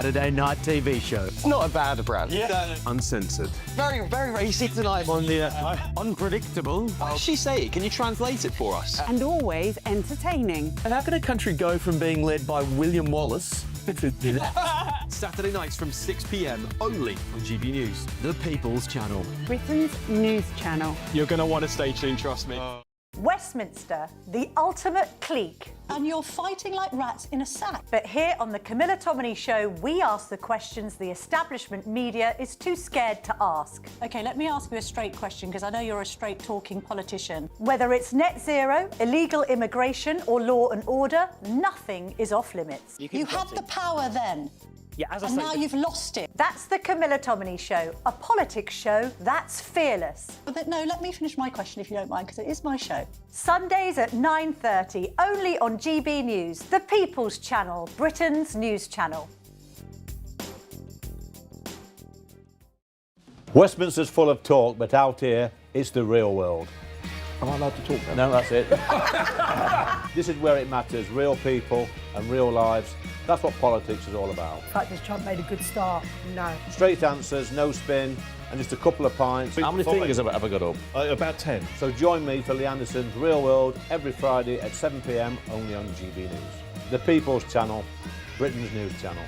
Saturday night TV show. It's not a bad brand. Yeah. Uncensored. Very, very racy tonight. On the unpredictable. What does she say? Can you translate it for us? And always entertaining. And how can a country go from being led by William Wallace to Saturday nights from 6 p.m. only on GB News. the People's Channel? Britain's news channel. You're going to want to stay tuned, trust me. Westminster, the ultimate clique. And you're fighting like rats in a sack. But here on the Camilla Tominey Show, we ask the questions the establishment media is too scared to ask. OK, let me ask you a straight question, because I know you're a straight-talking politician. Whether it's net zero, illegal immigration or law and order, nothing is off limits. You had the power then, Yeah, as I and say, now you've lost it. That's the Camilla Tominey Show, a politics show that's fearless. But no, let me finish my question if you don't mind, because it is my show. Sundays at 9:30, only on GB News, the People's Channel, Britain's news channel. Westminster's full of talk, but out here, it's the real world. am I allowed to talk now? No, that's it. This is where it matters, real people and real lives. That's what politics is all about. In fact, has Trump made a good start? No. Straight answers, no spin, and just a couple of pints. How many fingers have I got up? About 10. So join me for Lee Anderson's Real World every Friday at 7 p.m. only on GB News. The People's Channel, Britain's news channel.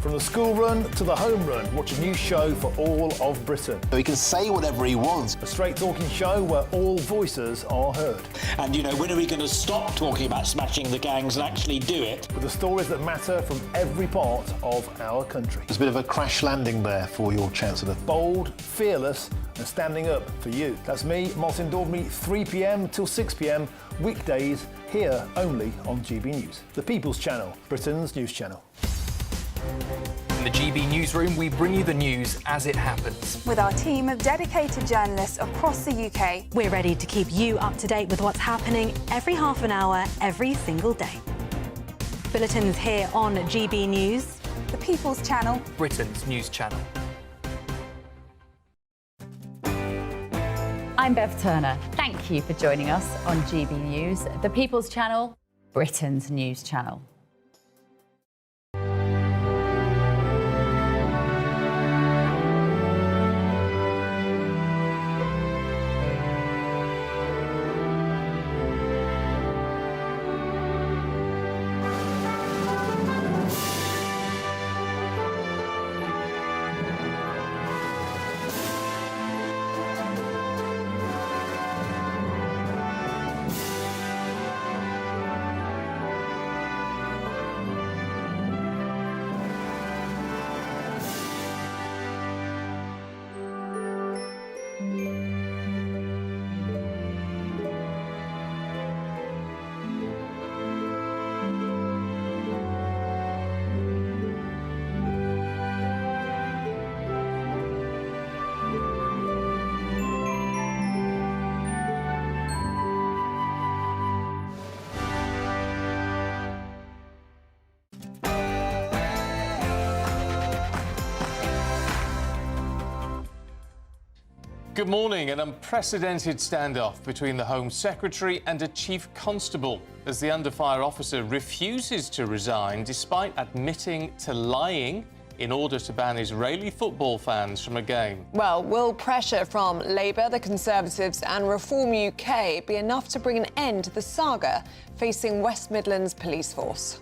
From the school run to the home run, watch a new show for all of Britain. So he can say whatever he wants. A straight-talking show where all voices are heard. And, you know, when are we going to stop talking about smashing the gangs and actually do it? With the stories that matter from every part of our country. There's a bit of a crash landing there for your Chancellor. Bold, fearless and standing up for you. That's me, Martin Daubney, 3 p.m. till 6 p.m. weekdays, here only on GB News. The People's Channel, Britain's news channel. In the GB newsroom, we bring you the news as it happens. With our team of dedicated journalists across the UK, we're ready to keep you up to date with what's happening every half an hour, every single day. Bulletins here on GB News. The People's Channel, Britain's news channel. I'm Bev Turner. Thank you for joining us on GB News, the People's Channel, Britain's news channel. Good morning. An unprecedented standoff between the Home Secretary and a Chief Constable as the under-fire officer refuses to resign despite admitting to lying in order to ban Israeli football fans from a game. Well, will pressure from Labour, the Conservatives and Reform UK be enough to bring an end to the saga facing West Midlands police force?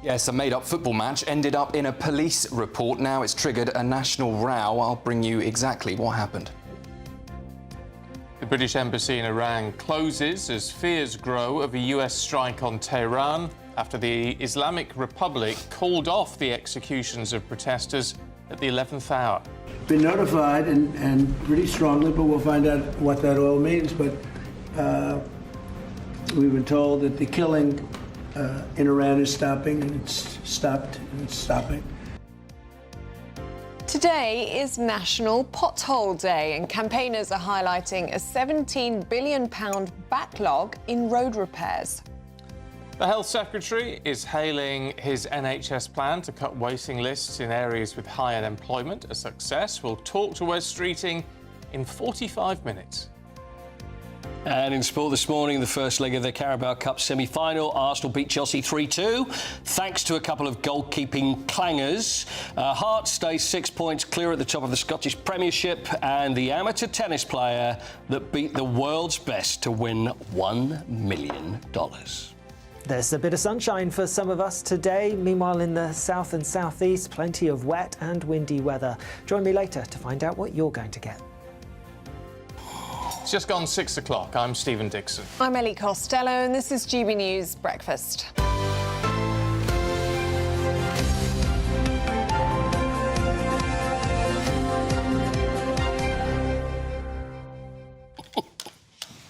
Yes, a made-up football match ended up in a police report. Now it's triggered a national row. I'll bring you exactly what happened. The British Embassy in Iran closes as fears grow of a US strike on Tehran after the Islamic Republic called off the executions of protesters at the 11th hour. Been notified and pretty strongly, but we'll find out what that all means. But we've been told that the killing in Iran is stopping, and it's stopped, and it's stopping. Today is National Pothole Day, and campaigners are highlighting a £17 billion backlog in road repairs. The Health Secretary is hailing his NHS plan to cut waiting lists in areas with high unemployment a success. We'll talk to Wes Streeting in 45 minutes. And in sport this morning, the first leg of the Carabao Cup semi-final, Arsenal beat Chelsea 3-2, thanks to a couple of goalkeeping clangers. Hearts stays 6 points clear at the top of the Scottish Premiership, and the amateur tennis player that beat the world's best to win $1 million. There's a bit of sunshine for some of us today. Meanwhile, in the south and southeast, plenty of wet and windy weather. Join me later to find out what you're going to get. It's just gone 6 o'clock. I'm Stephen Dixon. I'm Ellie Costello, and this is GB News Breakfast.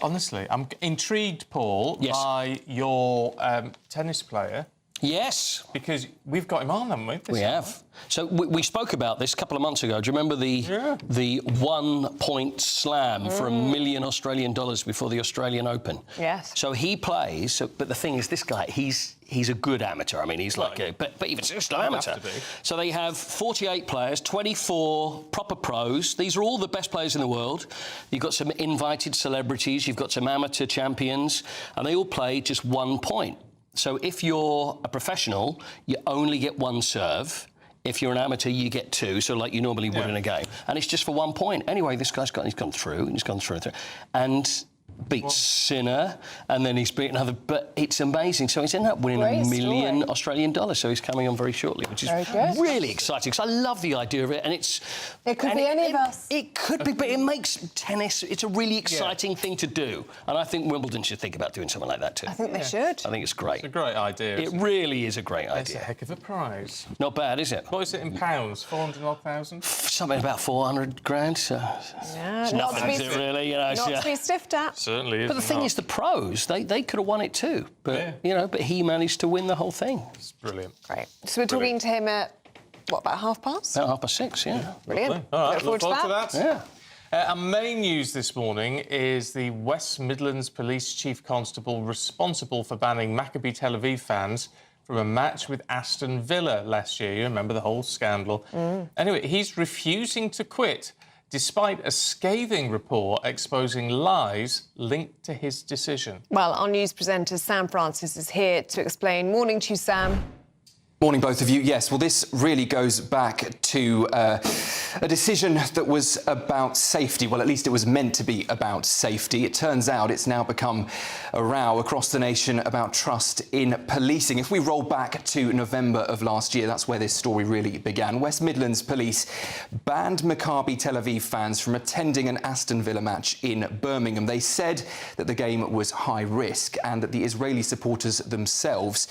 Honestly, I'm intrigued, Paul, by your tennis player. Yes. Because we've got him on, haven't we? We have. So we spoke about this a couple of months ago. Do you remember the 1 point slam for $1 million Australian dollars before the Australian Open? Yes. So he plays, but the thing is, this guy, he's a good amateur. I mean, he's like a, but even still amateur. So they have 48 players, 24 proper pros. These are all the best players in the world. You've got some invited celebrities, you've got some amateur champions, and they all play just 1 point. So if you're a professional, you only get one serve. If you're an amateur, you get two, so like you normally would in a game. And it's just for 1 point. Anyway, this guy's gone through, and he's gone through and through. And beat Sinner, and then he's beaten other... But it's amazing. So he's ended up winning $1 million Australian dollars, so he's coming on very shortly, which is really exciting, because I love the idea of it, and it's... It could be any of us. It could be, but it makes tennis... It's a really exciting thing to do, and I think Wimbledon should think about doing something like that too. I think they should. I think it's great. It's a great idea. It really is a great idea. It's a heck of a prize. Not bad, is it? What is it in pounds? 400,000? Something about 400 grand. So it's nothing, is it, really? You know, not to be stiffed at. Certainly is. But the thing is, the pros, they could have won it too. But, you know, but he managed to win the whole thing. It's brilliant. Great. So we're talking to him at, what, about 6:30? About 6:30, yeah. Brilliant. All right, look forward to that. Yeah. Our main news this morning is the West Midlands Police Chief Constable responsible for banning Maccabi Tel Aviv fans from a match with Aston Villa last year. You remember the whole scandal. Anyway, he's refusing to quit despite a scathing report exposing lies linked to his decision. Well, our news presenter Sam Francis is here to explain. Morning to you, Sam. Morning, both of you. Yes, well, this really goes back to a decision that was about safety. Well, at least it was meant to be about safety. It turns out it's now become a row across the nation about trust in policing. If we roll back to November of last year, that's where this story really began. West Midlands Police banned Maccabi Tel Aviv fans from attending an Aston Villa match in Birmingham. They said that the game was high risk and that the Israeli supporters themselves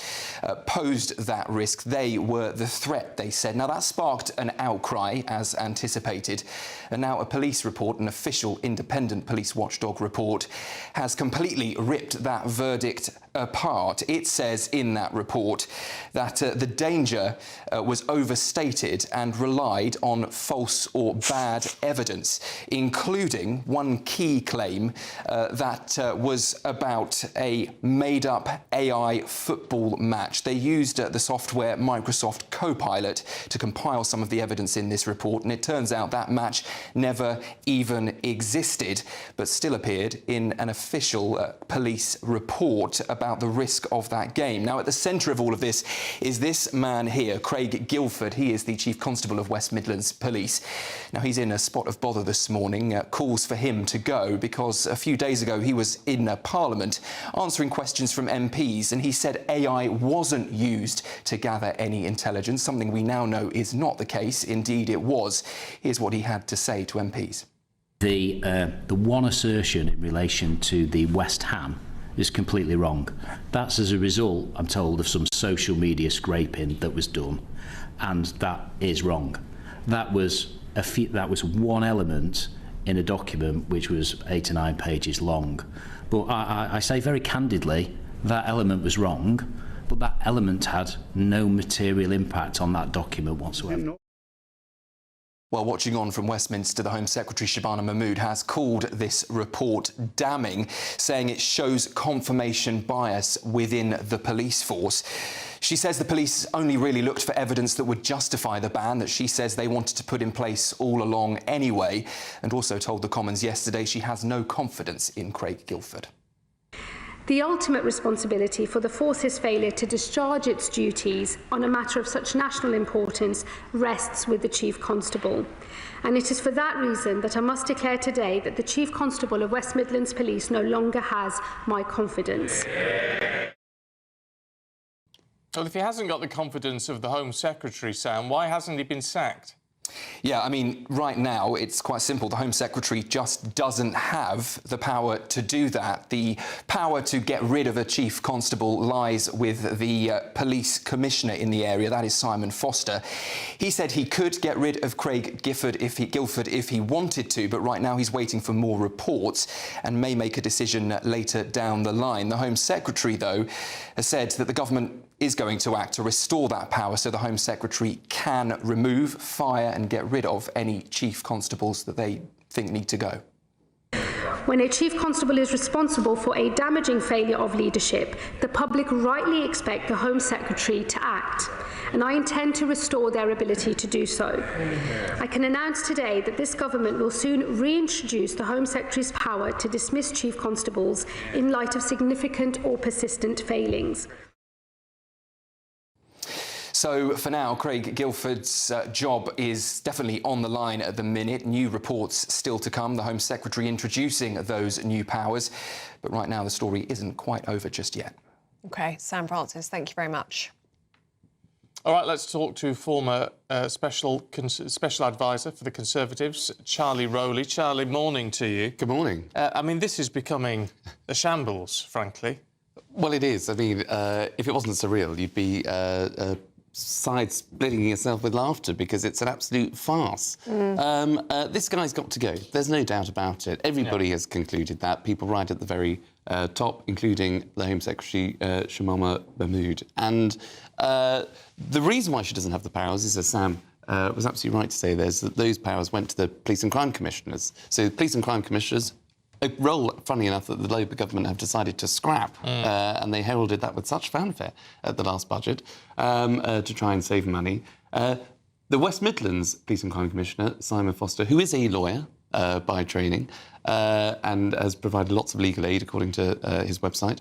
posed that risk. They were the threat, they said. Now, that sparked an outcry, as anticipated, and now a police report, an official independent police watchdog report, has completely ripped that verdict apart. It says in that report that the danger was overstated and relied on false or bad evidence, including one key claim that was about a made-up AI football match. They used the software Microsoft Copilot to compile some of the evidence in this report, and it turns out that match never even existed, but still appeared in an official police report about the risk of that game. Now, at the centre of all of this is this man here, Craig Guilford. He is the Chief Constable of West Midlands Police. Now, he's in a spot of bother this morning. Calls for him to go because a few days ago he was in Parliament answering questions from MPs, and he said AI wasn't used to gather any intelligence, something we now know is not the case. Indeed, it was. Here's what he had to say to MPs. The one assertion in relation to the West Ham is completely wrong. That's as a result, I'm told, of some social media scraping that was done, and that is wrong. That was one element in a document which was 8 to 9 pages long. But I say very candidly, that element was wrong, but that element had no material impact on that document whatsoever. Well, watching on from Westminster, the Home Secretary Shabana Mahmood has called this report damning, saying it shows confirmation bias within the police force. She says the police only really looked for evidence that would justify the ban that she says they wanted to put in place all along anyway, and also told the Commons yesterday she has no confidence in Craig Guilford. The ultimate responsibility for the force's failure to discharge its duties on a matter of such national importance rests with the Chief Constable. And it is for that reason that I must declare today that the Chief Constable of West Midlands Police no longer has my confidence. Well, if he hasn't got the confidence of the Home Secretary, Sam, why hasn't he been sacked? Yeah, I mean, right now, it's quite simple. The Home Secretary just doesn't have the power to do that. The power to get rid of a Chief Constable lies with the Police Commissioner in the area, that is Simon Foster. He said he could get rid of Craig Guilford if he wanted to, but right now he's waiting for more reports and may make a decision later down the line. The Home Secretary, though, has said that the government is going to act to restore that power so the Home Secretary can remove, fire and get rid of any Chief Constables that they think need to go. When a Chief Constable is responsible for a damaging failure of leadership, the public rightly expect the Home Secretary to act, and I intend to restore their ability to do so. I can announce today that this government will soon reintroduce the Home Secretary's power to dismiss Chief Constables in light of significant or persistent failings. So, for now, Craig Guilford's job is definitely on the line at the minute. New reports still to come, the Home Secretary introducing those new powers. But right now, the story isn't quite over just yet. OK, Sam Francis, thank you very much. All right, let's talk to former special advisor for the Conservatives, Charlie Rowley. Charlie, morning to you. Good morning. I mean, this is becoming a shambles, frankly. Well, it is. I mean, if it wasn't surreal, you'd be side-splitting yourself with laughter because it's an absolute farce. This guy's got to go. There's no doubt about it. Everybody has concluded that. People right at the very top, including the Home Secretary, Shabana Mahmood. And the reason why she doesn't have the powers is, as Sam was absolutely right to say, that those powers went to the Police and Crime Commissioners. So the Police and Crime Commissioners, a role, funny enough, that the Labour government have decided to scrap, and they heralded that with such fanfare at the last budget to try and save money. The West Midlands Police and Crime Commissioner, Simon Foster, who is a lawyer by training and has provided lots of legal aid, according to his website,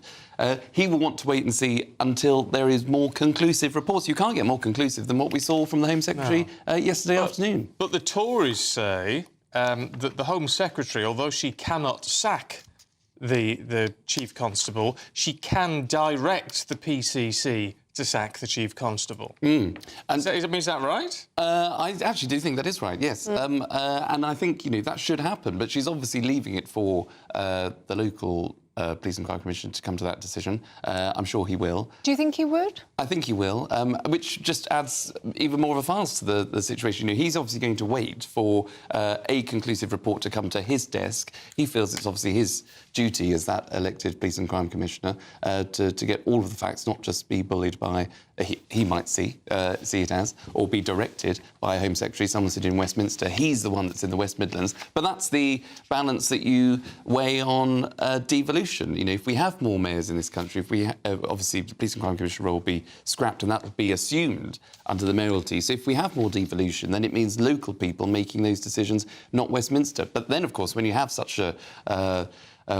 he will want to wait and see until there is more conclusive reports. You can't get more conclusive than what we saw from the Home Secretary yesterday afternoon. But the Tories say that the Home Secretary, although she cannot sack the Chief Constable, she can direct the PCC to sack the Chief Constable. And is that right? I actually do think that is right, yes. And I think, that should happen, but she's obviously leaving it for the local Police and Crime Commission to come to that decision. I'm sure he will. Do you think he would? I think he will, which just adds even more of a farce to the situation. He's obviously going to wait for a conclusive report to come to his desk. He feels it's obviously his duty as that elected Police and Crime Commissioner to get all of the facts, not just be bullied by, he might see it as, or be directed by a Home Secretary, someone sitting in Westminster. He's the one that's in the West Midlands. But that's the balance that you weigh on devolution. If we have more mayors in this country, if we obviously the Police and Crime Commissioner role will be scrapped, and that would be assumed under the mayoralty. So if we have more devolution, then it means local people making those decisions, not Westminster. But then, of course, when you have such a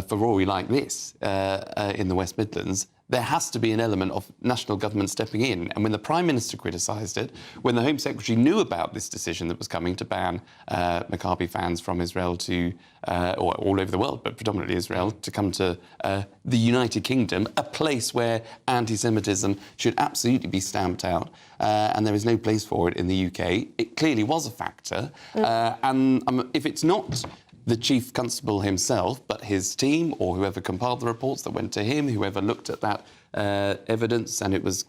furore like this in the West Midlands, there has to be an element of national government stepping in. And when the Prime Minister criticised it, when the Home Secretary knew about this decision that was coming to ban Maccabi fans from Israel to, or all over the world, but predominantly Israel, to come to the United Kingdom, a place where anti-Semitism should absolutely be stamped out, and there is no place for it in the UK, it clearly was a factor. And if it's not the Chief Constable himself, but his team or whoever compiled the reports that went to him, whoever looked at that evidence, and it was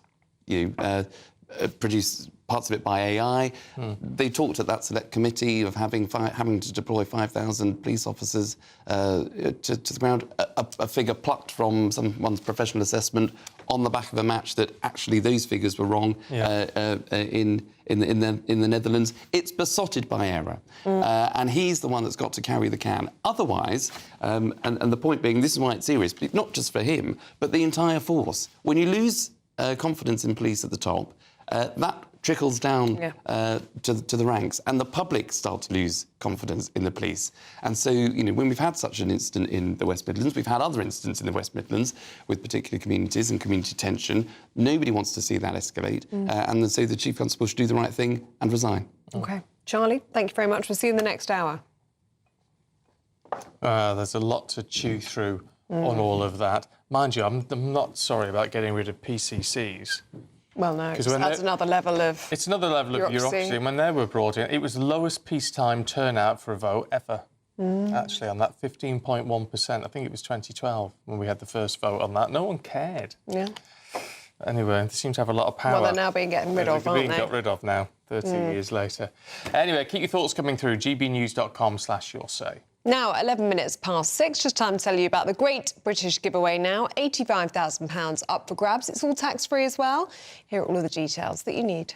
produced parts of it by AI. They talked at that select committee of having to deploy 5,000 police officers to the ground, a figure plucked from someone's professional assessment on the back of a match that actually those figures were wrong in the Netherlands. It's besotted by error, and he's the one that's got to carry the can. Otherwise, and the point being, this is why it's serious, but not just for him, but the entire force. When you lose confidence in police at the top, that trickles down to the ranks, and the public start to lose confidence in the police. And so, you know, when we've had such an incident in the West Midlands, we've had other incidents in the West Midlands with particular communities and community tension. Nobody wants to see that escalate, and so the Chief Constable should do the right thing and resign. OK. Charlie, thank you very much. We'll see you in the next hour. There's a lot to chew through on all of that. Mind you, I'm not sorry about getting rid of PCCs. Well, no, that's another level of... It's another level of bureaucracy. And when they were brought in, it was the lowest peacetime turnout for a vote ever, actually, on that 15.1%. I think it was 2012 when we had the first vote on that. No one cared. Yeah. Anyway, they seem to have a lot of power. Well, they're now being getting rid of, aren't they? Being got rid of now, 30 years later. Anyway, keep your thoughts coming through, gbnews.com/yoursay. Now, 11 minutes past 6, just time to tell you about the Great British Giveaway now. £85,000 up for grabs. It's all tax-free as well. Here are all of the details that you need.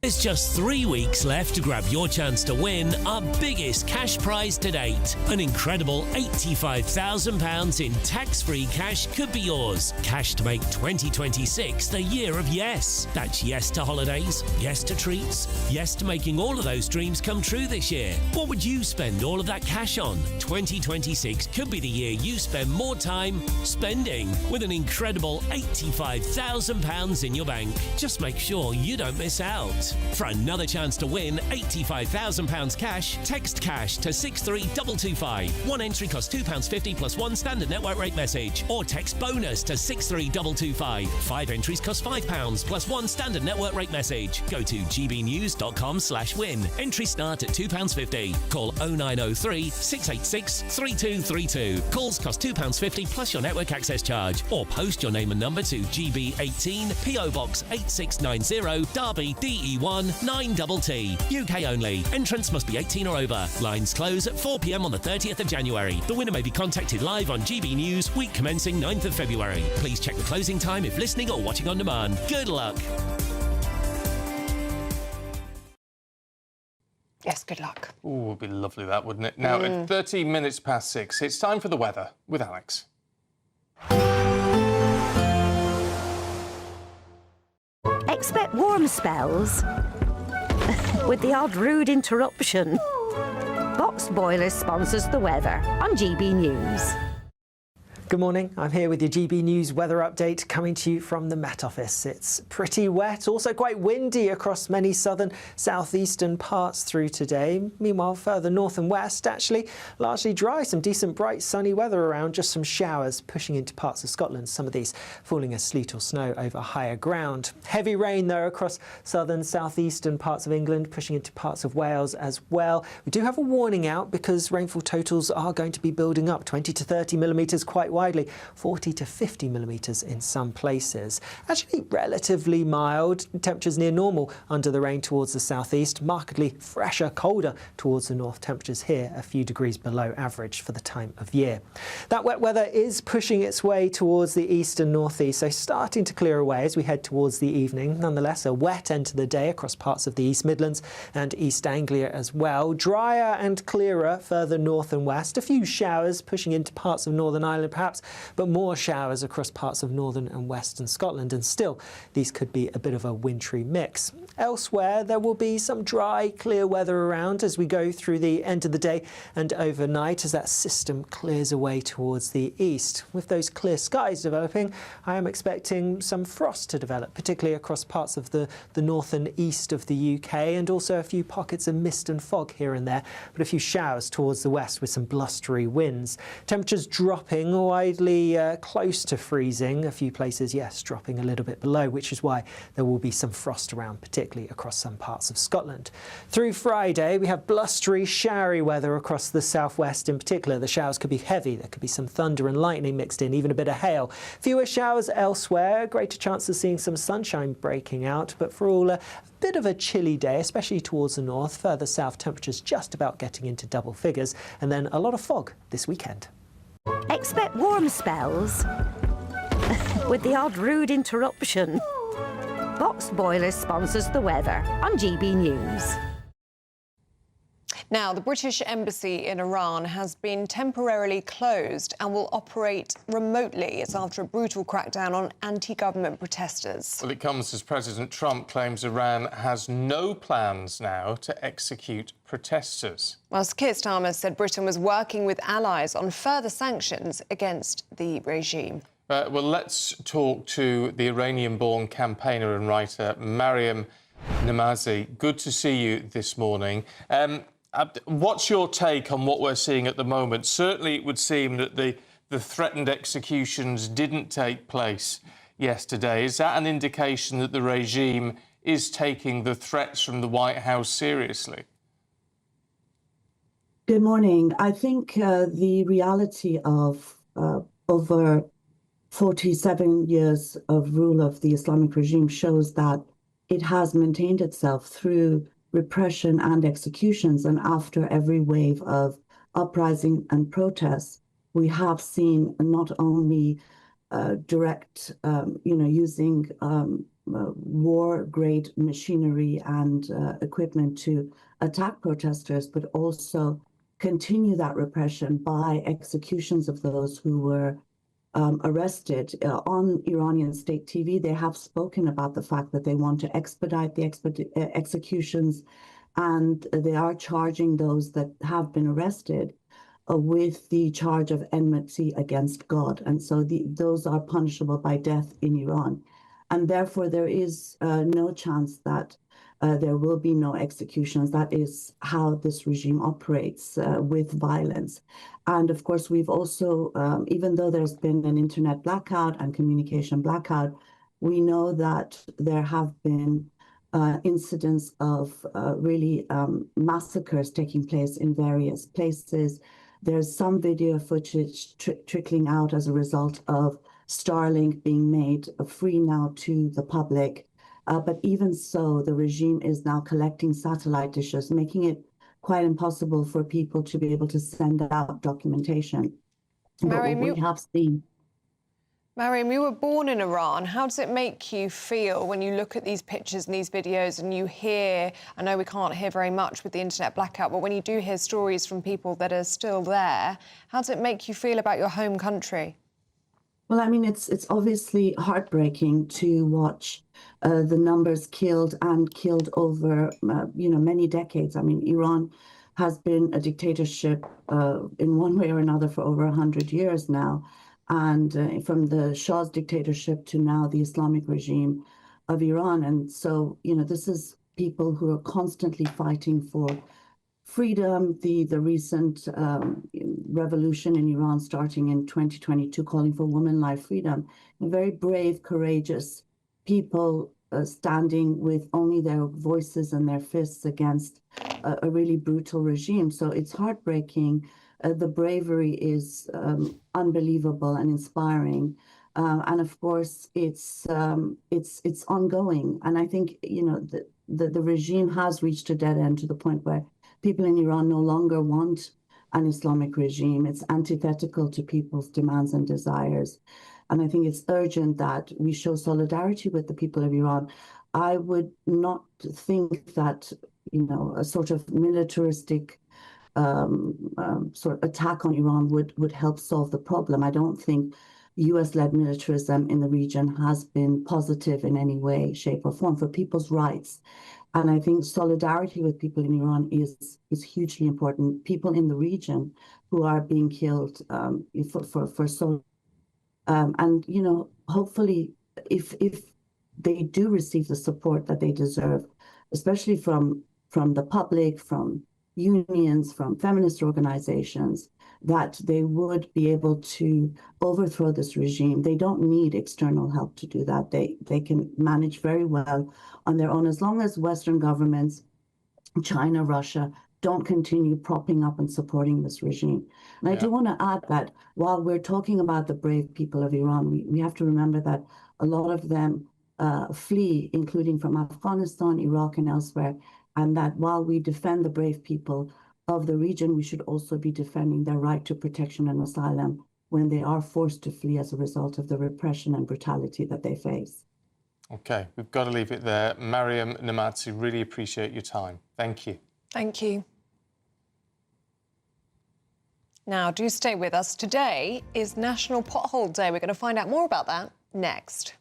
There's just 3 weeks left to grab your chance to win our biggest cash prize to date. An incredible £85,000 in tax-free cash could be yours. Cash to make 2026 the year of yes. That's yes to holidays, yes to treats, yes to making all of those dreams come true this year. What would you spend all of that cash on? 2026 could be the year you spend more time spending with an incredible £85,000 in your bank. Just make sure you don't miss out. For another chance to win £85,000 cash, text cash to 63225. One entry costs £2.50 plus one standard network rate message. Or text bonus to 63225. 5 entries cost £5 plus one standard network rate message. Go to gbnews.com/win. Entries start at £2.50. Call 0903 686 3232. Calls cost £2.50 plus your network access charge. Or post your name and number to GB18 PO Box 8690 Derby DE1 9TT. UK only. Entrance must be 18 or over. Lines close at 4 p.m. on the 30th of January. The winner may be contacted live on GB News, week commencing 9th of February. Please check the closing time if listening or watching on demand. Good luck. Yes, good luck. Ooh, it would be lovely, that, wouldn't it? Now, at 13 minutes past 6, it's time for the weather with Alex. Expect warm spells with the odd rude interruption. Box Boilers sponsors the weather on GB News. Good morning, I'm here with your GB News weather update coming to you from the Met Office. It's pretty wet, also quite windy across many southern, southeastern parts through today. Meanwhile, further north and west, actually largely dry, some decent bright sunny weather around, just some showers pushing into parts of Scotland, some of these falling as sleet or snow over higher ground. Heavy rain though across southern, southeastern parts of England, pushing into parts of Wales as well. We do have a warning out because rainfall totals are going to be building up, 20 to 30 millimetres quite widely, 40 to 50 millimetres in some places. Actually relatively mild, temperatures near normal under the rain towards the southeast, markedly fresher, colder towards the north. Temperatures here a few degrees below average for the time of year. That wet weather is pushing its way towards the east and northeast, so starting to clear away as we head towards the evening. Nonetheless, a wet end to the day across parts of the East Midlands and East Anglia as well. Drier and clearer further north and west. A few showers pushing into parts of Northern Ireland perhaps, but more showers across parts of northern and western Scotland, and still these could be a bit of a wintry mix. Elsewhere there will be some dry, clear weather around as we go through the end of the day and overnight as that system clears away towards the east. With those clear skies developing, I am expecting some frost to develop, particularly across parts of the north and east of the UK, and also a few pockets of mist and fog here and there, but a few showers towards the west with some blustery winds. Temperatures dropping widely close to freezing. A few places, yes, dropping a little bit below, which is why there will be some frost around, particularly across some parts of Scotland. Through Friday, we have blustery, showery weather across the southwest in particular. The showers could be heavy. There could be some thunder and lightning mixed in, even a bit of hail. Fewer showers elsewhere, greater chance of seeing some sunshine breaking out, but for all a bit of a chilly day, especially towards the north. Further south, temperatures just about getting into double figures, and then a lot of fog this weekend. Expect warm spells with the odd rude interruption. Box Boiler sponsors the weather on GB News. Now, the British Embassy in Iran has been temporarily closed and will operate remotely. It's after a brutal crackdown on anti-government protesters. Well, it comes as President Trump claims Iran has no plans now to execute protesters. Well, Keir Starmer said Britain was working with allies on further sanctions against the regime. Well, let's talk to the Iranian-born campaigner and writer Mariam Namazi. Good to see you this morning. What's your take on what we're seeing at the moment? Certainly it would seem that the threatened executions didn't take place yesterday. Is that an indication that the regime is taking the threats from the White House seriously? Good morning. I think the reality of over 47 years of rule of the Islamic regime shows that it has maintained itself through repression and executions, and after every wave of uprising and protests, we have seen not only direct, using war-grade machinery and equipment to attack protesters, but also continue that repression by executions of those who were arrested. On Iranian state TV, they have spoken about the fact that they want to expedite the executions, and they are charging those that have been arrested with the charge of enmity against God. And so those are punishable by death in Iran. And therefore, there is no chance that there will be no executions. That is how this regime operates, with violence. And of course, we've also, even though there's been an internet blackout and communication blackout, we know that there have been incidents of really massacres taking place in various places. There's some video footage trickling out as a result of Starlink being made free now to the public. But even so, the regime is now collecting satellite dishes, making it quite impossible for people to be able to send out documentation. Mariam, we have seen. Mariam, you were born in Iran. How does it make you feel when you look at these pictures and these videos and you hear, I know we can't hear very much with the internet blackout, but when you do hear stories from people that are still there, how does it make you feel about your home country? Well, I mean, it's obviously heartbreaking to watch the numbers killed over, many decades. I mean, Iran has been a dictatorship in one way or another for over 100 years now. And from the Shah's dictatorship to now the Islamic regime of Iran. And so, this is people who are constantly fighting for freedom. The recent revolution in Iran starting in 2022, calling for women life freedom. Very brave, courageous people standing with only their voices and their fists against a really brutal regime. So it's heartbreaking. The bravery is unbelievable and inspiring. And of course, it's ongoing. And I think, the regime has reached a dead end to the point where people in Iran no longer want an Islamic regime. It's antithetical to people's demands and desires. And I think it's urgent that we show solidarity with the people of Iran. I would not think that, a sort of militaristic sort of attack on Iran would help solve the problem. I don't think US-led militarism in the region has been positive in any way, shape, or form for people's rights. And I think solidarity with people in Iran is hugely important. People in the region who are being killed for so, and hopefully, if they do receive the support that they deserve, especially from the public, from unions, from feminist organizations, that they would be able to overthrow this regime. They don't need external help to do that. They can manage very well on their own, as long as Western governments, China, Russia, don't continue propping up and supporting this regime. And I do want to add that while we're talking about the brave people of Iran, we have to remember that a lot of them flee, including from Afghanistan, Iraq, and elsewhere, and that while we defend the brave people of the region, we should also be defending their right to protection and asylum when they are forced to flee as a result of the repression and brutality that they face. OK, we've got to leave it there. Mariam Namazi, really appreciate your time. Thank you. Thank you. Now, do stay with us. Today is National Pothole Day. We're going to find out more about that next.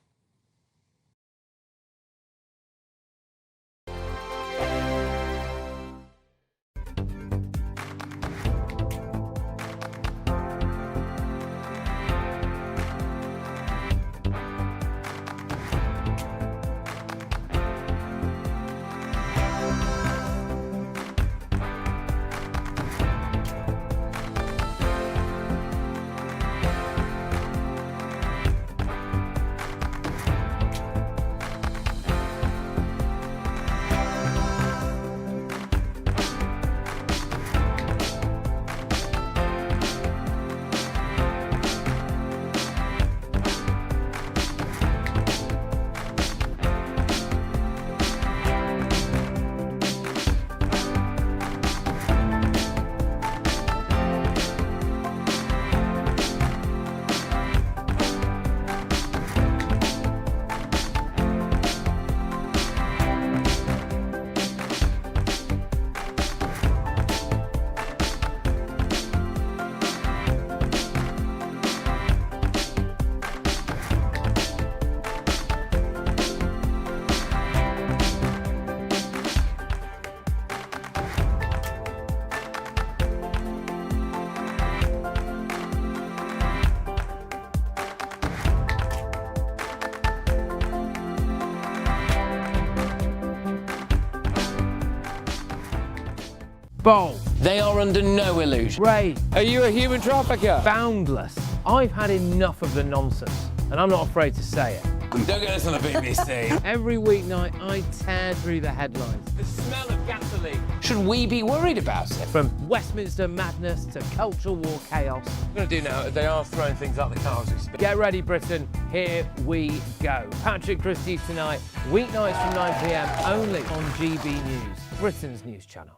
Bold. They are under no illusion. Ray. Are you a human trafficker? Boundless. I've had enough of the nonsense, and I'm not afraid to say it. Don't get this on the BBC. Every weeknight, I tear through the headlines. The smell of gasoline. Should we be worried about it? From Westminster madness to cultural war chaos. What I'm going to do now, they are throwing things out the cars. Get ready, Britain. Here we go. Patrick Christie's tonight, weeknights from 9 p.m, only on GB News, Britain's news channel.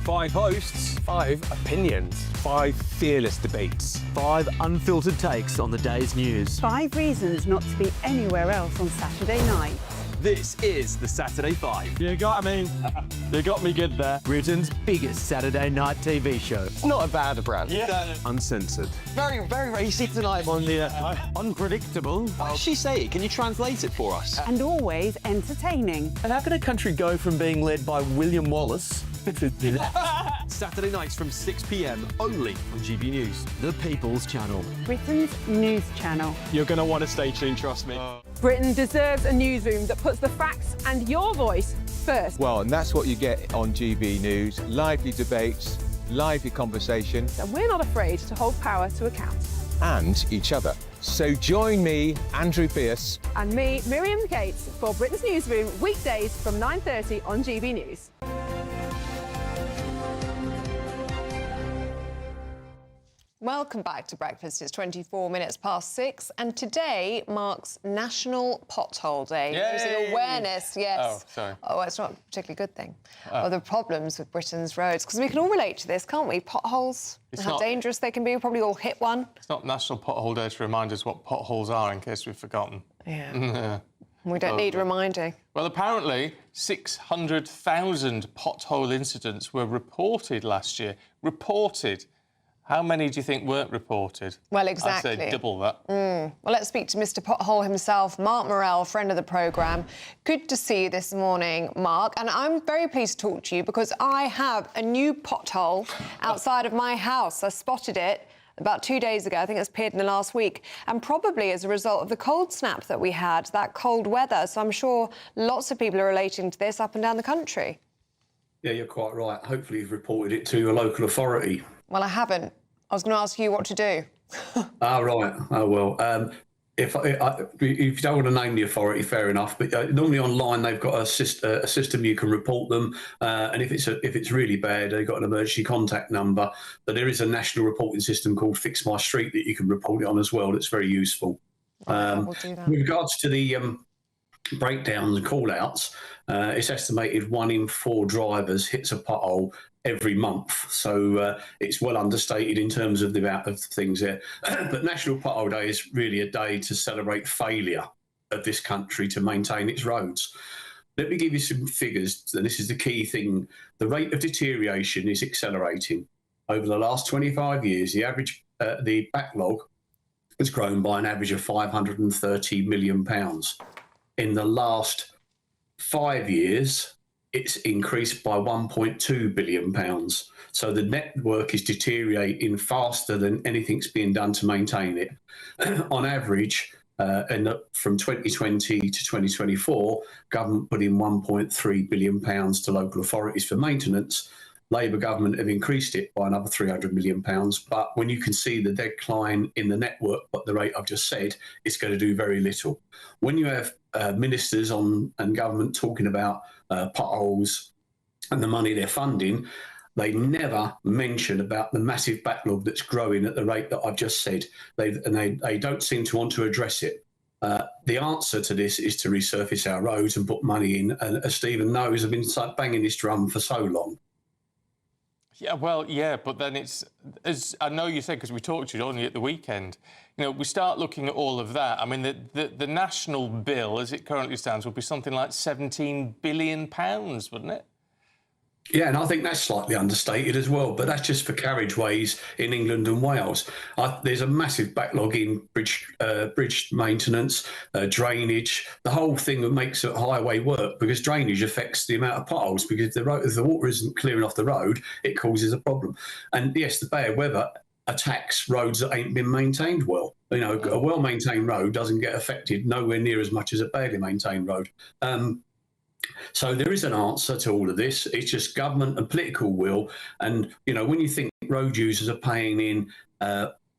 5 hosts, 5 opinions, 5 fearless debates, 5 unfiltered takes on the day's news. 5 reasons not to be anywhere else on Saturday night. This is the Saturday 5. You got me good there. Britain's biggest Saturday night TV show. It's not a bad brand. Yeah. Uncensored. Very, very racy tonight on the unpredictable. What does she say? Can you translate it for us? And always entertaining. And how can a country go from being led by William Wallace to Saturday nights from 6 p.m. only on GB News, the People's Channel. Britain's news channel. You're going to want to stay tuned, trust me. Britain deserves a newsroom that puts the facts and your voice first. Well, and that's what you get on GB News. Lively debates, lively conversation. And we're not afraid to hold power to account. And each other. So join me, Andrew Pierce. And me, Miriam Cates, for Britain's Newsroom, weekdays from 9:30 on GB News. Welcome back to Breakfast. It's 24 minutes past 6, and today marks National Pothole Day. There's an awareness, yes. Oh, sorry. Oh, it's not a particularly good thing. Of the problems with Britain's roads, because we can all relate to this, can't we? Potholes, and how dangerous they can be. We probably all hit one. It's not National Pothole Day to remind us what potholes are, in case we've forgotten. Yeah. We don't need reminding. Well, apparently 600,000 pothole incidents were reported last year. Reported. How many do you think weren't reported? Well, exactly. I'd say double that. Well, let's speak to Mr. Pothole himself, Mark Morell, friend of the programme. Good to see you this morning, Mark. And I'm very pleased to talk to you because I have a new pothole outside of my house. I spotted it about 2 days ago. I think it's appeared in the last week. And probably as a result of the cold snap that we had, that cold weather. So I'm sure lots of people are relating to this up and down the country. Yeah, you're quite right. Hopefully you've reported it to a local authority. Well, I haven't. I was going to ask you what to do. Right. Oh, well. If you don't want to name the authority, fair enough. But normally online they've got a system you can report them, and if it's really bad, they've got an emergency contact number. But there is a national reporting system called Fix My Street that you can report it on as well. That's very useful. We'll do that. With regards to the breakdowns and call-outs, it's estimated 1 in 4 drivers hits a pothole every month. So it's well understated in terms of the amount of things there. But National Pothole Day is really a day to celebrate failure of this country to maintain its roads. Let me give you some figures, and this is the key thing. The rate of deterioration is accelerating. Over the last 25 years, the backlog has grown by an average of £530 million. In the last 5 years, it's increased by £1.2 billion. So the network is deteriorating faster than anything's being done to maintain it. On average, from 2020 to 2024, government put in £1.3 billion to local authorities for maintenance. Labour government have increased it by another £300 million. But when you can see the decline in the network at the rate I've just said, it's going to do very little. When you have ministers and government talking about potholes and the money they're funding, they never mention about the massive backlog that's growing at the rate that I've just said. They don't seem to want to address it. The answer to this is to resurface our roads and put money in. And as Stephen knows, I've been banging this drum for so long. Yeah, well, yeah, but then it's, as I know you said, because we talked to you only at the weekend, you know, we start looking at all of that. I mean, the national bill, as it currently stands, would be something like £17 billion, wouldn't it? Yeah, and I think that's slightly understated as well, but that's just for carriageways in England and Wales. There's a massive backlog in bridge maintenance, drainage, the whole thing that makes a highway work, because drainage affects the amount of potholes, because if the water isn't clearing off the road, it causes a problem. And yes, the bad weather attacks roads that ain't been maintained well. You know, a well-maintained road doesn't get affected nowhere near as much as a badly maintained road. So there is an answer to all of this. It's just government and political will. And, you know, when you think road users are paying in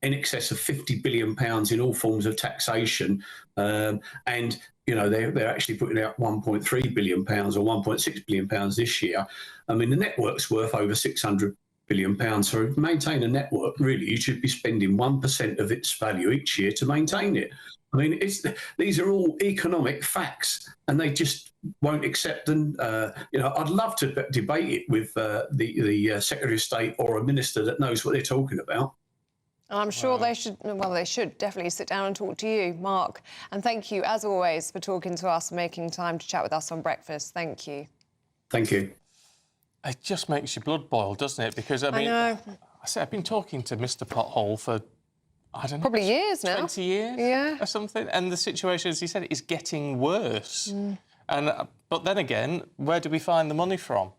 excess of £50 billion in all forms of taxation, and, you know, they're actually putting out £1.3 billion or £1.6 billion this year. I mean, the network's worth over £600 billion. So to maintain a network, really, you should be spending 1% of its value each year to maintain it. I mean, these are all economic facts, and they just won't accept them. You know, I'd love to debate it with the Secretary of State or a minister that knows what they're talking about. And I'm sure they should definitely sit down and talk to you, Mark. And thank you, as always, for talking to us and making time to chat with us on breakfast. Thank you. Thank you. It just makes your blood boil, doesn't it? Because, I mean, I've been talking to Mr. Pothole for, I don't know, probably years now. 20 years or something. And the situation, as he said, is getting worse. But then again, where do we find the money from?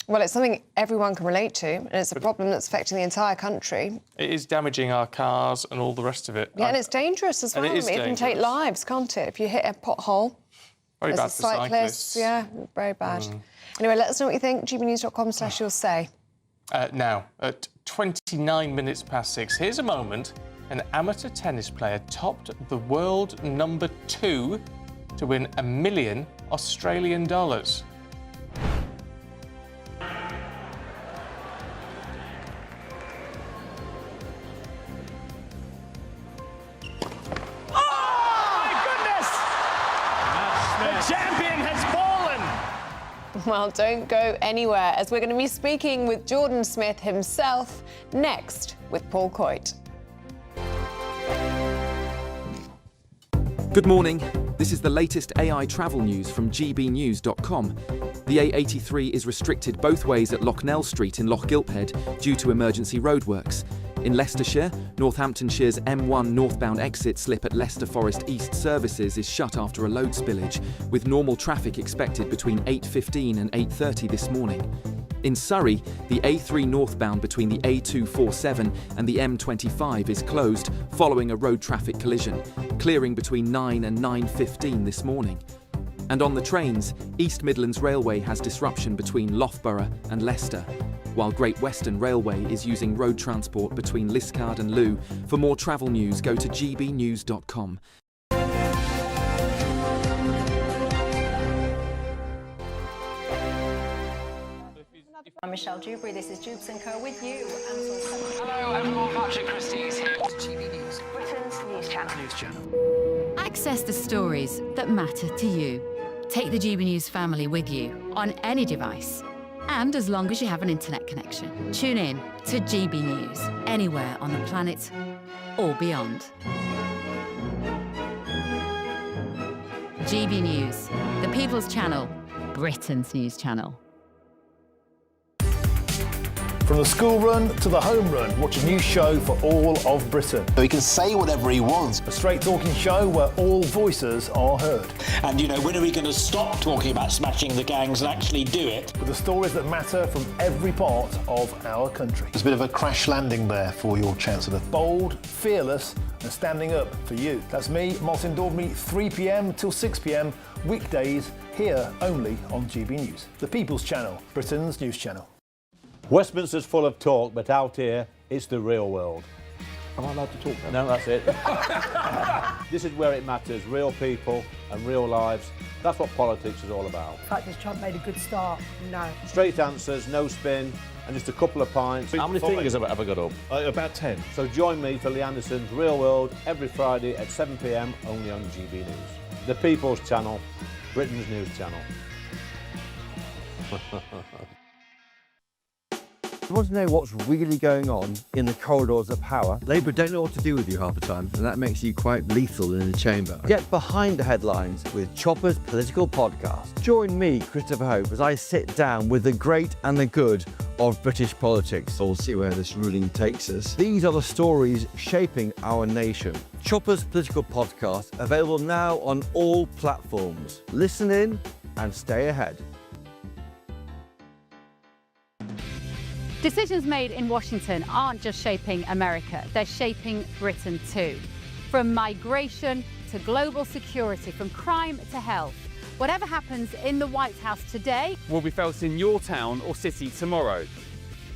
Well, it's something everyone can relate to, and it's a problem that's affecting the entire country. It is damaging our cars and all the rest of it. Yeah, and it's dangerous as well. It can take lives, can't it? If you hit a pothole. Very bad for cyclists. Yeah, very bad. Anyway, let us know what you think. gbnews.com/you'll say. Now, at 29 minutes past 6, here's a moment an amateur tennis player topped the world number 2 to win $1 million Australian dollars. Well, don't go anywhere, as we're going to be speaking with Jordan Smith himself next with Paul Coit. Good morning. This is the latest AI travel news from gbnews.com. The A83 is restricted both ways at Locknell Street in Loch Gilphead due to emergency roadworks. In Leicestershire, Northamptonshire's M1 northbound exit slip at Leicester Forest East Services is shut after a load spillage, with normal traffic expected between 8:15 and 8:30 this morning. In Surrey, the A3 northbound between the A247 and the M25 is closed following a road traffic collision, clearing between 9 and 9:15 this morning. And on the trains, East Midlands Railway has disruption between Loughborough and Leicester, while Great Western Railway is using road transport between Liscard and Looe. For more travel news, go to gbnews.com. I'm Michelle Dewberry, this is Jubes & Co with you. Hello everyone, Patrick Christie's here to GB News, Britain's news channel. News channel. Access the stories that matter to you. Take the GB News family with you on any device. And as long as you have an internet connection, tune in to GB News anywhere on the planet or beyond. GB News, the People's Channel, Britain's news channel. From the school run to the home run, watch a new show for all of Britain. So he can say whatever he wants. A straight-talking show where all voices are heard. And, you know, when are we going to stop talking about smashing the gangs and actually do it? With the stories that matter from every part of our country. There's a bit of a crash landing there for your Chancellor. Bold, fearless and standing up for you. That's me, Martin Daubney, 3 p.m. till 6 p.m, weekdays, here only on GB News. The People's Channel, Britain's news channel. Westminster's full of talk, but out here, it's the real world. Am I allowed to talk now? No, that's it. This is where it matters, real people and real lives. That's what politics is all about. The fact that Trump made a good start, no. Straight answers, no spin, and just a couple of pints. How many fingers have I got up? About 10. So join me for Lee Anderson's Real World every Friday at 7 p.m, only on GB News. The People's Channel, Britain's news channel. You want to know what's really going on in the corridors of power? Labour don't know what to do with you half the time, and that makes you quite lethal in the chamber. Get behind the headlines with Chopper's Political Podcast. Join me, Christopher Hope, as I sit down with the great and the good of British politics. We'll see where this ruling takes us. These are the stories shaping our nation. Chopper's Political Podcast, available now on all platforms. Listen in and stay ahead. Decisions made in Washington aren't just shaping America, they're shaping Britain too. From migration to global security, from crime to health. Whatever happens in the White House today will be felt in your town or city tomorrow.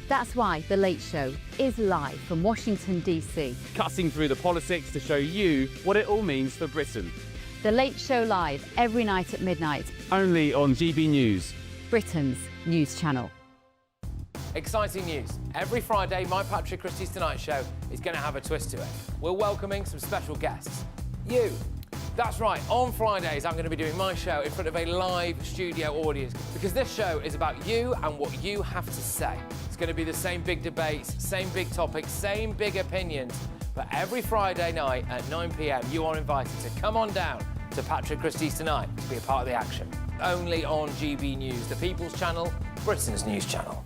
That's why The Late Show is live from Washington, D.C. Cutting through the politics to show you what it all means for Britain. The Late Show live every night at midnight. Only on GB News, Britain's news channel. Exciting news. Every Friday, my Patrick Christie's Tonight Show is going to have a twist to it. We're welcoming some special guests. You. That's right, on Fridays I'm going to be doing my show in front of a live studio audience because this show is about you and what you have to say. It's going to be the same big debates, same big topics, same big opinions, but every Friday night at 9 p.m. you are invited to come on down to Patrick Christie's Tonight to be a part of the action. Only on GB News, the People's Channel, Britain's news channel.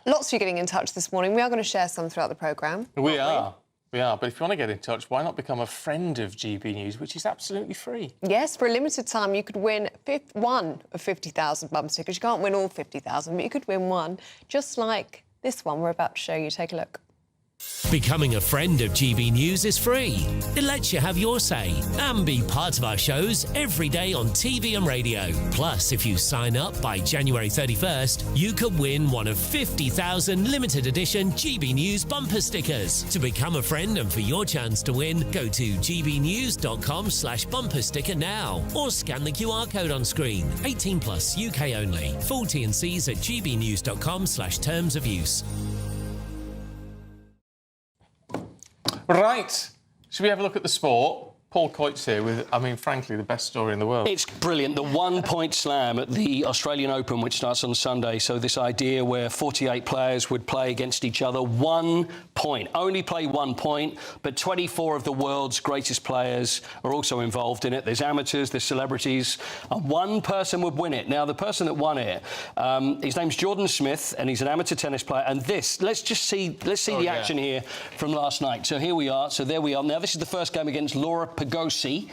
Lots of you getting in touch this morning. We are going to share some throughout the programme. We are, but if you want to get in touch, why not become a friend of GB News, which is absolutely free? Yes, for a limited time, you could win one of 50,000 bumper stickers. You can't win all 50,000, but you could win one, just like this one we're about to show you. Take a look. Becoming a friend of GB News is free. It lets you have your say and be part of our shows every day on TV and radio. Plus, if you sign up by January 31st, you could win one of 50,000 limited edition GB News bumper stickers. To become a friend and for your chance to win, go to gbnews.com/bumper sticker now or scan the QR code on screen. 18 plus UK only. Full T&Cs at gbnews.com/terms of use. Right. Should we have a look at the sport? Paul Coyte's here with, frankly, the best story in the world. It's brilliant. The one-point slam at the Australian Open, which starts on Sunday. So this idea where 48 players would play against each other, 1 point. Only play 1 point, but 24 of the world's greatest players are also involved in it. There's amateurs, there's celebrities, and one person would win it. Now, the person that won it, his name's Jordan Smith, and he's an amateur tennis player. And this, let's see the action here from last night. So here we are. So there we are. Now, this is the first game against Laura Pigossi.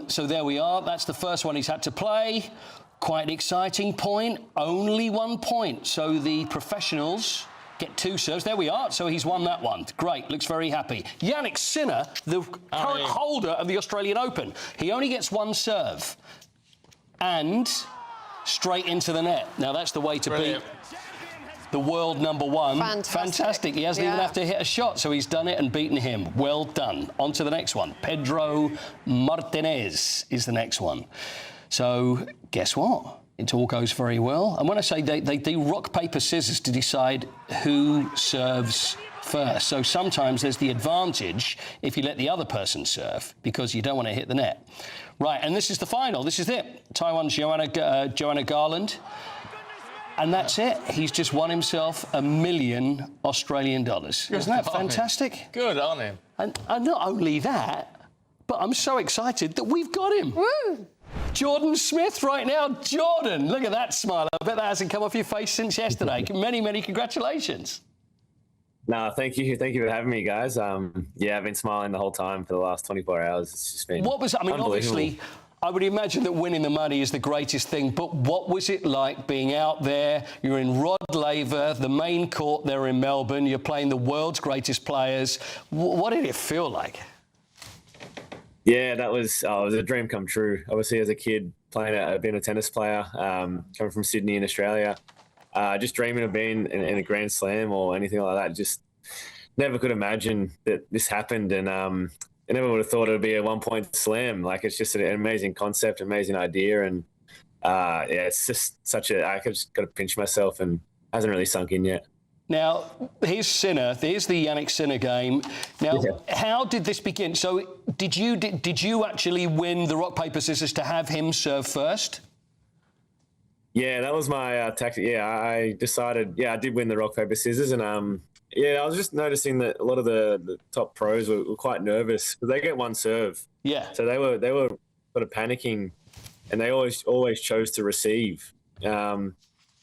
So there we are. That's the first one he's had to play. Quite an exciting point. Only 1 point. So the professionals get 2 serves. There we are. So he's won that one. Great. Looks very happy. Yannick Sinner, the current holder of the Australian Open. He only gets 1 serve. And straight into the net. Now, that's the way to beat the world number one. Fantastic. He hasn't even have to hit a shot, so he's done it and beaten him. Well done. On to the next one. Pedro Martinez is the next one. So, guess what? It all goes very well. And when I say they do rock, paper, scissors to decide who serves first. So sometimes there's the advantage if you let the other person serve because you don't want to hit the net. Right, and this is the final. This is it. Taiwan's Joanna Garland. And that's it. He's just won himself $1 million Australian dollars. Isn't that fantastic? Good on him. And not only that, but I'm so excited that we've got him. Woo! Jordan Smith right now. Jordan, look at that smile. I bet that hasn't come off your face since yesterday. Many, many congratulations. No, thank you. Thank you for having me, guys. Yeah, I've been smiling the whole time for the last 24 hours. It's just been obviously, I would imagine that winning the money is the greatest thing, but what was it like being out there? You're in Rod Laver, the main court there in Melbourne. You're playing the world's greatest players. What did it feel like? Yeah, it was a dream come true. Obviously, as a kid, being a tennis player, coming from Sydney in Australia, just dreaming of being in a Grand Slam or anything like that. Just never could imagine that this happened, and I never would have thought it would be a 1-point slam. Like, it's just an amazing concept, amazing idea, and yeah, it's just I just got to pinch myself, and hasn't really sunk in yet. Now, here's Sinner. There's the Yannick Sinner game. Now, how did this begin? So, did you actually win the rock, paper, scissors to have him serve first? Yeah, that was my tactic. Yeah, I decided. Yeah, I did win the rock, paper, scissors, and yeah, I was just noticing that a lot of the top pros were quite nervous because they get one serve. Yeah. So they were sort of panicking, and they always chose to receive.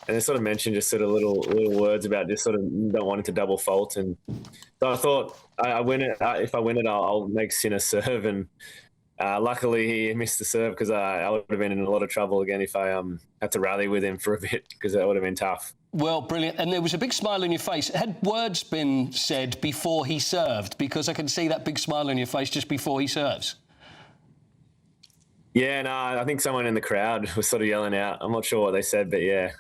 And they sort of mentioned just sort of little words about just sort of not wanting to double fault. And so I thought, I win it. If I win it, I'll make Sinner serve. And luckily he missed the serve because I would have been in a lot of trouble again if I had to rally with him for a bit because that would have been tough. Well, brilliant. And there was a big smile on your face. Had words been said before he served? Because I can see that big smile on your face just before he serves. Yeah, no, I think someone in the crowd was sort of yelling out. I'm not sure what they said, but yeah,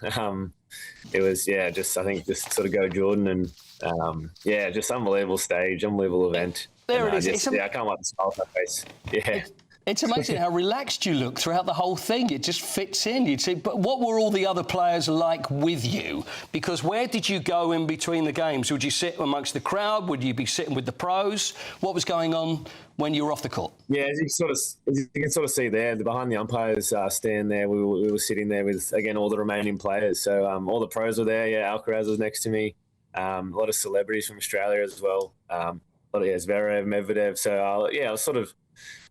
it was, yeah, just sort of go Jordan, and yeah, just unbelievable stage, unbelievable event. There and it is. I can't wait to smile on my face. Yeah. It's amazing how relaxed you look throughout the whole thing. It just fits in. You'd say, but what were all the other players like with you? Because where did you go in between the games? Would you sit amongst the crowd? Would you be sitting with the pros? What was going on when you were off the court? Yeah, as you can sort of see there, behind the umpires stand there, we were sitting there with, again, all the remaining players. So all the pros were there. Yeah, Alcaraz was next to me. A lot of celebrities from Australia as well. A lot of Zverev, Medvedev. So yeah, I was sort of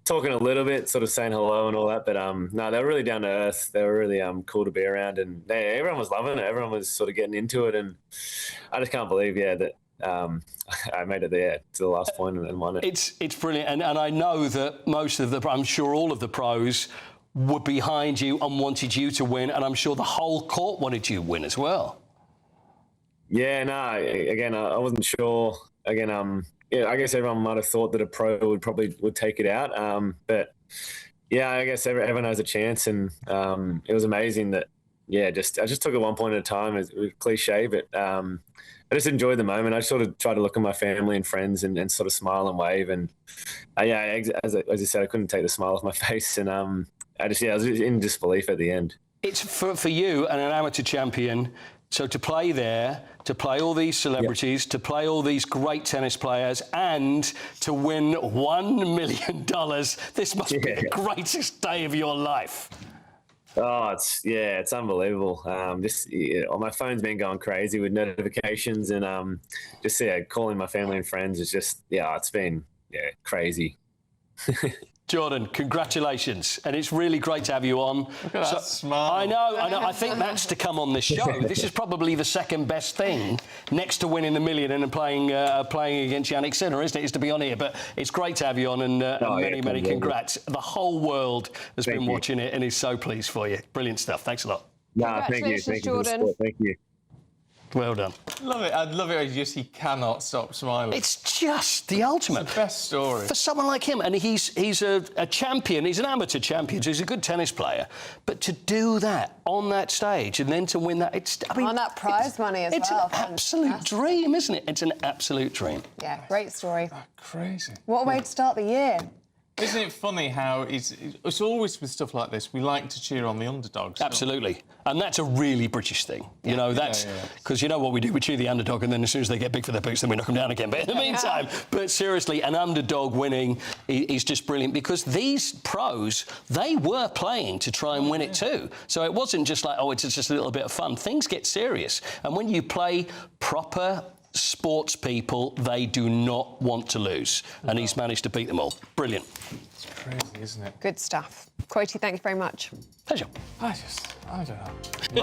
talking a little bit, sort of saying hello and all that, but no, they were really down to earth. They were really cool to be around, and everyone was loving it. Everyone was sort of getting into it, and I just can't believe, that I made it there to the last point and won it. It's brilliant, and I know that I'm sure all of the pros were behind you and wanted you to win, and I'm sure the whole court wanted you to win as well. Yeah, no, again, I wasn't sure. Again, yeah, I guess everyone might have thought that a pro would take it out. But yeah, I guess everyone has a chance, and it was amazing that, yeah, I just took it 1 point at a time. It was cliche, but I just enjoyed the moment. I sort of tried to look at my family and friends and sort of smile and wave. And yeah, as I said, I couldn't take the smile off my face. And I was in disbelief at the end. It's for you and an amateur champion. So to play there, to play all these celebrities, to play all these great tennis players, and to win $1 million, this must be the greatest day of your life. Oh, it's unbelievable. My phone's been going crazy with notifications, and calling my family and friends is just, it's been crazy. Jordan, congratulations. And it's really great to have you on. Look at that smile. I know. I think that's to come on this show. This is probably the second best thing next to winning the million and playing against Yannick Sinner, isn't it? Is to be on here. But it's great to have you on, and many congrats. The whole world has been watching it and is so pleased for you. Brilliant stuff. Thanks a lot. No, thank you. Thank you, Jordan. Thank you. Well done. Love it. I'd love it. He cannot stop smiling. It's just the ultimate. It's the best story. For someone like him. And he's a champion. He's an amateur champion, so he's a good tennis player. But to do that on that stage and then to win that, on that prize money as well. It's an absolute dream, isn't it? It's an absolute dream. Yeah, great story. Crazy. What a way to start the year. Isn't it funny how it's always with stuff like this, we like to cheer on the underdogs. Absolutely. And that's a really British thing. You know, that's... Because you know what we do? We cheer the underdog, and then as soon as they get big for their boots, then we knock them down again. But in the meantime... But seriously, an underdog winning is just brilliant, because these pros, they were playing to try and win it too. So it wasn't just like, oh, it's just a little bit of fun. Things get serious. And when you play proper sports people, they do not want to lose. And he's managed to beat them all. Brilliant. It's crazy, isn't it? Good stuff. Quotey, thank you very much. Pleasure. I don't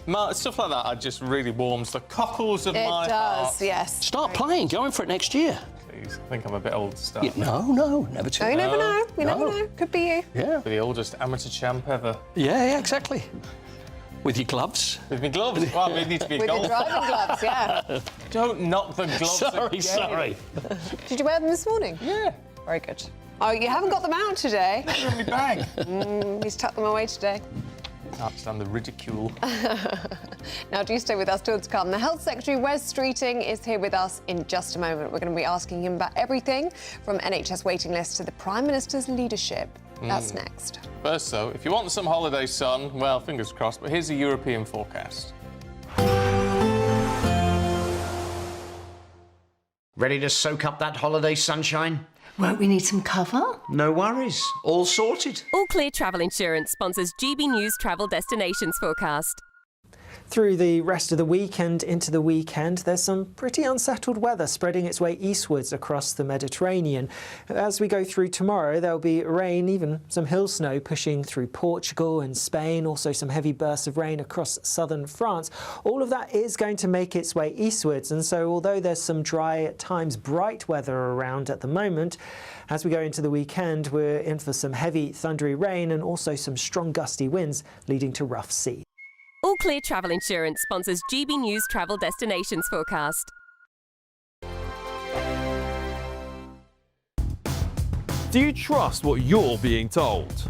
know. Stuff like that, just really warms the cockles of my heart. It does, yes. Start playing. Go in for it next year. Please. I think I'm a bit old to start. Yeah, no, never too. No, you never know. You never know. Could be you. Yeah. Be the oldest amateur champ ever. Yeah, exactly. With your gloves. With my gloves? Well, we need to be a With golfer. your driving gloves, yeah. Don't knock the gloves again. Sorry. Did you wear them this morning? Yeah. Very good. Oh, you haven't got them out today? They're in my bag. He's tucked them away today. Can't stand the ridicule. Now, do stay with us still to come. The Health Secretary, Wes Streeting, is here with us in just a moment. We're going to be asking him about everything from NHS waiting lists to the Prime Minister's leadership. That's next. First, though, if you want some holiday sun, well, fingers crossed, but here's a European forecast. Ready to soak up that holiday sunshine? Won't we need some cover? No worries. All sorted. All Clear Travel Insurance sponsors GB News Travel Destinations Forecast. Through the rest of the week and into the weekend, there's some pretty unsettled weather spreading its way eastwards across the Mediterranean. As we go through tomorrow, there'll be rain, even some hill snow pushing through Portugal and Spain, also some heavy bursts of rain across southern France. All of that is going to make its way eastwards, and so although there's some dry, at times bright weather around at the moment, as we go into the weekend, we're in for some heavy thundery rain and also some strong gusty winds leading to rough seas. All Clear Travel Insurance sponsors GB News Travel Destinations Forecast. Do you trust what you're being told?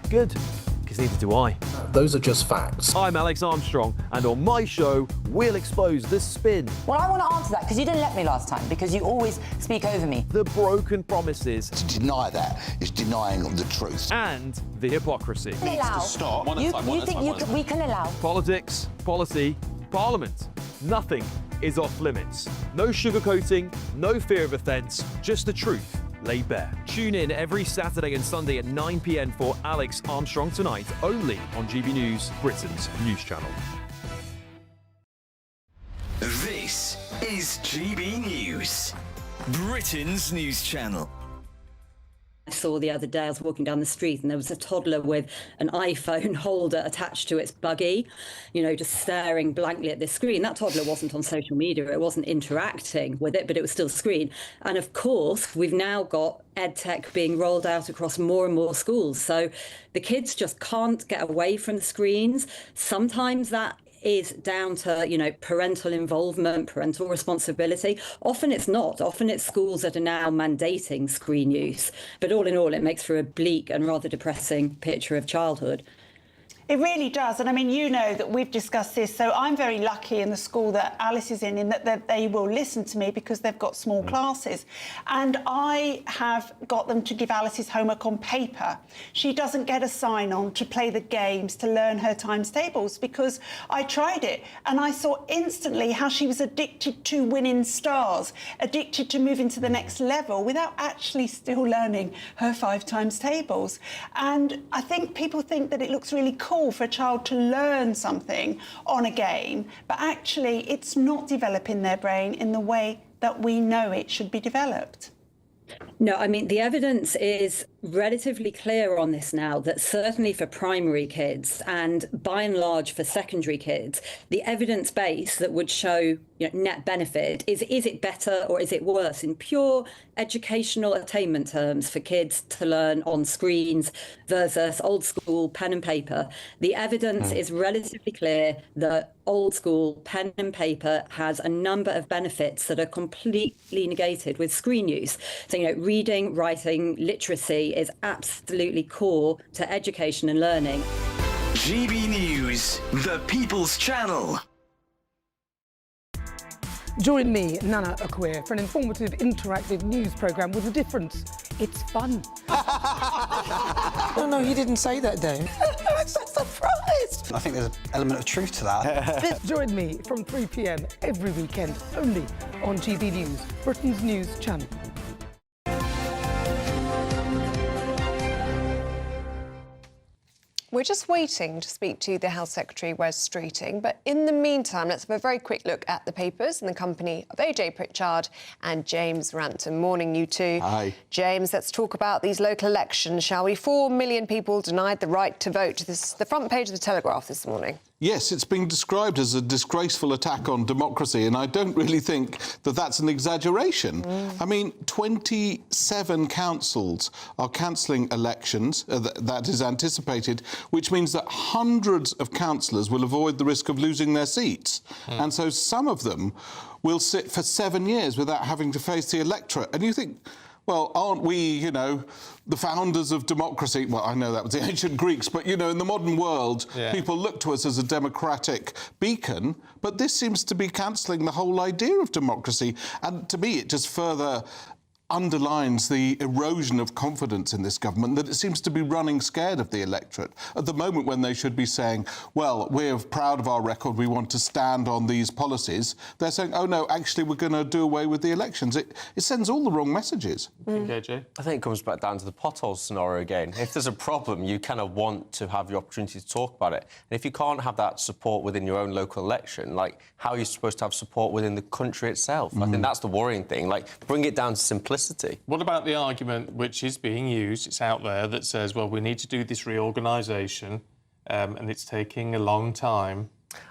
Good, because neither do I. Those are just facts. I'm Alex Armstrong, and on my show, we'll expose the spin. Well, I want to answer that, because you didn't let me last time, because you always speak over me. The broken promises. To deny that is denying the truth. And the hypocrisy. Needs to stop. You think we can allow? Politics, policy, parliament. Nothing is off limits. No sugarcoating, no fear of offence, just the truth laid bare. Tune in every Saturday and Sunday at 9 p.m. for Alex Armstrong Tonight, only on GB News, Britain's news channel. This is GB News, Britain's news channel. I saw the other day, I was walking down the street and there was a toddler with an iPhone holder attached to its buggy, you know, just staring blankly at this screen. That toddler wasn't on social media, it wasn't interacting with it, but it was still a screen. And of course, we've now got EdTech being rolled out across more and more schools. So the kids just can't get away from the screens. Sometimes that is down to, you know, parental involvement, parental responsibility. Often it's not. Often it's schools that are now mandating screen use. But all in all, it makes for a bleak and rather depressing picture of childhood. It really does. And I mean, you know that we've discussed this. So I'm very lucky in the school that Alice is in that they will listen to me because they've got small classes. And I have got them to give Alice's homework on paper. She doesn't get a sign-on to play the games, to learn her times tables, because I tried it and I saw instantly how she was addicted to winning stars, addicted to moving to the next level without actually still learning her 5 times tables. And I think people think that it looks really cool for a child to learn something on a game, but actually it's not developing their brain in the way that we know it should be developed. No, I mean, the evidence is relatively clear on this now, that certainly for primary kids and by and large for secondary kids, the evidence base that would show, you know, net benefit is it better or is it worse in pure educational attainment terms for kids to learn on screens versus old school pen and paper. The evidence is relatively clear that old school pen and paper has a number of benefits that are completely negated with screen use. So, you know, reading, writing, literacy is absolutely core to education and learning. GB News, the People's Channel. Join me, Nana Okwir, for an informative, interactive news programme with a difference It's fun. No, he didn't say that, Dave. I'm so surprised. I think there's an element of truth to that. Join me from 3 p.m. every weekend, only on GB News, Britain's news channel. We're just waiting to speak to the Health Secretary, Wes Streeting, but in the meantime, let's have a very quick look at the papers in the company of AJ Pritchard and James Ransom. Morning, you two. Hi. James, let's talk about these local elections, shall we? 4 million people denied the right to vote. This is the front page of the Telegraph this morning. Yes, it's been described as a disgraceful attack on democracy, and I don't really think that that's an exaggeration. I mean, 27 councils are cancelling elections, that is anticipated, which means that hundreds of councillors will avoid the risk of losing their seats. And so some of them will sit for 7 years without having to face the electorate. And you think, well, aren't we, you know, the founders of democracy? Well, I know that was the ancient Greeks, but, you know, in the modern world, people look to us as a democratic beacon, but this seems to be cancelling the whole idea of democracy. And to me, it just further underlines the erosion of confidence in this government, that it seems to be running scared of the electorate at the moment when they should be saying, well, we're proud of our record, we want to stand on these policies. They're saying, oh no, actually we're going to do away with the elections. It sends all the wrong messages. I think it comes back down to the pothole scenario again. If there's a problem, you kind of want to have the opportunity to talk about it. And if you can't have that support within your own local election, like, how are you supposed to have support within the country itself? I think that's the worrying thing. Like, bring it down to simplicity. What about the argument which is being used, it's out there, that says, well, we need to do this reorganisation and it's taking a long time?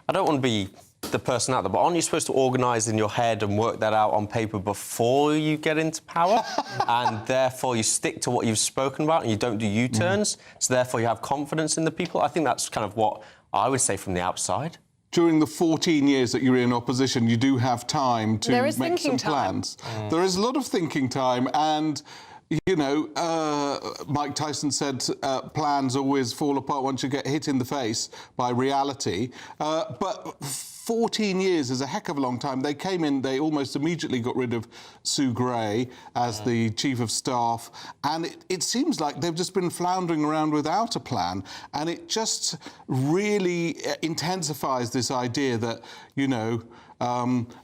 I don't want to be the person out there, but aren't you supposed to organise in your head and work that out on paper before you get into power? And therefore you stick to what you've spoken about and you don't do U-turns, so therefore you have confidence in the people? I think that's kind of what I would say from the outside. During the 14 years that you're in opposition, you do have time to make some plans. There is a lot of thinking time, and, you know, Mike Tyson said plans always fall apart once you get hit in the face by reality. But 14 years is a heck of a long time. They came in, they almost immediately got rid of Sue Gray as the Chief of Staff, and it seems like they've just been floundering around without a plan, and it just really intensifies this idea that, you know,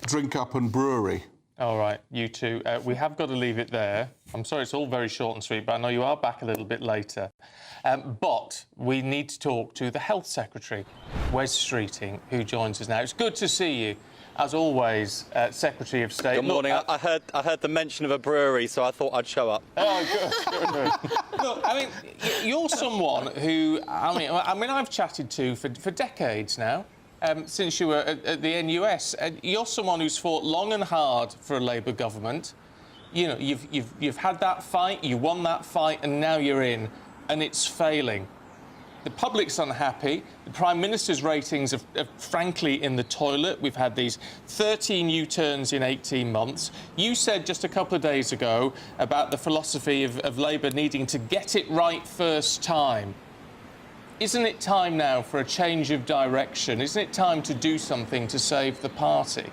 drink up and brewery. All right, you two, we have got to leave it there. I'm sorry it's all very short and sweet, but I know you are back a little bit later. But we need to talk to the Health Secretary, Wes Streeting, who joins us now. It's good to see you, as always, Secretary of State. Good morning. I heard the mention of a brewery, so I thought I'd show up. Oh, good. Look, I mean, you're someone who, I mean, I've chatted to for decades now. Since you were at the NUS, you're someone who's fought long and hard for a Labour government. You know, you've had that fight, you won that fight, and now you're in, and it's failing. The public's unhappy. The Prime Minister's ratings are frankly in the toilet. We've had these 13 U-turns in 18 months. You said just a couple of days ago about the philosophy of Labour needing to get it right first time. Isn't it time now for a change of direction? Isn't it time to do something to save the party?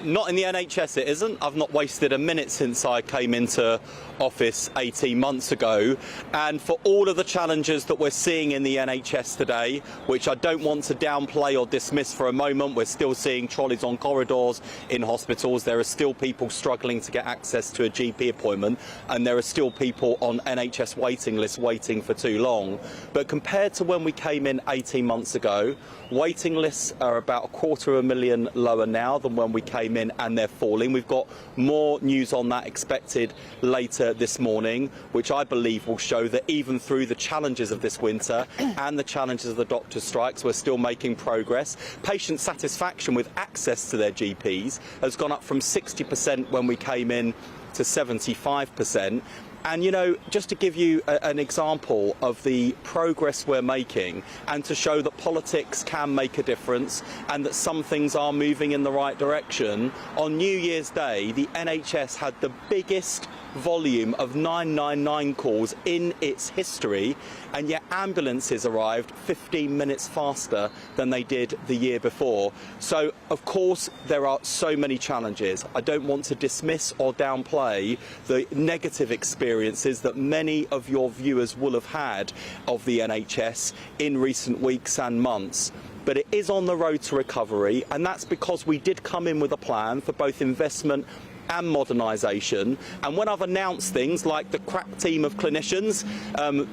Not in the NHS, it isn't. I've not wasted a minute since I came into office 18 months ago. And for all of the challenges that we're seeing in the NHS today, which I don't want to downplay or dismiss for a moment, we're still seeing trolleys on corridors in hospitals. There are still people struggling to get access to a GP appointment, and there are still people on NHS waiting lists waiting for too long. But compared to when we came in 18 months ago, waiting lists are about 250,000 lower now than when we came in, and they're falling. We've got more news on that expected later this morning, which I believe will show that even through the challenges of this winter and the challenges of the doctor strikes, we're still making progress. Patient satisfaction with access to their GPs has gone up from 60% when we came in to 75%. And, you know, just to give you an example of the progress we're making and to show that politics can make a difference and that some things are moving in the right direction, on New Year's Day, the NHS had the biggest volume of 999 calls in its history, and yet ambulances arrived 15 minutes faster than they did the year before. So, of course, there are so many challenges. I don't want to dismiss or downplay the negative experiences that many of your viewers will have had of the NHS in recent weeks and months. But it is on the road to recovery, and that's because we did come in with a plan for both investment and modernisation. And when I've announced things like the crack team of clinicians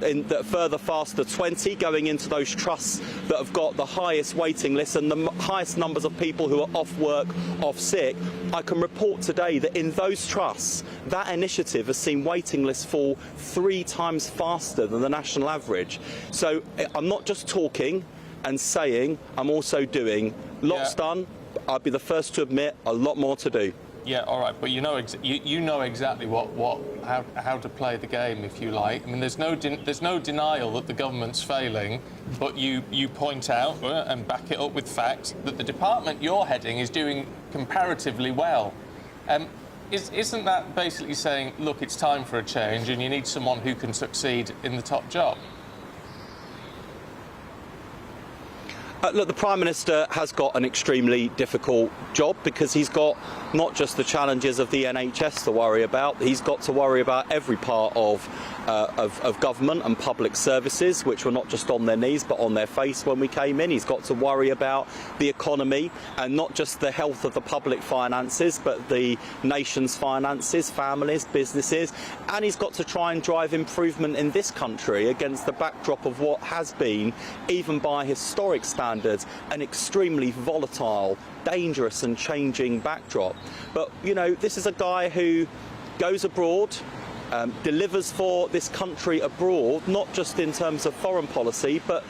in the Further Faster 20 going into those trusts that have got the highest waiting lists and the highest numbers of people who are off work, off sick, I can report today that in those trusts, that initiative has seen waiting lists fall 3 times faster than the national average. So I'm not just talking and saying, I'm also doing. Lots done. I'd be the first to admit a lot more to do. Yeah, all right, but you know exactly how to play the game, if you like. I mean, there's no denial that the government's failing, but you point out and back it up with facts that the department you're heading is doing comparatively well. Isn't that basically saying, look, it's time for a change, and you need someone who can succeed in the top job? Look, the Prime Minister has got an extremely difficult job because he's got not just the challenges of the NHS to worry about, he's got to worry about every part of government and public services, which were not just on their knees but on their face when we came in. He's got to worry about the economy and not just the health of the public finances but the nation's finances, families, businesses, and he's got to try and drive improvement in this country against the backdrop of what has been, even by historic standards, an extremely volatile, dangerous and changing backdrop. But, you know, this is a guy who goes abroad, delivers for this country abroad, not just in terms of foreign policy, but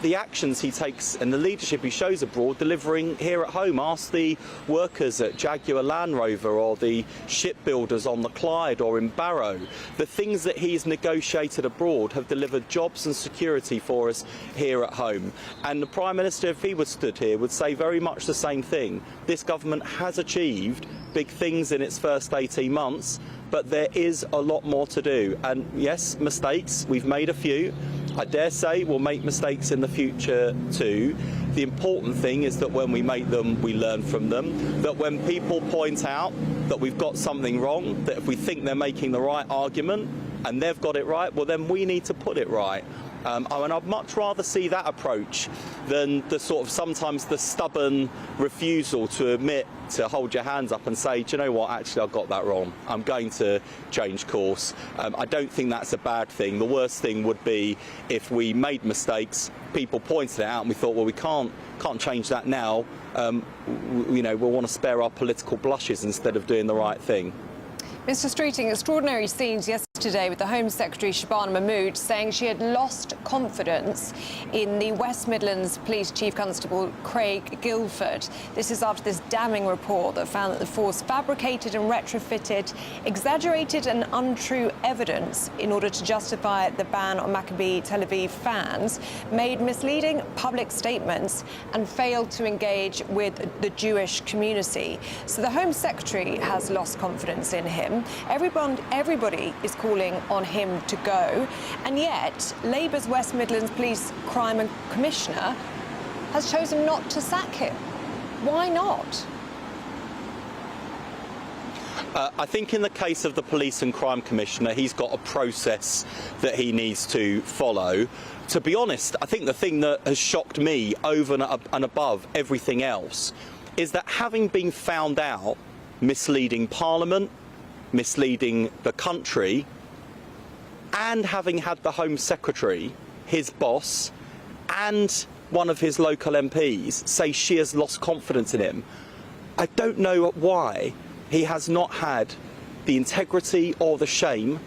the actions he takes and the leadership he shows abroad, delivering here at home. Ask the workers at Jaguar Land Rover or the shipbuilders on the Clyde or in Barrow. The things that he's negotiated abroad have delivered jobs and security for us here at home. And the Prime Minister, if he was stood here, would say very much the same thing. This government has achieved big things in its first 18 months, but there is a lot more to do. And yes, mistakes, we've made a few. I dare say we'll make mistakes in the future too. The important thing is that when we make them, we learn from them. That when people point out that we've got something wrong, that if we think they're making the right argument and they've got it right, well then we need to put it right. And I'd much rather see that approach than the sort of sometimes the stubborn refusal to admit, to hold your hands up and say, do you know what, actually I got that wrong. I'm going to change course. I don't think that's a bad thing. The worst thing would be if we made mistakes, people pointed it out and we thought, well, we can't change that now. You know, we'll want to spare our political blushes instead of doing the right thing. Mr Streeting, extraordinary scenes yesterday with the Home Secretary Shabana Mahmood saying she had lost confidence in the West Midlands Police Chief Constable Craig Guildford. This is after this damning report that found that the force fabricated and retrofitted exaggerated and untrue evidence in order to justify the ban on Maccabi Tel Aviv fans, made misleading public statements and failed to engage with the Jewish community. So the Home Secretary has lost confidence in him. Everybody is calling on him to go, and yet Labour's West Midlands Police Crime and Commissioner has chosen not to sack him. Why not? I think in the case of the Police and Crime Commissioner, he's got a process that he needs to follow. To be honest, I think the thing that has shocked me over and above everything else is that having been found out misleading Parliament, misleading the country, and having had the Home Secretary, his boss, and one of his local MPs say she has lost confidence in him, I don't know why he has not had the integrity or the shame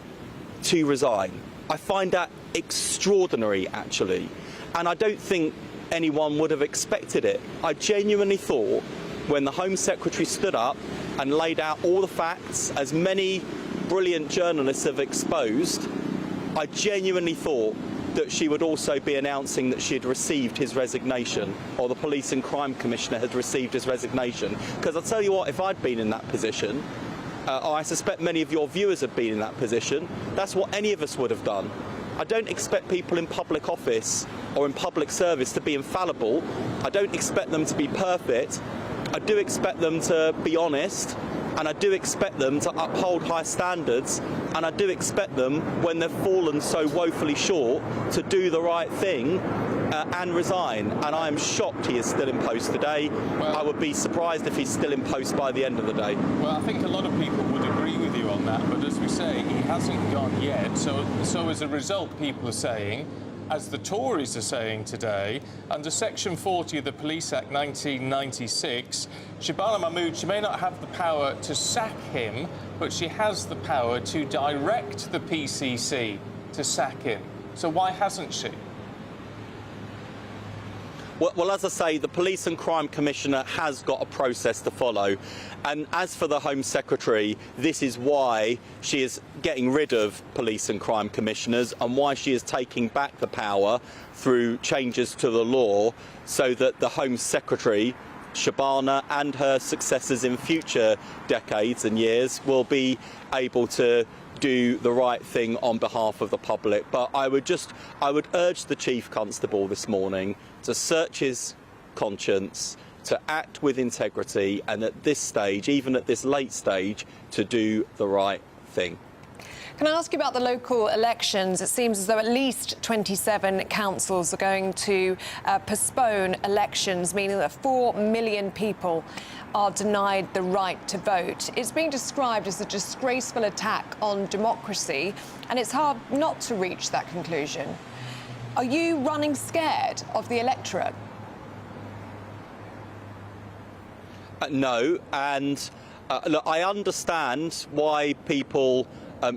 to resign. I find that extraordinary, actually, and I don't think anyone would have expected it. I genuinely thought when the Home Secretary stood up and laid out all the facts, as many brilliant journalists have exposed, I genuinely thought that she would also be announcing that she had received his resignation, or the Police and Crime Commissioner had received his resignation. Because I'll tell you what, if I'd been in that position, I suspect many of your viewers have been in that position. That's what any of us would have done. I don't expect people in public office or in public service to be infallible. I don't expect them to be perfect. I do expect them to be honest, and I do expect them to uphold high standards, and I do expect them, when they've fallen so woefully short, to do the right thing and resign. And I am shocked he is still in post today. I would be surprised if he's still in post by the end of the day. Well, I think a lot of people would agree with you on that, but as we say, he hasn't gone yet. So as a result, people are saying, as the Tories are saying today, under Section 40 of the Police Act 1996, Shabana Mahmood, she may not have the power to sack him, but she has the power to direct the PCC to sack him. So why hasn't she? Well, as I say, the Police and Crime Commissioner has got a process to follow. And as for the Home Secretary, this is why she is getting rid of Police and Crime Commissioners and why she is taking back the power through changes to the law so that the Home Secretary, Shabana, and her successors in future decades and years will be able to do the right thing on behalf of the public. But I would urge the Chief Constable this morning to search his conscience, to act with integrity, and at this stage, even at this late stage, to do the right thing. Can I ask you about the local elections? It seems as though at least 27 councils are going to postpone elections, meaning that 4 million people are denied the right to vote. It's being described as a disgraceful attack on democracy, and it's hard not to reach that conclusion. Are you running scared of the electorate? No, and look, I understand why people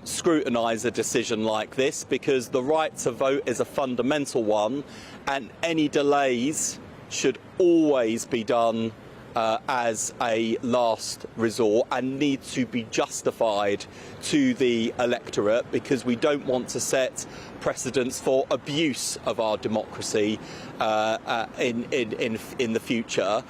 scrutinise a decision like this, because the right to vote is a fundamental one, and any delays should always be done as a last resort and need to be justified to the electorate, because we don't want to set precedents for abuse of our democracy in the future.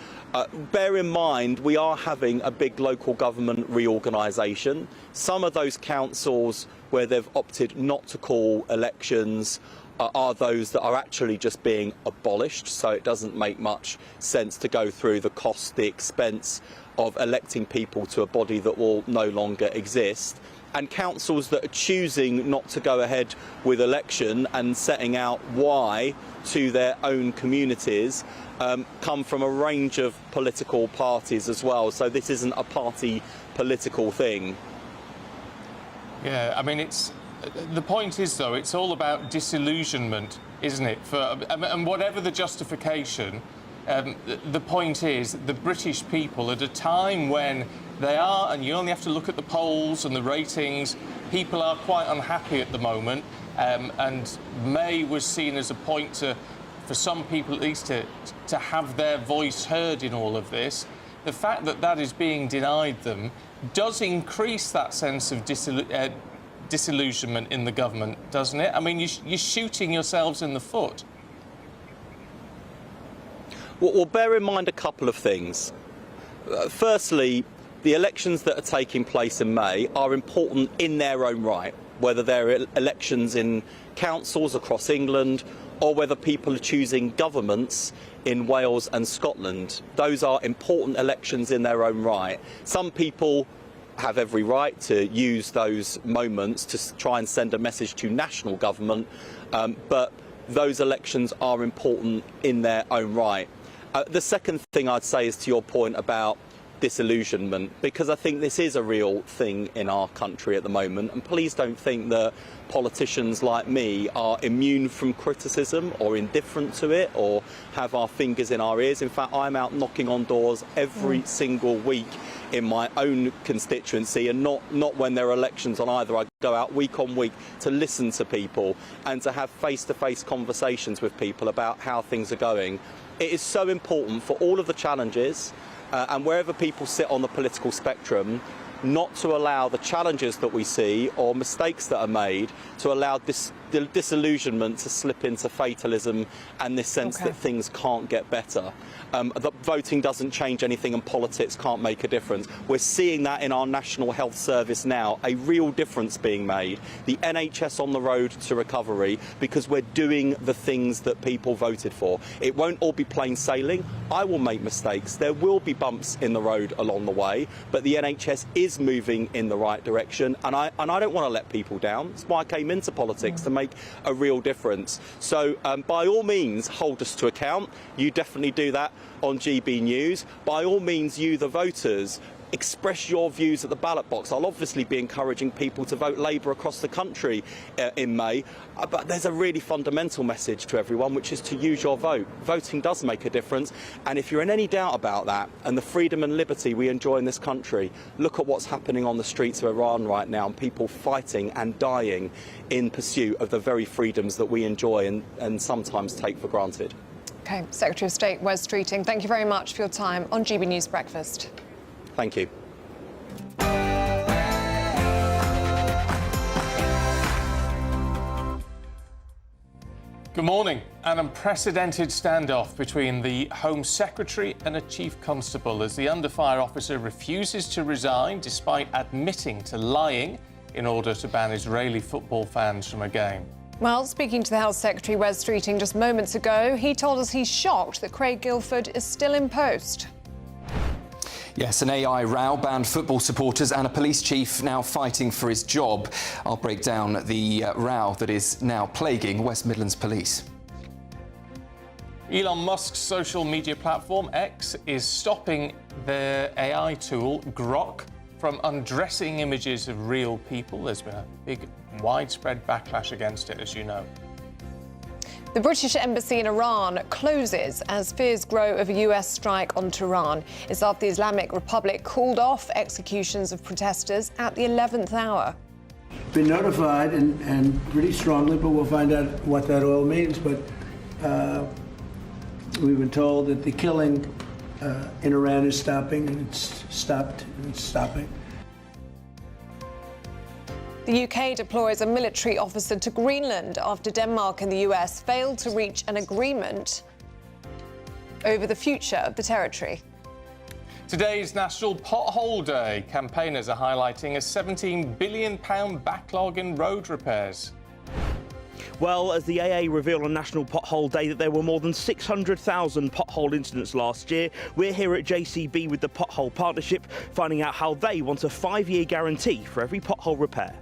Bear in mind, we are having a big local government reorganisation. Some of those councils where they've opted not to call elections are those that are actually just being abolished, so it doesn't make much sense to go through the cost, the expense of electing people to a body that will no longer exist. And councils that are choosing not to go ahead with election and setting out why to their own communities come from a range of political parties as well, so this isn't a party political thing. Yeah, I mean, the point is, though, it's all about disillusionment, isn't it? And whatever the justification, the point is the British people, at a time when they are, and you only have to look at the polls and the ratings, people are quite unhappy at the moment, and May was seen as a point for some people at least to have their voice heard in all of this. The fact that that is being denied them does increase that sense of disillusionment in the government, doesn't it? I mean, you're shooting yourselves in the foot. Well, bear in mind a couple of things. Firstly, the elections that are taking place in May are important in their own right, whether they're elections in councils across England or whether people are choosing governments in Wales and Scotland. Those are important elections in their own right. Some people have every right to use those moments to try and send a message to national government, but those elections are important in their own right. The second thing I'd say is to your point about disillusionment, because I think this is a real thing in our country at the moment, and please don't think that politicians like me are immune from criticism or indifferent to it or have our fingers in our ears. In fact, I'm out knocking on doors every single week in my own constituency, and not when there are elections on either. I go out week on week to listen to people and to have face-to-face conversations with people about how things are going. It is so important for all of the challenges and wherever people sit on the political spectrum, not to allow the challenges that we see or mistakes that are made to allow disillusionment to slip into fatalism and this sense that things can't get better. That voting doesn't change anything and politics can't make a difference. We're seeing that in our National Health Service now, a real difference being made. The NHS on the road to recovery because we're doing the things that people voted for. It won't all be plain sailing. I will make mistakes. There will be bumps in the road along the way, but the NHS is moving in the right direction, and I don't want to let people down. That's why I came into politics, to make a real difference. So by all means, hold us to account. You definitely do that on GB News. By all means, you, the voters, express your views at the ballot box. I'll obviously be encouraging people to vote Labour across the country in May, but there's a really fundamental message to everyone, which is to use your vote. Voting does make a difference, and if you're in any doubt about that and the freedom and liberty we enjoy in this country, look at what's happening on the streets of Iran right now, and people fighting and dying in pursuit of the very freedoms that we enjoy and sometimes take for granted. OK, Secretary of State Wes Streeting, thank you very much for your time on GB News Breakfast. Thank you. Good morning. An unprecedented standoff between the Home Secretary and a Chief Constable as the under-fire officer refuses to resign despite admitting to lying in order to ban Israeli football fans from a game. Well, speaking to the Health Secretary, Wes Streeting, just moments ago, he told us he's shocked that Craig Guildford is still in post. Yes, an AI row banned football supporters and a police chief now fighting for his job. I'll break down the row that is now plaguing West Midlands Police. Elon Musk's social media platform, X, is stopping their AI tool, Grok, from undressing images of real people. There's been a big, widespread backlash against it, as you know. The British Embassy in Iran closes as fears grow of a US strike on Tehran. It's after the Islamic Republic called off executions of protesters at the 11th hour. Been notified and pretty strongly, but we'll find out what that all means. But we've been told that the killing in Iran is stopping, and it's stopped, and it's stopping. The UK deploys a military officer to Greenland after Denmark and the US failed to reach an agreement over the future of the territory. Today's National Pothole Day. Campaigners are highlighting a £17 billion backlog in road repairs. Well, as the AA revealed on National Pothole Day that there were more than 600,000 pothole incidents last year, we're here at JCB with the Pothole Partnership, finding out how they want a 5-year guarantee for every pothole repair.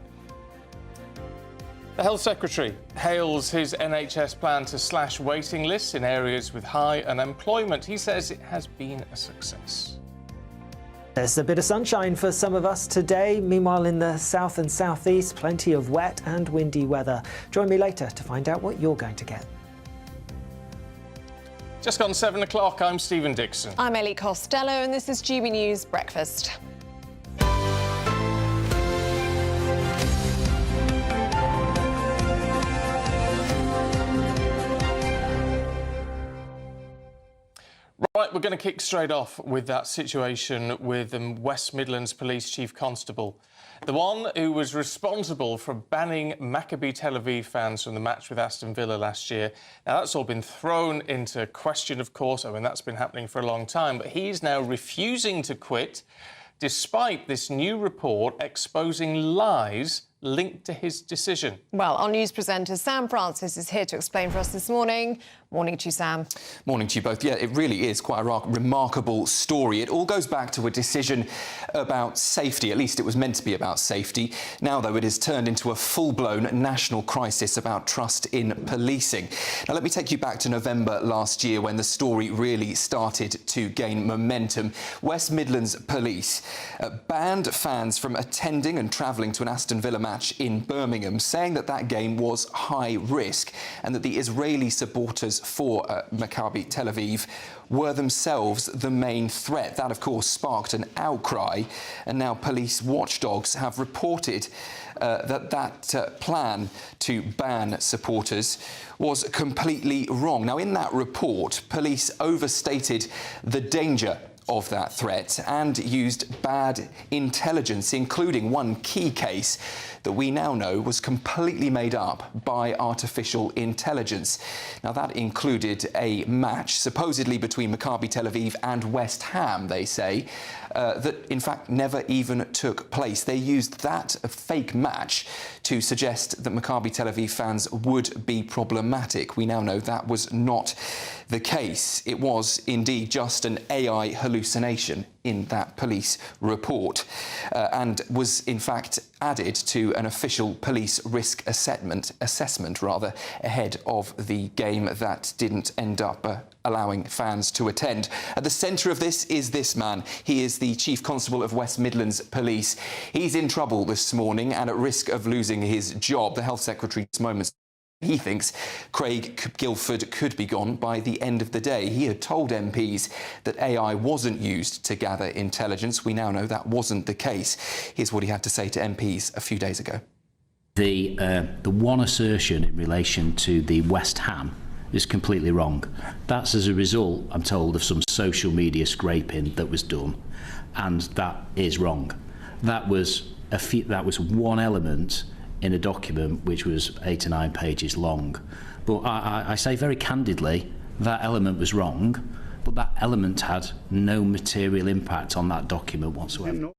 The Health Secretary hails his NHS plan to slash waiting lists in areas with high unemployment. He says it has been a success. There's a bit of sunshine for some of us today. Meanwhile, in the south and southeast, plenty of wet and windy weather. Join me later to find out what you're going to get. Just gone 7 o'clock, I'm Stephen Dixon. I'm Ellie Costello, and this is GB News Breakfast. Right, we're going to kick straight off with that situation with West Midlands Police Chief Constable. The one who was responsible for banning Maccabi Tel Aviv fans from the match with Aston Villa last year. Now, that's all been thrown into question, of course. I mean, that's been happening for a long time. But he's now refusing to quit, despite this new report exposing lies linked to his decision. Well, our news presenter Sam Francis is here to explain for us this morning. Morning to you, Sam. Morning to you both. Yeah, it really is quite a remarkable story. It all goes back to a decision about safety. At least it was meant to be about safety. Now, though, it has turned into a full-blown national crisis about trust in policing. Now, let me take you back to November last year when the story really started to gain momentum. West Midlands Police banned fans from attending and travelling to an Aston Villa match in Birmingham, saying that that game was high risk and that the Israeli supporters for Maccabi Tel Aviv were themselves the main threat. That, of course, sparked an outcry, and now police watchdogs have reported that plan to ban supporters was completely wrong. Now, in that report, police overstated the danger of that threat and used bad intelligence, including one key case that we now know was completely made up by artificial intelligence. Now, that included a match supposedly between Maccabi Tel Aviv and West Ham, they say, that in fact never even took place. They used that fake match to suggest that Maccabi Tel Aviv fans would be problematic. We now know that was not the case. It was indeed just an AI hallucination in that police report and was in fact added to an official police risk assessment ahead of the game that didn't end up allowing fans to attend. At the centre of this is this man. He is the Chief Constable of West Midlands Police. He's in trouble this morning and at risk of losing his job. The Health Secretary's moments. He thinks Craig Guilford could be gone by the end of the day. He had told MPs that AI wasn't used to gather intelligence. We now know that wasn't the case. Here's what he had to say to MPs a few days ago. The one assertion in relation to the West Ham is completely wrong. That's as a result, I'm told, of some social media scraping that was done, and that is wrong. That was one element in a document which was 8 to 9 pages long. But I say very candidly, that element was wrong, but that element had no material impact on that document whatsoever.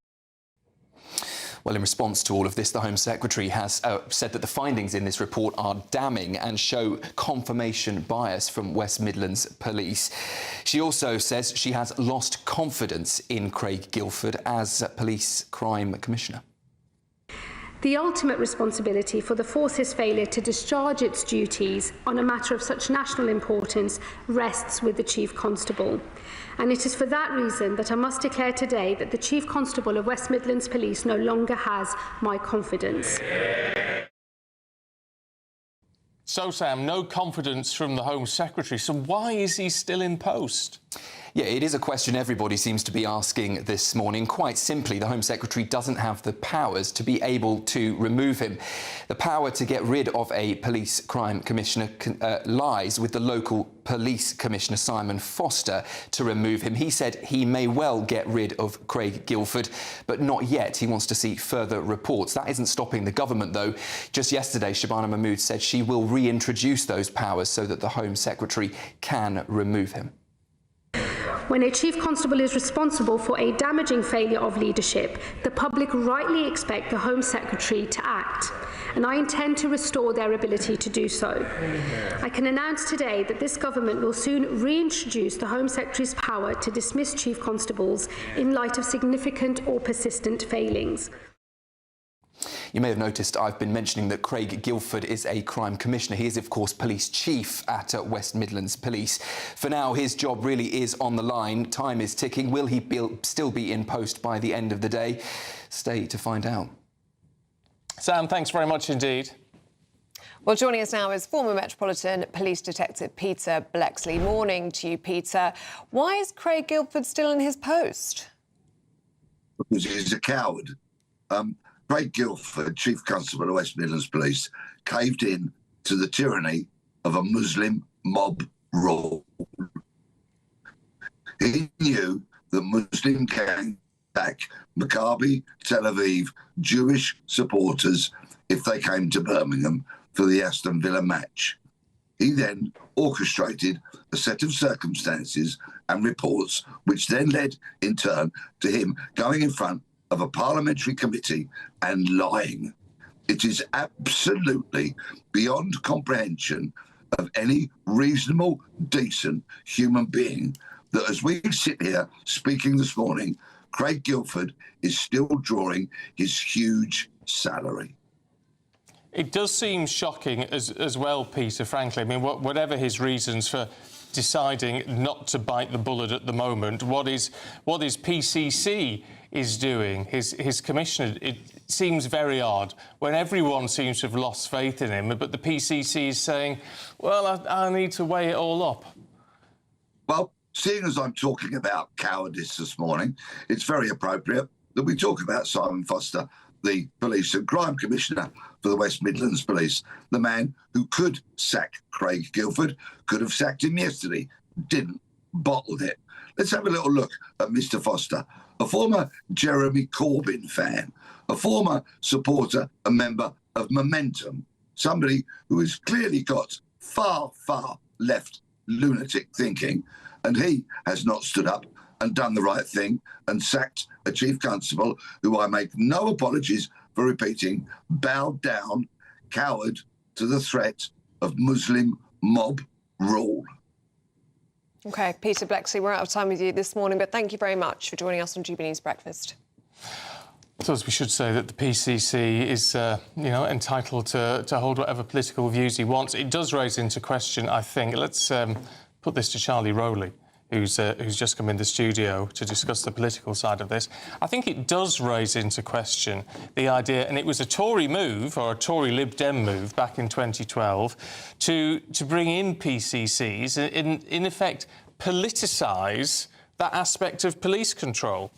Well, in response to all of this, the Home Secretary has said that the findings in this report are damning and show confirmation bias from West Midlands Police. She also says she has lost confidence in Craig Guilford as Police Crime Commissioner. The ultimate responsibility for the force's failure to discharge its duties on a matter of such national importance rests with the Chief Constable. And it is for that reason that I must declare today that the Chief Constable of West Midlands Police no longer has my confidence. So, Sam, no confidence from the Home Secretary. So why is he still in post? Yeah, it is a question everybody seems to be asking this morning. Quite simply, the Home Secretary doesn't have the powers to be able to remove him. The power to get rid of a police crime commissioner lies with the local police commissioner, Simon Foster, to remove him. He said he may well get rid of Craig Guilford, but not yet. He wants to see further reports. That isn't stopping the government, though. Just yesterday, Shabana Mahmood said she will reintroduce those powers so that the Home Secretary can remove him. When a Chief Constable is responsible for a damaging failure of leadership, the public rightly expect the Home Secretary to act, and I intend to restore their ability to do so. I can announce today that this government will soon reintroduce the Home Secretary's power to dismiss Chief Constables in light of significant or persistent failings. You may have noticed I've been mentioning that Craig Guilford is a crime commissioner. He is, of course, police chief at West Midlands Police. For now, his job really is on the line. Time is ticking. Will he still be in post by the end of the day? Stay to find out. Sam, thanks very much indeed. Well, joining us now is former Metropolitan Police Detective Peter Blexley. Morning to you, Peter. Why is Craig Guilford still in his post? Because he's a coward. Craig Guilford, Chief Constable of West Midlands Police, caved in to the tyranny of a Muslim mob rule. He knew that Muslim gang attack Maccabi Tel Aviv Jewish supporters if they came to Birmingham for the Aston Villa match. He then orchestrated a set of circumstances and reports, which then led in turn to him going in front of a parliamentary committee and lying. It is absolutely beyond comprehension of any reasonable, decent human being that as we sit here speaking this morning, Craig Guilford is still drawing his huge salary. It does seem shocking as well, Peter, frankly. I mean, whatever his reasons for deciding not to bite the bullet at the moment, what is PCC is doing, his commissioner, it seems very odd when everyone seems to have lost faith in him, but the PCC is saying, well, I need to weigh it all up. Well, seeing as I'm talking about cowardice this morning, it's very appropriate that we talk about Simon Foster, the Police and Crime Commissioner for the West Midlands Police, the man who could sack Craig Guilford, could have sacked him yesterday, didn't, bottled it. let's have a little look at Mr. Foster, a former Jeremy Corbyn fan, a former supporter and member of Momentum, somebody who has clearly got far, far left lunatic thinking, and he has not stood up and done the right thing and sacked a chief constable who, I make no apologies for repeating, bowed down, cowered to the threat of Muslim mob rule. OK, Peter Bleksley, we're out of time with you this morning, but thank you very much for joining us on GB News Breakfast. I suppose we should say that the PCC is, entitled to hold whatever political views he wants. It does raise into question, I think. Let's put this to Charlie Rowley, who's just come in the studio to discuss the political side of this. I think it does raise into question the idea, and it was a Tory move, or a Tory Lib Dem move, back in 2012, to bring in PCCs, in effect, politicise that aspect of police control.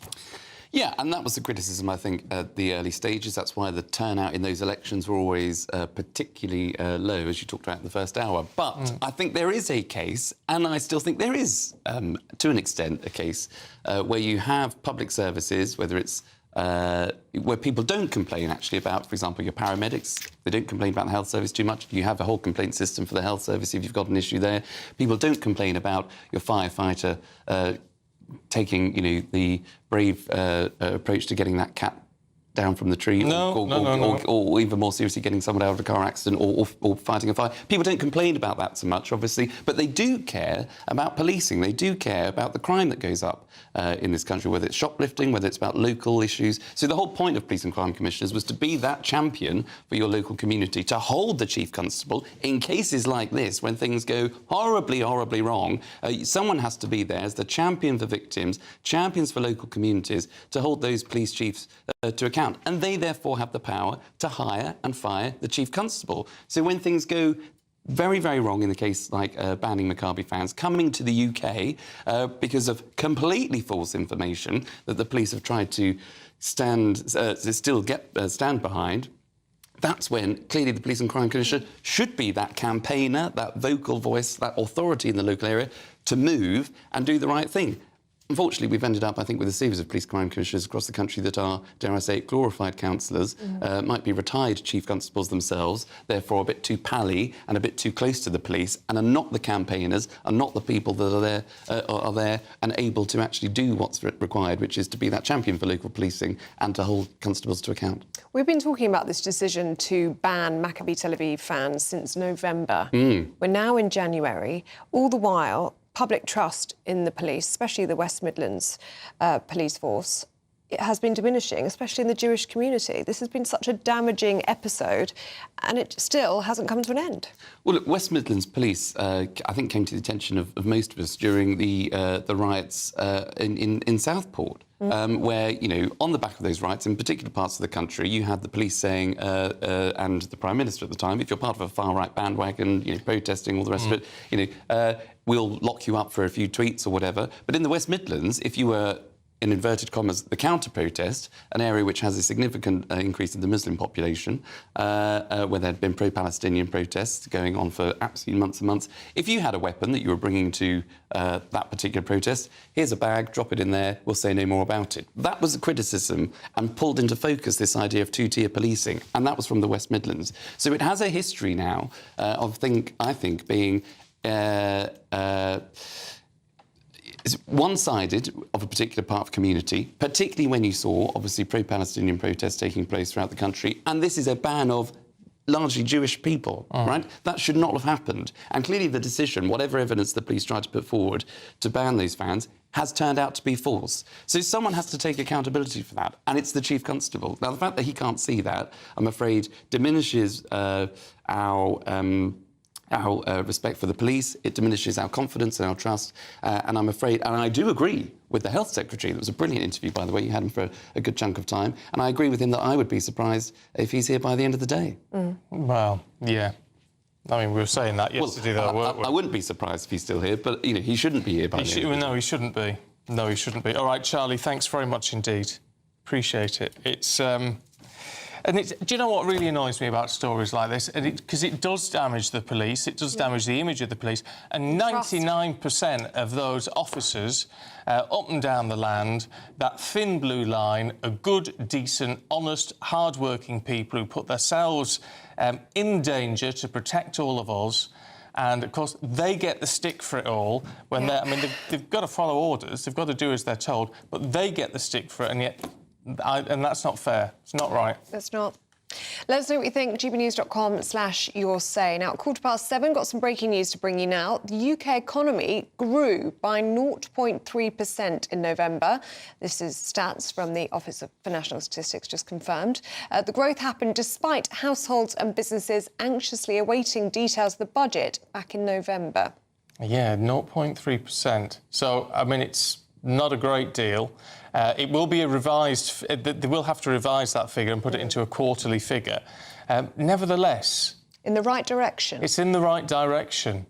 Yeah, and that was the criticism, I think, at the early stages. That's why the turnout in those elections were always particularly low, as you talked about in the first hour. But I think there is a case, and I still think there is, to an extent, a case where you have public services, whether it's where people don't complain, actually, about, for example, your paramedics. They don't complain about the health service too much. You have a whole complaint system for the health service if you've got an issue there. People don't complain about your firefighter taking, the brave approach to getting that cat down from the tree, or even more seriously, getting someone out of a car accident or fighting a fire. People don't complain about that so much, obviously, but they do care about policing. They do care about the crime that goes up in this country, whether it's shoplifting, whether it's about local issues. So the whole point of police and crime commissioners was to be that champion for your local community, to hold the chief constable in cases like this, when things go horribly, horribly wrong. Someone has to be there as the champion for victims, champions for local communities, to hold those police chiefs to account. And they therefore have the power to hire and fire the chief constable. So when things go very, very wrong, in the case like banning Maccabi fans coming to the UK because of completely false information that the police have tried to stand behind, that's when clearly the Police and Crime Commissioner should be that campaigner, that vocal voice, that authority in the local area to move and do the right thing. Unfortunately, we've ended up, I think, with a series of police crime commissioners across the country that are, dare I say, glorified councillors, might be retired chief constables themselves, therefore a bit too pally and a bit too close to the police, and are not the campaigners, are not the people that are there and able to actually do what's required, which is to be that champion for local policing and to hold constables to account. We've been talking about this decision to ban Maccabi Tel Aviv fans since November. We're now in January. All the while, public trust in the police, especially the West Midlands police force, it has been diminishing, especially in the Jewish community. This has been such a damaging episode, and it still hasn't come to an end. Well, look, West Midlands Police, I think, came to the attention of most of us during the riots in Southport. Where, on the back of those riots, in particular parts of the country, you had the police saying, and the Prime Minister at the time, if you're part of a far-right bandwagon, protesting, all the rest of it, we'll lock you up for a few tweets or whatever. But in the West Midlands, if you were, in inverted commas, the counter-protest, an area which has a significant increase in the Muslim population, where there had been pro-Palestinian protests going on for absolutely months and months. If you had a weapon that you were bringing to that particular protest, here's a bag, drop it in there, we'll say no more about it. That was the criticism and pulled into focus this idea of two-tier policing, and that was from the West Midlands. So it has a history now of, I think, being is one-sided of a particular part of community, particularly when you saw, obviously, pro-Palestinian protests taking place throughout the country. And this is a ban of largely Jewish people, right? That should not have happened. And clearly the decision, whatever evidence the police tried to put forward to ban those fans, has turned out to be false. So someone has to take accountability for that, and it's the Chief Constable. Now, the fact that he can't see that, I'm afraid, diminishes our respect for the police, it diminishes our confidence and our trust, and I'm afraid, and I do agree with the Health Secretary, that was a brilliant interview, by the way, you had him for a good chunk of time, and I agree with him that I would be surprised if he's here by the end of the day. Well, yeah. I mean, we were saying that yesterday, though, weren't we? I wouldn't be surprised if he's still here, but, he shouldn't be here by the end of the day. No, he shouldn't be. No, he shouldn't be. All right, Charlie, thanks very much indeed. Appreciate it. It's... And do you know what really annoys me about stories like this? Because it does damage the police, it does damage the image of the police, and 99% of those officers up and down the land, that thin blue line, are good, decent, honest, hard-working people who put themselves in danger to protect all of us. And, of course, they get the stick for it all when they're... I mean, they've got to follow orders, they've got to do as they're told, but they get the stick for it, and yet... and that's not fair. It's not right. It's not. Let us know what you think. gbnews.com/your say. Now, at 7:15, got some breaking news to bring you now. The UK economy grew by 0.3% in November. This is stats from the Office for National Statistics just confirmed. The growth happened despite households and businesses anxiously awaiting details of the budget back in November. Yeah, 0.3%. So, I mean, it's not a great deal. It will be a revised... They will have to revise that figure and put it into a quarterly figure. Nevertheless... In the right direction. It's in the right direction.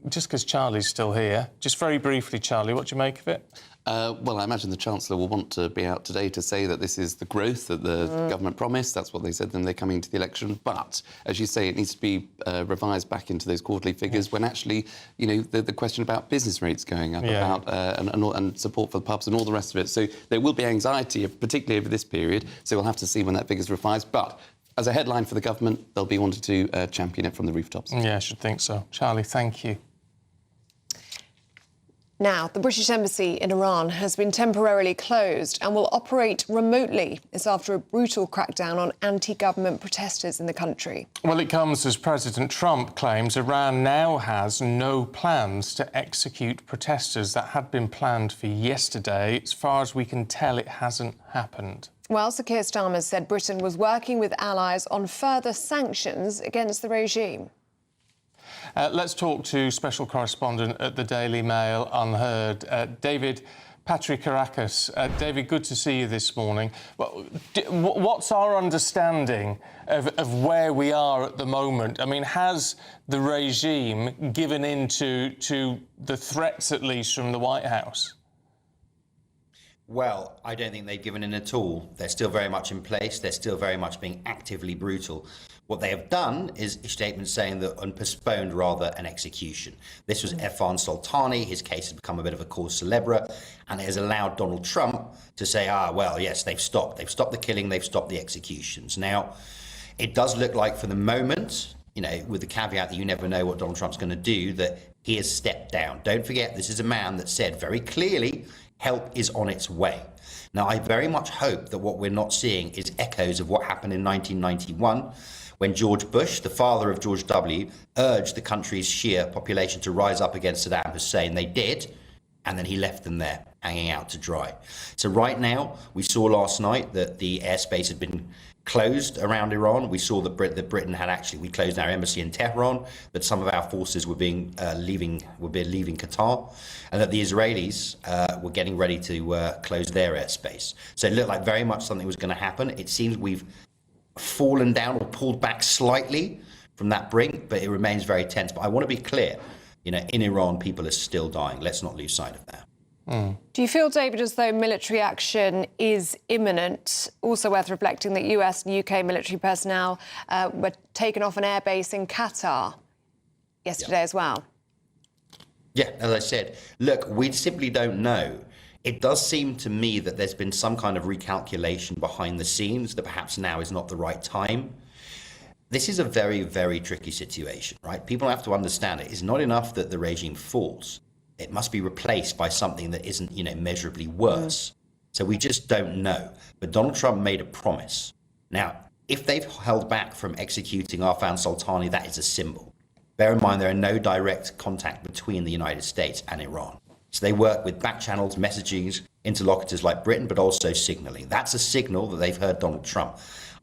Just because Charlie's still here, just very briefly, Charlie, what do you make of it? Well, I imagine the Chancellor will want to be out today to say that this is the growth that the government promised. That's what they said when they're coming into the election. But, as you say, it needs to be revised back into those quarterly figures when actually, you know, the question about business rates going up, about and support for the pubs and all the rest of it. So there will be anxiety, particularly over this period. So we'll have to see when that figure's revised. But as a headline for the government, they'll be wanting to champion it from the rooftops. Yeah, I should think so. Charlie, thank you. Now, the British Embassy in Iran has been temporarily closed and will operate remotely. It's after a brutal crackdown on anti-government protesters in the country. Well, it comes as President Trump claims Iran now has no plans to execute protesters. That had been planned for yesterday. As far as we can tell, it hasn't happened. Well, Sir Keir Starmer said Britain was working with allies on further sanctions against the regime. Let's talk to special correspondent at the Daily Mail, Unheard, David Patrikarakis. David, good to see you this morning. What's our understanding of where we are at the moment? I mean, has the regime given in to the threats, at least, from the White House? Well, I don't think they've given in at all. They're still very much in place. They're still very much being actively brutal. What they have done is a statement saying that, and postponed rather, an execution. This was Efan Soltani. His case has become a bit of a cause célèbre, and it has allowed Donald Trump to say, well, yes, they've stopped. They've stopped the killing. They've stopped the executions. Now, it does look like for the moment, you know, with the caveat that you never know what Donald Trump's going to do, that he has stepped down. Don't forget, this is a man that said very clearly help is on its way. Now, I very much hope that what we're not seeing is echoes of what happened in 1991, when George Bush, the father of George W., urged the country's Shia population to rise up against Saddam Hussein. They did, and then he left them there, hanging out to dry. So right now, we saw last night that the airspace had been closed around Iran. We saw that Britain had we closed our embassy in Tehran, that some of our forces were leaving Qatar, and that the Israelis were getting ready to close their airspace. So it looked like very much something was going to happen. It seems we've fallen down or pulled back slightly from that brink, but it remains very tense. But I want to be clear, you know, in Iran, people are still dying. Let's not lose sight of that. Do you feel, David, as though military action is imminent? Also worth reflecting that US and UK military personnel were taken off an airbase in Qatar yesterday as well. Yeah, as I said, look, we simply don't know. It does seem to me that there's been some kind of recalculation behind the scenes, that perhaps now is not the right time. This is a very, very tricky situation, right? People have to understand it. It's not enough that the regime falls. It must be replaced by something that isn't, you know, measurably worse. So we just don't know. But Donald Trump made a promise. Now, if they've held back from executing Arfan Soltani, that is a symbol. Bear in mind, there are no direct contact between the United States and Iran. So they work with back channels, messaging, interlocutors like Britain, but also signaling. That's a signal that they've heard Donald Trump.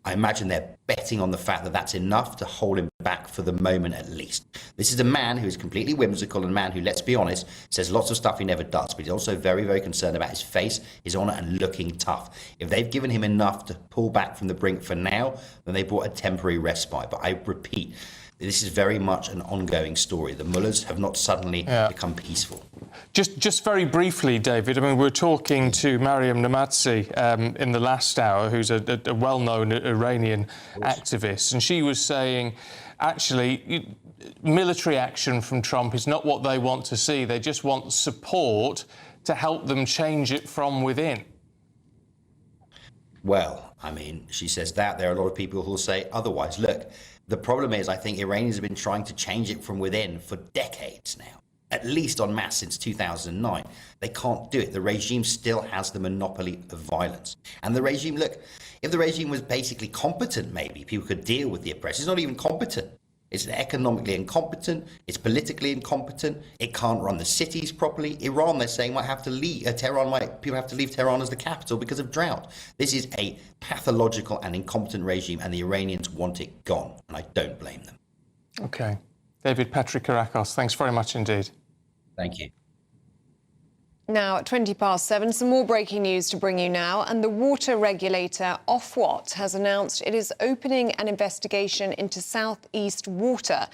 I imagine they're betting on the fact that that's enough to hold him back for the moment at least. This is a man who is completely whimsical, and a man who, let's be honest, says lots of stuff he never does, but he's also very, very concerned about his face, his honour, and looking tough. If they've given him enough to pull back from the brink for now, then they brought a temporary respite. But I repeat, This is very much an ongoing story. The Mullahs have not suddenly become peaceful. Just very briefly, David, I mean, we were talking to Mariam Namazi in the last hour, who's a well-known Iranian activist, and she was saying, actually, military action from Trump is not what they want to see. They just want support to help them change it from within. Well, I mean, she says that. There are a lot of people who will say otherwise. Look, the problem is, I think Iranians have been trying to change it from within for decades now, at least en masse since 2009. They can't do it. The regime still has the monopoly of violence. And the regime, look, if the regime was basically competent, maybe people could deal with the oppressors. It's not even competent. It's economically incompetent. It's politically incompetent. It can't run the cities properly. Iran, they're saying, might have to leave. People have to leave Tehran as the capital because of drought. This is a pathological and incompetent regime, and the Iranians want it gone, and I don't blame them. OK. David Patrikarakos, thanks very much indeed. Thank you. Now, at 7:20, some more breaking news to bring you now. And the water regulator, Ofwat, has announced it is opening an investigation into South East Water.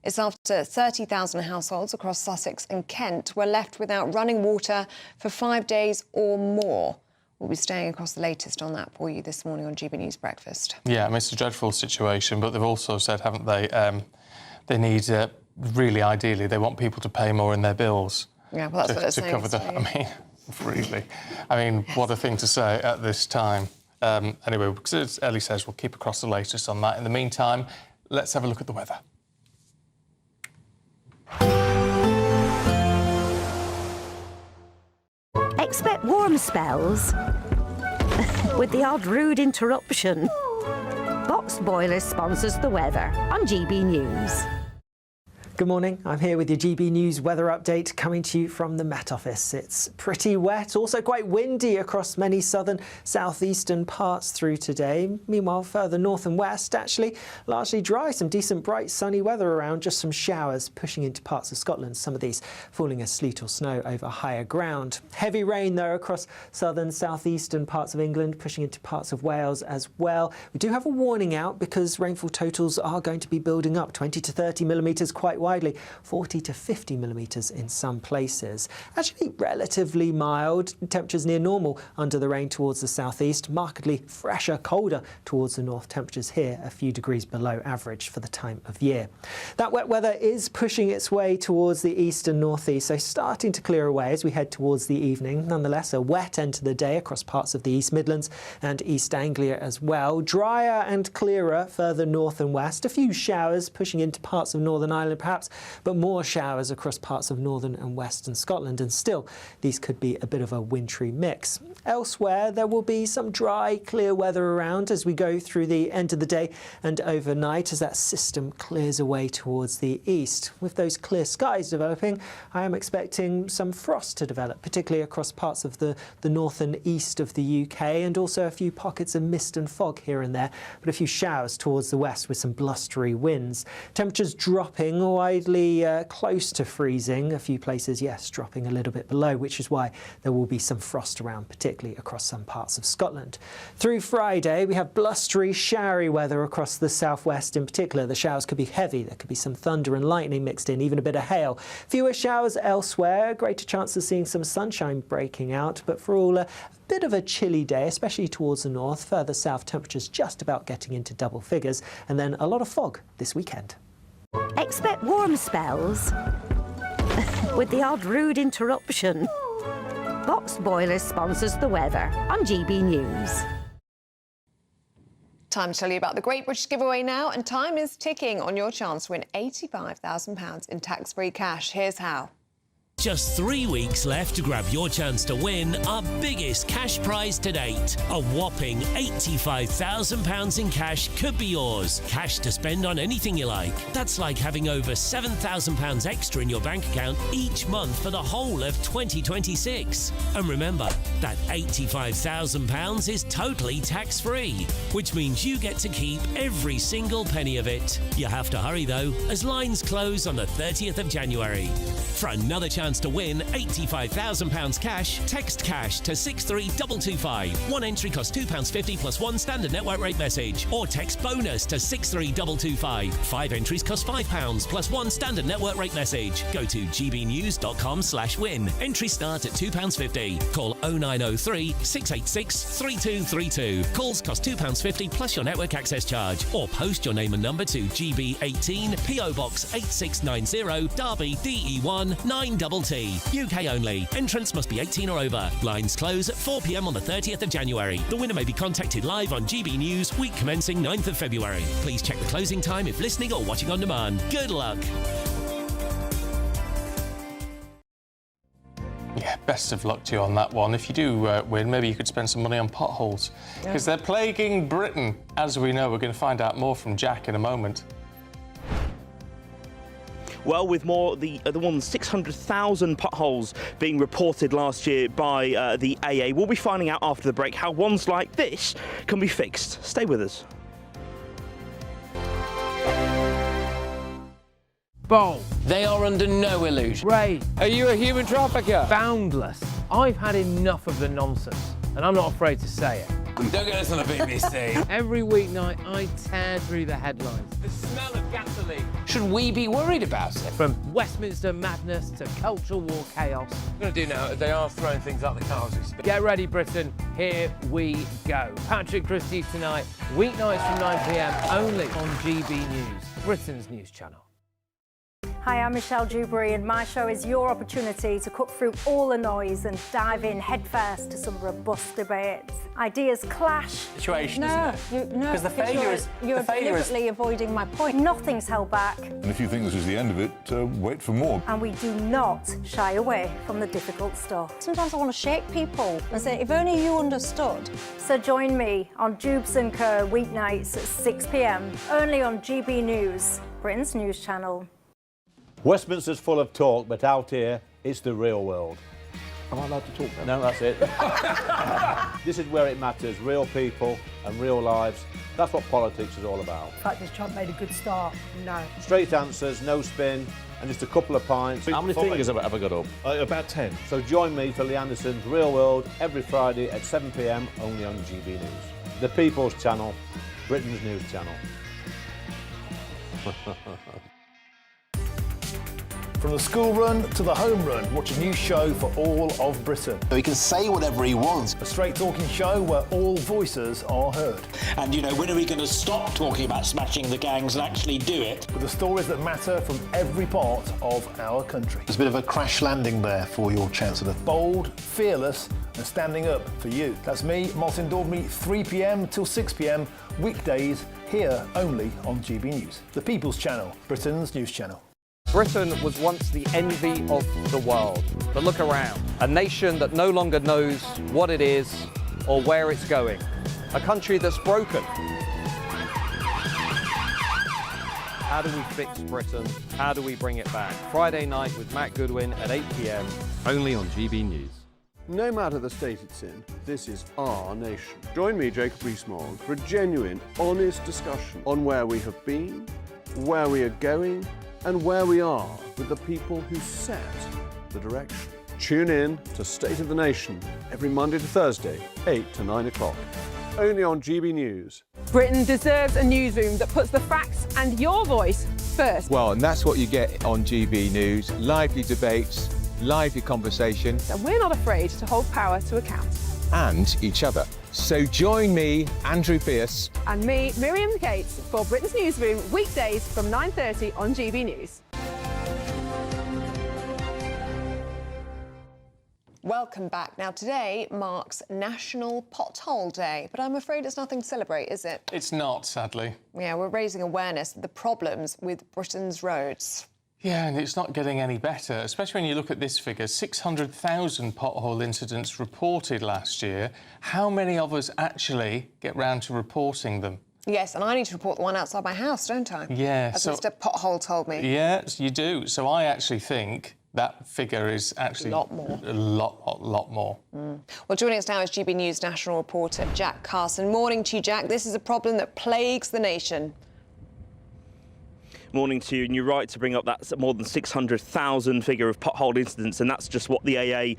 It's after 30,000 households across Sussex and Kent were left without running water for 5 days or more. We'll be staying across the latest on that for you this morning on GB News Breakfast. Yeah, I mean, it's a dreadful situation, but they've also said, haven't they, they need, really ideally, they want people to pay more in their bills. Yeah, well, that's what it's to cover the. I mean, really. I mean, what a thing to say at this time. Anyway, because as Ellie says, we'll keep across the latest on that. In the meantime, let's have a look at the weather. Expect warm spells with the odd rude interruption. Box Boilers sponsors the weather on GB News. Good morning, I'm here with your GB News weather update coming to you from the Met Office. It's pretty wet, also quite windy across many southern, southeastern parts through today. Meanwhile, further north and west, actually largely dry, some decent bright sunny weather around, just some showers pushing into parts of Scotland, some of these falling as sleet or snow over higher ground. Heavy rain though across southern, southeastern parts of England, pushing into parts of Wales as well. We do have a warning out because rainfall totals are going to be building up, 20 to 30 millimetres quite widely, 40 to 50 millimetres in some places. Actually relatively mild, temperatures near normal under the rain towards the southeast, markedly fresher, colder towards the north. Temperatures here a few degrees below average for the time of year. That wet weather is pushing its way towards the east and northeast, so starting to clear away as we head towards the evening. Nonetheless, a wet end to the day across parts of the East Midlands and East Anglia as well. Drier and clearer further north and west. A few showers pushing into parts of Northern Ireland perhaps, but more showers across parts of northern and western Scotland, and still these could be a bit of a wintry mix. Elsewhere there will be some dry, clear weather around as we go through the end of the day and overnight as that system clears away towards the east. With those clear skies developing, I am expecting some frost to develop, particularly across parts of the north and east of the UK, and also a few pockets of mist and fog here and there, but a few showers towards the west with some blustery winds. Temperatures dropping widely close to freezing. A few places, yes, dropping a little bit below, which is why there will be some frost around, particularly across some parts of Scotland. Through Friday, we have blustery, showery weather across the southwest in particular. The showers could be heavy. There could be some thunder and lightning mixed in, even a bit of hail. Fewer showers elsewhere, greater chance of seeing some sunshine breaking out, but for all a bit of a chilly day, especially towards the north. Further south, temperatures just about getting into double figures, and then a lot of fog this weekend. Expect warm spells with the odd rude interruption. Box Boilers sponsors the weather on GB News. Time to tell you about the Great British Giveaway now, and time is ticking on your chance to win £85,000 in tax-free cash. Here's how. Just 3 weeks left to grab your chance to win our biggest cash prize to date. A whopping £85,000 in cash could be yours. Cash to spend on anything you like. That's like having over £7,000 extra in your bank account each month for the whole of 2026. And remember, that £85,000 is totally tax-free, which means you get to keep every single penny of it. You have to hurry though, as lines close on the 30th of January. For another chance chance to win £85,000 cash, text cash to 63225. One entry costs £2.50 plus one standard network rate message. Or text bonus to 63225. 5 entries cost £5 plus one standard network rate message. Go to gbnews.com/win. Entries start at £2.50. Call 0903 686 3232. Calls cost £2.50 plus your network access charge. Or post your name and number to GB18 PO Box 8690 Derby DE1 9TT. UK only. Entrance must be 18 or over. Lines close at 4 p.m. on the 30th of January. The winner may be contacted live on GB News week commencing 9th of February. Please check the closing time if listening or watching on demand. Good luck. Yeah, best of luck to you on that one. If you do win, maybe you could spend some money on potholes. Because they're plaguing Britain, as we know. We're going to find out more from Jack in a moment. Well, with more the more than 600,000 potholes being reported last year by the AA, we'll be finding out after the break how ones like this can be fixed. Stay with us. Bold. They are under no illusion. Ray. Are you a human trafficker? Boundless. I've had enough of the nonsense, and I'm not afraid to say it. Don't get us on the BBC. Every weeknight, I tear through the headlines. The smell of gasoline. Should we be worried about it? From Westminster madness to cultural war chaos. What I'm going to do now is they are throwing things out the car as we speak. Get ready, Britain. Here we go. Patrick Christie tonight, weeknights from 9 p.m. only on GB News, Britain's news channel. Hi, I'm Michelle Dewberry, and my show is your opportunity to cut through all the noise and dive in headfirst to some robust debates. Ideas clash. Situation, isn't it? Because the failure is... You're deliberately avoiding my point. Nothing's held back. And if you think this is the end of it, wait for more. And we do not shy away from the difficult stuff. Sometimes I want to shake people and say, if only you understood. So join me on Jubes & Co. weeknights at 6 p.m. only on GB News, Britain's news channel. Westminster's full of talk, but out here, it's the real world. Am I allowed to talk then? No, that's it. This is where it matters, real people and real lives. That's what politics is all about. In fact, has Trump made a good start? No. Straight answers, no spin, and just a couple of pints. How many fingers have I got up? About 10. So join me for Lee Anderson's Real World every Friday at 7 p.m. only on GB News. The People's Channel, Britain's news channel. From the school run to the home run, watch a new show for all of Britain. So he can say whatever he wants. A straight talking show where all voices are heard. And, you know, when are we going to stop talking about smashing the gangs and actually do it? With the stories that matter from every part of our country. There's a bit of a crash landing there for your Chancellor. Bold, fearless and standing up for you. That's me, Martin Daubney, 3 p.m. till 6 p.m. weekdays, here only on GB News. The People's Channel, Britain's news channel. Britain was once the envy of the world. But look around. A nation that no longer knows what it is or where it's going. A country that's broken. How do we fix Britain? How do we bring it back? Friday night with Matt Goodwin at 8 p.m. only on GB News. No matter the state it's in, this is our nation. Join me, Jacob Rees-Mogg, for a genuine, honest discussion on where we have been, where we are going, and where we are with the people who set the direction. Tune in to State of the Nation every Monday to Thursday, 8 to 9 o'clock, only on GB News. Britain deserves a newsroom that puts the facts and your voice first. Well, and that's what you get on GB News. Lively debates, lively conversations. And we're not afraid to hold power to account. And each other. So join me, Andrew Pearce. And me, Miriam Cates, for Britain's Newsroom, weekdays from 9:30 on GB News. Welcome back. Now, today marks National Pothole Day, but I'm afraid it's nothing to celebrate, is it? It's not, sadly. Yeah, we're raising awareness of the problems with Britain's roads. Yeah, and it's not getting any better, especially when you look at this figure, 600,000 pothole incidents reported last year. How many of us actually get round to reporting them? Yes, and I need to report the one outside my house, don't I? Yeah. As Mr. Pothole told me. Yes, you do. So I actually think that figure is actually... A lot more. A lot more. Well, joining us now is GB News national reporter Jack Carson. Morning to you, Jack. This is a problem that plagues the nation. Morning to you, and you're right to bring up that more than 600,000 figure of pothole incidents, and that's just what the AA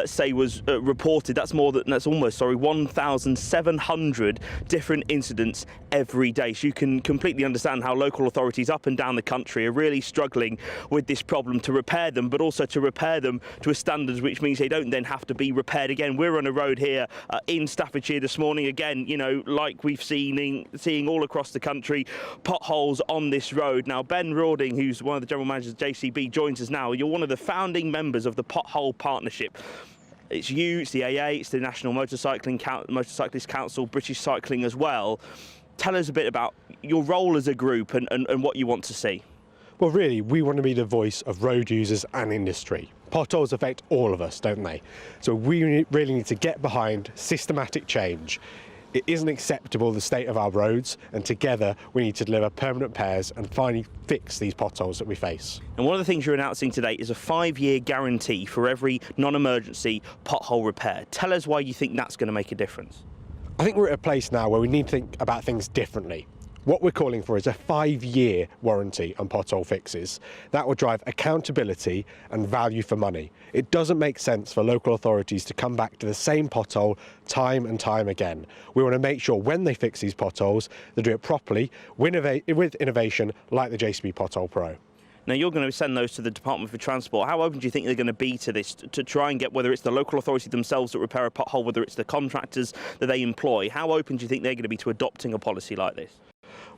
say was reported. That's almost 1,700 different incidents every day. So you can completely understand how local authorities up and down the country are really struggling with this problem to repair them, but also to repair them to a standard which means they don't then have to be repaired again. We're on a road here in Staffordshire this morning, again, you know, like we've seeing all across the country, potholes on this road. Now, Ben Rawding, who's one of the general managers of JCB, joins us now. You're one of the founding members of the Pothole Partnership. It's you, it's the AA, it's the National Motorcyclist Council, British Cycling as well. Tell us a bit about your role as a group and what you want to see. Well, really, we want to be the voice of road users and industry. Potholes affect all of us, don't they? So we really need to get behind systematic change. It isn't acceptable, the state of our roads, and together we need to deliver permanent repairs and finally fix these potholes that we face. And one of the things you're announcing today is a 5-year guarantee for every non-emergency pothole repair. Tell us why you think that's going to make a difference. I think we're at a place now where we need to think about things differently. What we're calling for is a 5-year warranty on pothole fixes. That will drive accountability and value for money. It doesn't make sense for local authorities to come back to the same pothole time and time again. We want to make sure when they fix these potholes, they do it properly with innovation like the JCB Pothole Pro. Now, you're going to send those to the Department for Transport. How open do you think they're going to be to this, to try and get, whether it's the local authority themselves that repair a pothole, whether it's the contractors that they employ, how open do you think they're going to be to adopting a policy like this?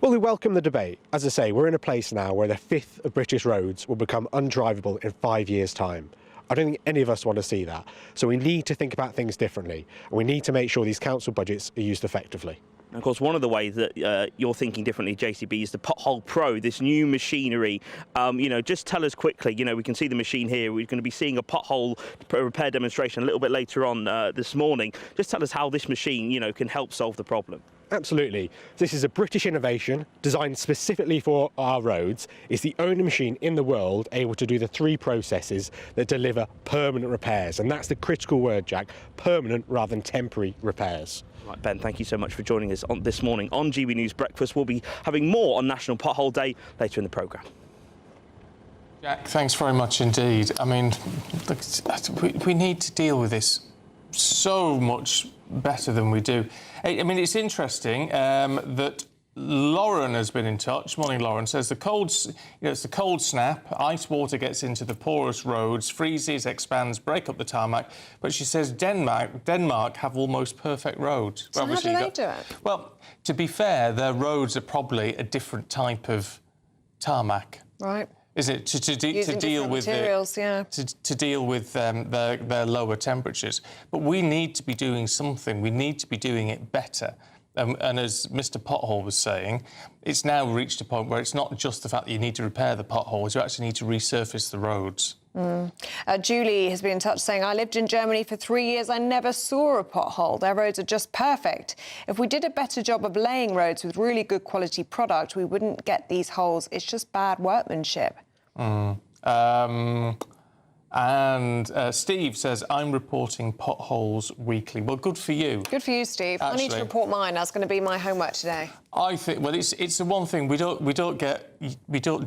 Well, we welcome the debate. As I say, we're in a place now where the fifth of British roads will become undrivable in 5 years' time. I don't think any of us want to see that. So we need to think about things differently, and we need to make sure these council budgets are used effectively. And of course, one of the ways that you're thinking differently, JCB, is the Pothole Pro, this new machinery. You know, just tell us quickly, you know, we can see the machine here. We're going to be seeing a pothole repair demonstration a little bit later on this morning. Just tell us how this machine, you know, can help solve the problem. Absolutely. This is a British innovation designed specifically for our roads. It's the only machine in the world able to do the 3 processes that deliver permanent repairs. And that's the critical word, Jack, permanent rather than temporary repairs. Right, Ben, thank you so much for joining us this morning on GB News Breakfast. We'll be having more on National Pothole Day later in the programme. Jack, thanks very much indeed. I mean, look, we need to deal with this so much better than we do. I mean, it's interesting that Lauren has been in touch. Morning, Lauren. Says it's the cold snap. Ice water gets into the porous roads, freezes, expands, break up the tarmac. But she says Denmark have almost perfect roads. So how do they do it? Well, to be fair, their roads are probably a different type of tarmac. Right. Is it to deal with materials, to deal with their lower temperatures? But we need to be doing something. We need to be doing it better. And as Mr. Pothole was saying, it's now reached a point where it's not just the fact that you need to repair the potholes; you actually need to resurface the roads. Julie has been in touch saying, I lived in Germany for 3 years. I never saw a pothole. Their roads are just perfect. If we did a better job of laying roads with really good quality product, we wouldn't get these holes. It's just bad workmanship. And Steve says, I'm reporting potholes weekly. Well, good for you. Good for you, Steve. Actually, I need to report mine. That's going to be my homework today. I think, well, it's the one thing we don't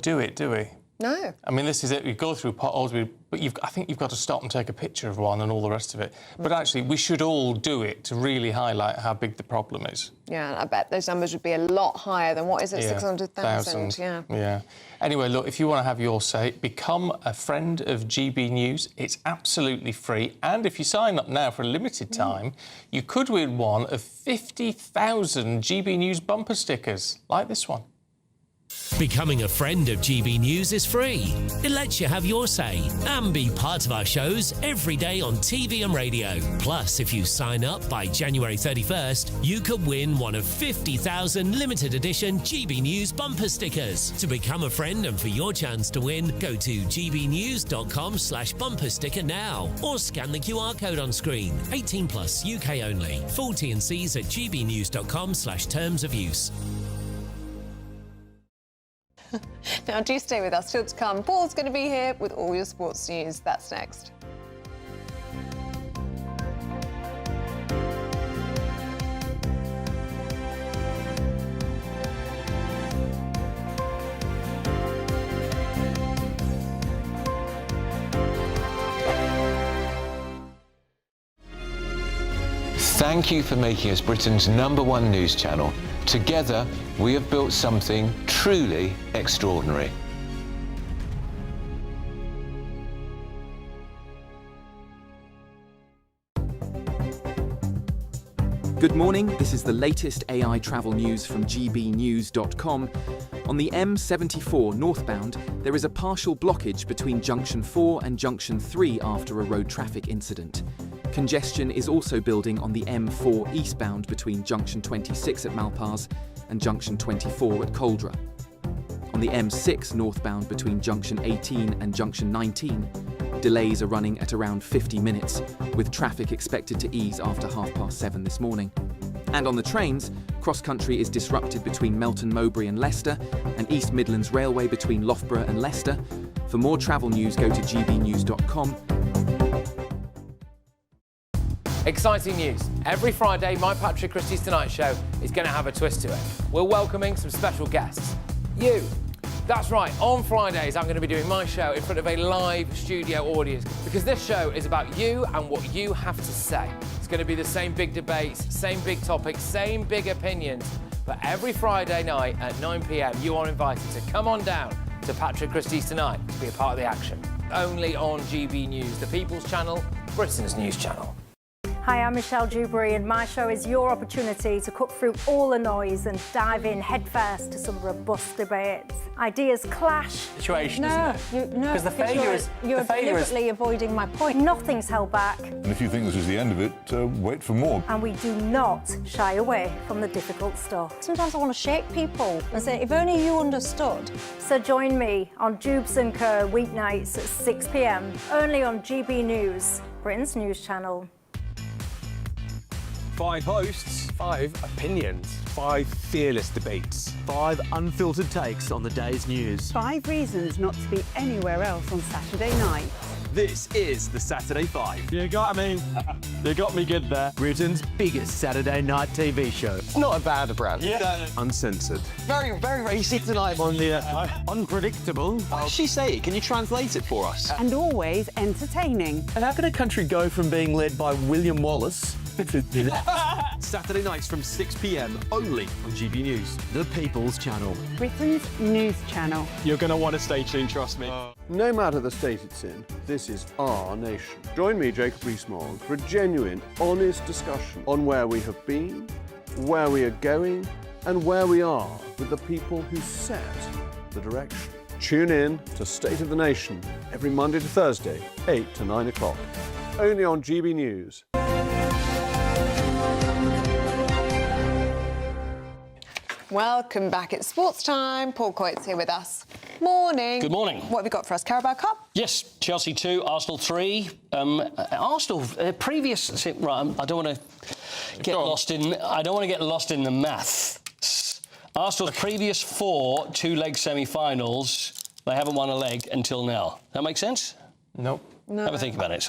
do it, do we? No. I mean, this is it. We go through potholes, but I think you've got to stop and take a picture of one and all the rest of it. But actually, we should all do it to really highlight how big the problem is. Yeah, I bet those numbers would be a lot higher than, what is it, 600,000? Yeah. Anyway, look, if you want to have your say, become a friend of GB News. It's absolutely free. And if you sign up now for a limited time, you could win one of 50,000 GB News bumper stickers, like this one. Becoming a friend of GB News is free. It lets you have your say and be part of our shows every day on TV and radio. Plus, if you sign up by January 31st, you could win one of 50,000 limited edition GB News bumper stickers. To become a friend and for your chance to win, go to gbnews.com/bumper sticker now or scan the QR code on screen. 18 plus, UK only. Full T&Cs at gbnews.com/terms of use. Now, do stay with us. Still to come, Paul's going to be here with all your sports news. That's next. Thank you for making us Britain's #1 news channel. Together, we have built something truly extraordinary. Good morning, this is the latest AI travel news from gbnews.com. On the M74 northbound, there is a partial blockage between Junction 4 and Junction 3 after a road traffic incident. Congestion is also building on the M4 eastbound between Junction 26 at Malpas and Junction 24 at Coldra. On the M6 northbound between Junction 18 and Junction 19, delays are running at around 50 minutes, with traffic expected to ease after 7:30 this morning. And on the trains, cross-country is disrupted between Melton Mowbray and Leicester, and East Midlands Railway between Loughborough and Leicester. For more travel news, go to gbnews.com. Exciting news. Every Friday, my Patrick Christie's Tonight Show is going to have a twist to it. We're welcoming some special guests. You. That's right, on Fridays I'm going to be doing my show in front of a live studio audience because this show is about you and what you have to say. It's going to be the same big debates, same big topics, same big opinions. But every Friday night at 9 p.m, you are invited to come on down to Patrick Christie's Tonight to be a part of the action. Only on GB News, the People's Channel, Britain's news channel. Hi, I'm Michelle Dewberry, and my show is your opportunity to cut through all the noise and dive in headfirst to some robust debates. Ideas clash. Situation, isn't it? Because the failure is... You're deliberately avoiding my point. Nothing's held back. And if you think this is the end of it, wait for more. And we do not shy away from the difficult stuff. Sometimes I want to shake people and say, if only you understood. So join me on Jubes & Co weeknights at 6 p.m, only on GB News, Britain's news channel. 5 hosts, 5 opinions, 5 fearless debates, 5 unfiltered takes on the day's news. 5 reasons not to be anywhere else on Saturday night. This is the Saturday 5. You got me good there. Britain's biggest Saturday night TV show. It's not a bad brand. Yeah. Uncensored. Very, very racy tonight. On the unpredictable. What does she say? Can you translate it for us? And always entertaining. And how can a country go from being led by William Wallace Saturday nights from 6 p.m, only on GB News, the People's Channel. Britain's news channel. You're going to want to stay tuned, trust me. No matter the state it's in, this is our nation. Join me, Jacob Rees-Mogg, for a genuine, honest discussion on where we have been, where we are going, and where we are with the people who set the direction. Tune in to State of the Nation every Monday to Thursday, 8 to 9 o'clock, only on GB News. Welcome back. It's sports time. Paul Coyte's here with us. Morning. Good morning. What have you got for us? Carabao Cup? Yes, Chelsea 2, Arsenal 3. Arsenal previous. Right, I don't want to get lost in. I don't want to get lost in the maths. Arsenal's previous 4 two-leg semi-finals. They haven't won a leg until now. That make sense? Nope. No. Have a think about it.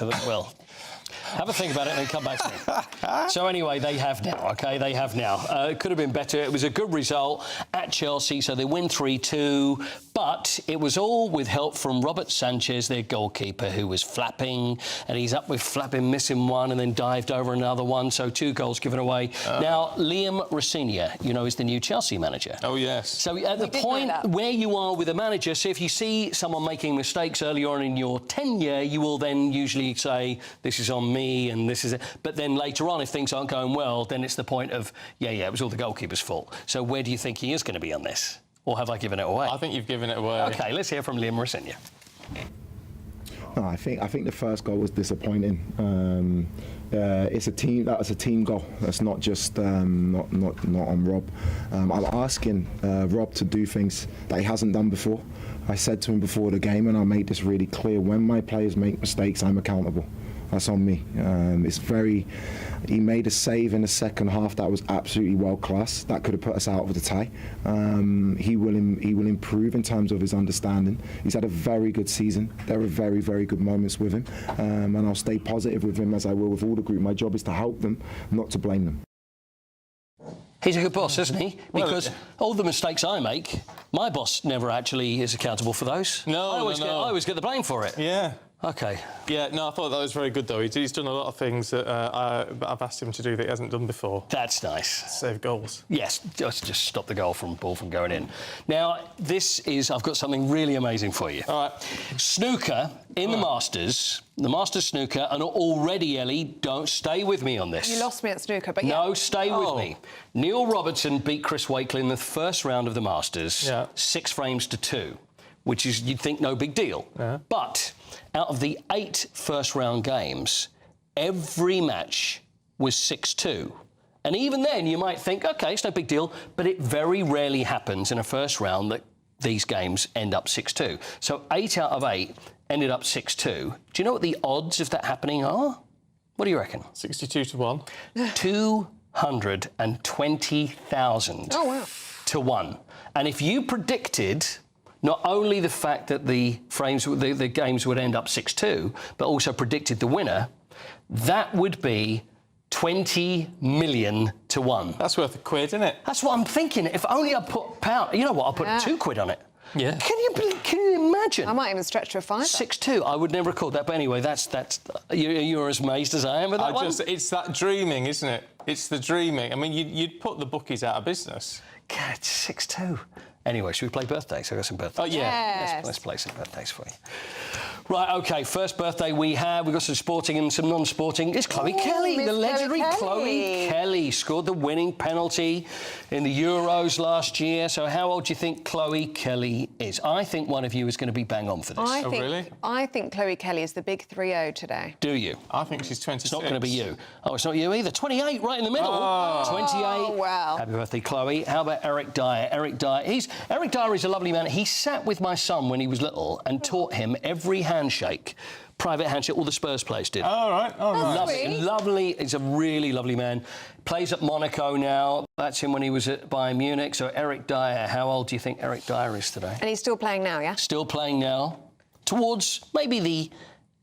Have a think about it and then come back to me. So anyway, they have now, OK? They have now. It could have been better. It was a good result at Chelsea, so they win 3-2. But it was all with help from Robert Sanchez, their goalkeeper, who was flapping, and he's up with flapping, missing one, and then dived over another one, so 2 goals given away. Now, Liam Rosenior, you know, is the new Chelsea manager. Oh, yes. So at the point where you are with a manager, so if you see someone making mistakes early on in your tenure, you will then usually say, this is on me and this is it. But then later on, if things aren't going well, then it's the point of, yeah, it was all the goalkeeper's fault. So where do you think he is going to be on this? Or have I given it away? I think you've given it away. OK, let's hear from Liam Rosenior. No, I think the first goal was disappointing. It's a team. That was a team goal. That's not just not on Rob. I'm asking Rob to do things that he hasn't done before. I said to him before the game, and I made this really clear: when my players make mistakes, I'm accountable. That's on me. He made a save in the second half that was absolutely world class. That could have put us out of the tie. He will improve in terms of his understanding. He's had a very good season. There are very, very good moments with him, and I'll stay positive with him as I will with all the group. My job is to help them, not to blame them. He's a good boss, isn't he? Because all the mistakes I make, my boss never actually is accountable for those. No, I always get the blame for it. Yeah. OK. Yeah, no, I thought that was very good, though. He's done a lot of things that I've asked him to do that he hasn't done before. That's nice. Save goals. Yes, just stop the ball from going in. Now, I've got something really amazing for you. All right. Snooker in the Masters snooker, and already, Ellie, don't stay with me on this. You lost me at snooker, but No, stay with me. Neil Robertson beat Chris Wakeley in the first round of the Masters, 6 frames to 2, which is, you'd think, no big deal. Yeah. But out of the 8 first-round games, every match was 6-2. And even then, you might think, OK, it's no big deal, but it very rarely happens in a first round that these games end up 6-2. So 8 out of 8 ended up 6-2. Do you know what the odds of that happening are? What do you reckon? 62 to 1. 220,000 to 1. And if you predicted not only the fact that the games would end up 6-2, but also predicted the winner, that would be 20 million to 1. That's worth £1, isn't it? That's what I'm thinking. If only I put pound. You know what? I'll put £2 on it. Yeah. Can you imagine? I might even stretch to a 5. 6-2. I would never record that. But anyway, that's you're as amazed as I am with that one. It's that dreaming, isn't it? It's the dreaming. I mean, you'd put the bookies out of business. God, 6-2. Anyway, should we play birthdays? I've got some birthdays. Oh, yeah. Yes. Let's play some birthdays for you. Right, OK, first birthday we've got some sporting and some non-sporting. It's Chloe Kelly, Miss the legendary Chloe Kelly. Scored the winning penalty in the Euros last year. So how old do you think Chloe Kelly is? I think one of you is going to be bang on for this. Really? I think Chloe Kelly is the big 3-0 today. Do you? I think she's 26. It's not going to be you. Oh, it's not you either. 28, right in the middle. 28. Oh, wow. Happy birthday, Chloe. How about Eric Dyer? Eric Dyer is a lovely man. He sat with my son when he was little and taught him every handshake. Private handshake, all the Spurs players did. All right. Lovely. He's a really lovely man. Plays at Monaco now. That's him when he was at Bayern Munich. So Eric Dyer, how old do you think Eric Dyer is today? And he's still playing now, yeah? Still playing now.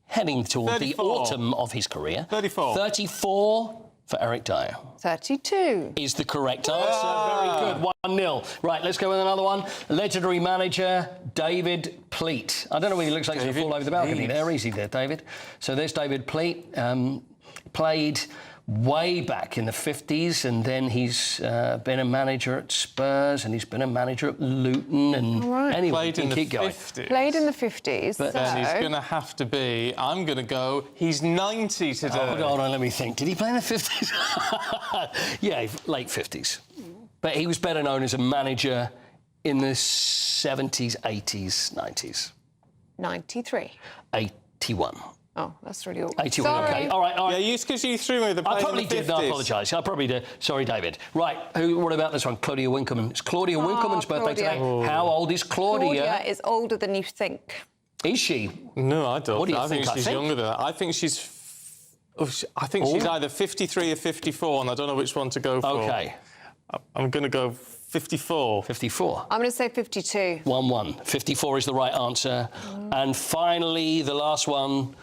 Heading towards 34. the autumn of his career. 34. 34 for Eric Dyer. 32. Is the correct answer. Very good. 1-0. Right, let's go with another one. Legendary manager, David Pleat. I don't know whether he looks like he's going to fall over the balcony. There, easy there, David. So there's David Pleat. Played way back in the 50s, and then he's been a manager at Spurs, and he's been a manager at Luton, and anyway, Played in the keep going. 50s. Played in the 50s. But then he's going to have to be, I'm going to go, he's 90 today. Hold on, let me think. Did he play in the 50s? Yeah, late 50s. But he was better known as a manager in the 70s, 80s, 90s. 93. 81. Oh, that's really awkward. 81, OK. All right. Yeah, because you threw me with the play I probably in the 50s. did, I apologise. I probably did. Sorry, David. Right, what about this one? Claudia Winkleman. It's Claudia Winkleman's birthday today. How old is Claudia? Claudia is older than you think. Is she? No, I don't. What do you I think she's younger than that. I think she's either 53 or 54, and I don't know which one to go for. OK. I'm going to go 54. 54. I'm going to say 52. 1-1. 54 is the right answer. And finally, the last one,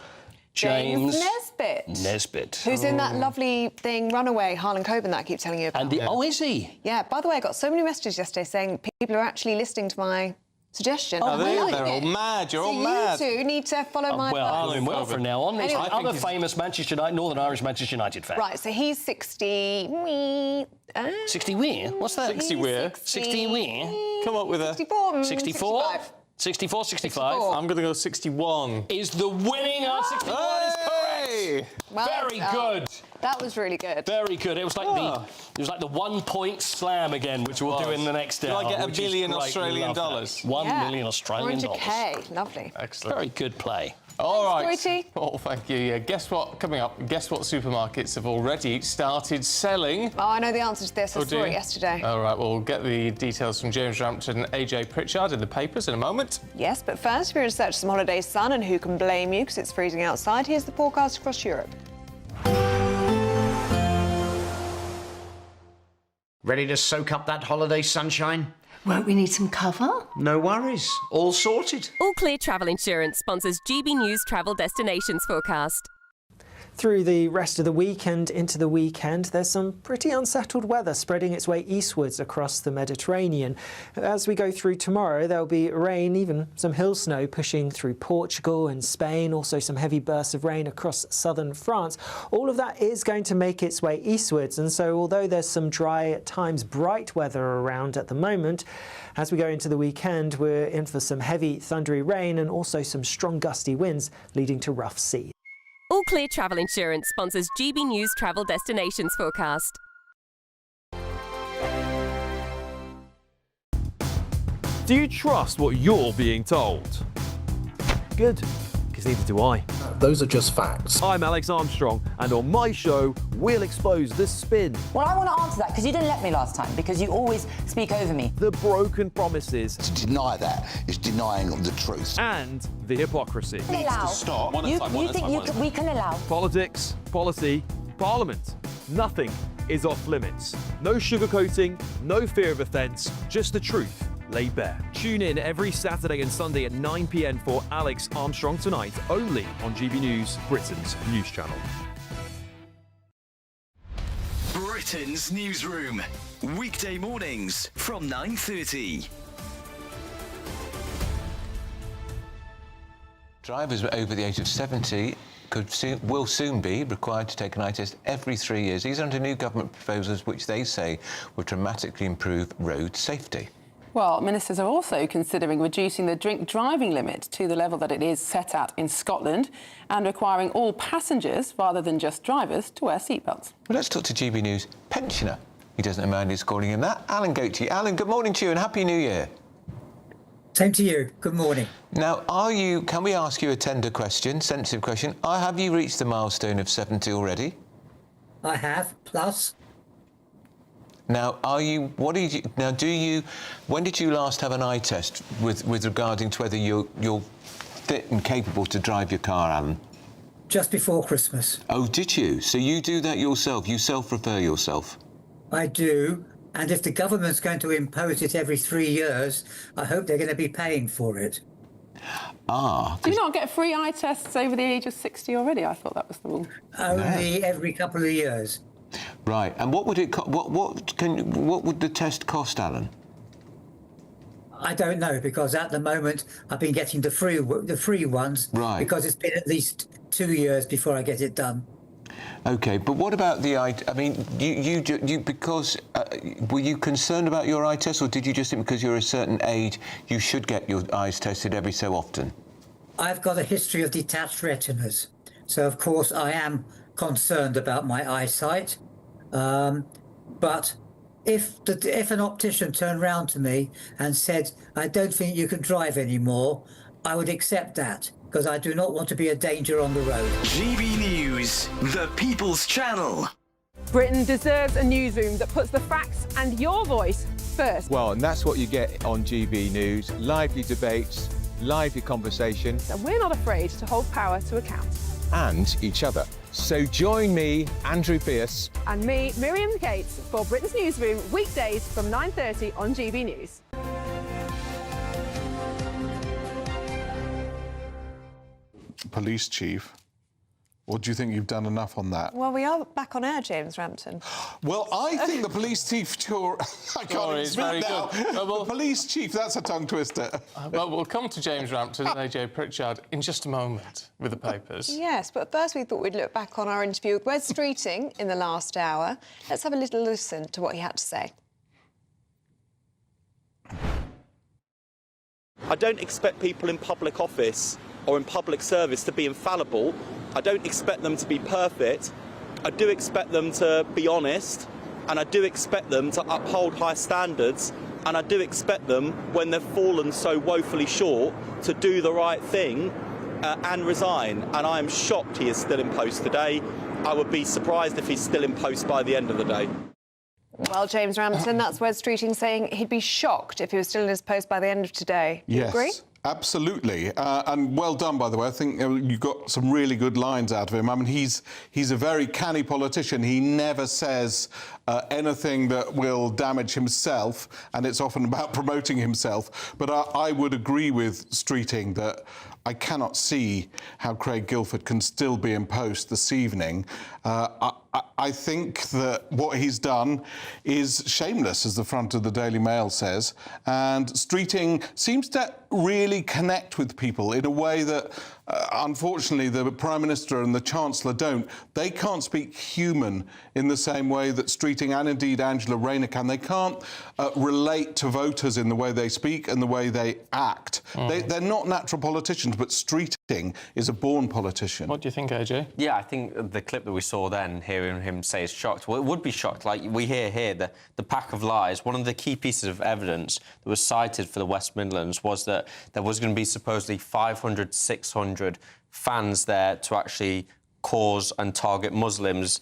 James Nesbitt. Who's in that lovely thing, Runaway, Harlan Coben, that I keep telling you about. Oh, is he? Yeah, by the way, I got so many messages yesterday saying people are actually listening to my suggestion. Oh, they're all mad. You're all mad. You two need to follow my advice. I'm doing well from now on. There's Anyway. other famous Northern Irish Manchester United fan. Right, so he's 60... 60 where? What's that? 60 where? 60 where? Come up with a... 64. 64? 65. 64, 65. I'm going to go 61. Is the winning answer. 61 is correct. Well Very good. That was really good. Very good. It was like the 1 point slam again, which we'll do in the next hour. Do I get $1 billion Australian dollars? 1 million Australian dollars. 100K. Lovely. Excellent. Very good play. All right. Squirty. Oh, thank you. Yeah. Guess what? Coming up, guess what supermarkets have already started selling? Oh, I know the answer to this. I saw it yesterday. All right, well, we'll get the details from James Rampton and AJ Pritchard in the papers in a moment. Yes, but first, if you're in search of some holiday sun, and who can blame you because it's freezing outside, here's the forecast across Europe. Ready to soak up that holiday sunshine? Won't we need some cover? No worries. All sorted. All Clear Travel Insurance sponsors GB News Travel Destinations Forecast. Through the rest of the week and into the weekend, there's some pretty unsettled weather spreading its way eastwards across the Mediterranean. As we go through tomorrow, there'll be rain, even some hill snow pushing through Portugal and Spain, also some heavy bursts of rain across southern France. All of that is going to make its way eastwards, and so although there's some dry, at times bright weather around at the moment, as we go into the weekend, we're in for some heavy thundery rain and also some strong gusty winds leading to rough seas. All Clear Travel Insurance sponsors GB News Travel Destinations Forecast. Do you trust what you're being told? Good, because neither do I. Those are just facts. I'm Alex Armstrong, and on my show, we'll expose the spin. Well, I want to answer that because you didn't let me last time, because you always speak over me. The broken promises. To deny that is denying the truth. And the hypocrisy. Needs to stop. You think we can allow? Politics, policy, parliament. Nothing is off limits. No sugarcoating, no fear of offence, just the truth laid bare. Tune in every Saturday and Sunday at 9 p.m. for Alex Armstrong Tonight, only on GB News, Britain's news channel. Britain's newsroom, weekday mornings from 9:30. Drivers over the age of 70 will soon be required to take an eye test every 3 years. These are under new government proposals which they say will dramatically improve road safety. Well, ministers are also considering reducing the drink driving limit to the level that it is set at in Scotland and requiring all passengers, rather than just drivers, to wear seatbelts. Well, let's talk to GB News pensioner. He doesn't mind us calling him that. Alan Goatee. Alan, good morning to you and Happy New Year. Same to you. Good morning. Now, can we ask you a tender question, sensitive question? Have you reached the milestone of 70 already? I have, plus. Now, when did you last have an eye test with regarding to whether you're fit and capable to drive your car, Alan? Just before Christmas. Oh, did you? So you do that yourself? You self-refer yourself? I do. And if the government's going to impose it every 3 years, I hope they're going to be paying for it. Do you not get free eye tests over the age of 60 already? I thought that was the rule. Only every couple of years. Right. And what would it what would the test cost, Alan? I don't know, because at the moment I've been getting the free ones, right, because it's been at least 2 years before I get it done. Okay, but what about the eye? I mean, were you concerned about your eye test, or did you just think because you're a certain age you should get your eyes tested every so often? I've got a history of detached retinas, so of course I am concerned about my eyesight. But if an optician turned round to me and said, "I don't think you can drive anymore," I would accept that, because I do not want to be a danger on the road. GB News, the People's Channel. Britain deserves a newsroom that puts the facts and your voice first. Well, and that's what you get on GB News. Lively debates, lively conversation. And we're not afraid to hold power to account. And each other. So join me, Andrew Pierce. And me, Miriam Cates, for Britain's Newsroom, weekdays from 9:30 on GB News. Police chief, or do you think you've done enough on that? Well, we are back on air, James Rampton. Well, I think the police chief I can't even it's speak very now. good. The police chief, that's a tongue twister. Well, we'll come to James Rampton and AJ Pritchard in just a moment with the papers. Yes, but first we thought we'd look back on our interview with Wes Streeting in the last hour. Let's have a little listen to what he had to say. I don't expect people in public office or in public service to be infallible. I don't expect them to be perfect. I do expect them to be honest, and I do expect them to uphold high standards, and I do expect them, when they've fallen so woefully short, to do the right thing and resign. And I am shocked he is still in post today. I would be surprised if he's still in post by the end of the day. Well, James Rampton, that's Wes Streeting saying he'd be shocked if he was still in his post by the end of today. Do you agree? Absolutely, and well done, by the way. I think you got some really good lines out of him. I mean, he's a very canny politician. He never says anything that will damage himself, and it's often about promoting himself. But I would agree with Streeting that I cannot see how Craig Guilford can still be in post this evening. I think that what he's done is shameless, as the front of the Daily Mail says, and Streeting seems to really connect with people in a way that, unfortunately, the Prime Minister and the Chancellor don't. They can't speak human in the same way that Streeting and indeed Angela Rayner can. They can't relate to voters in the way they speak and the way they act. They're not natural politicians, but Streeting is a born politician. What do you think, AJ? Yeah, I think the clip that we saw then, hearing him say is shocked. Well, it would be shocked. Like we hear here, the pack of lies. One of the key pieces of evidence that was cited for the West Midlands was that there was going to be supposedly 500, 600 fans there to actually cause and target Muslims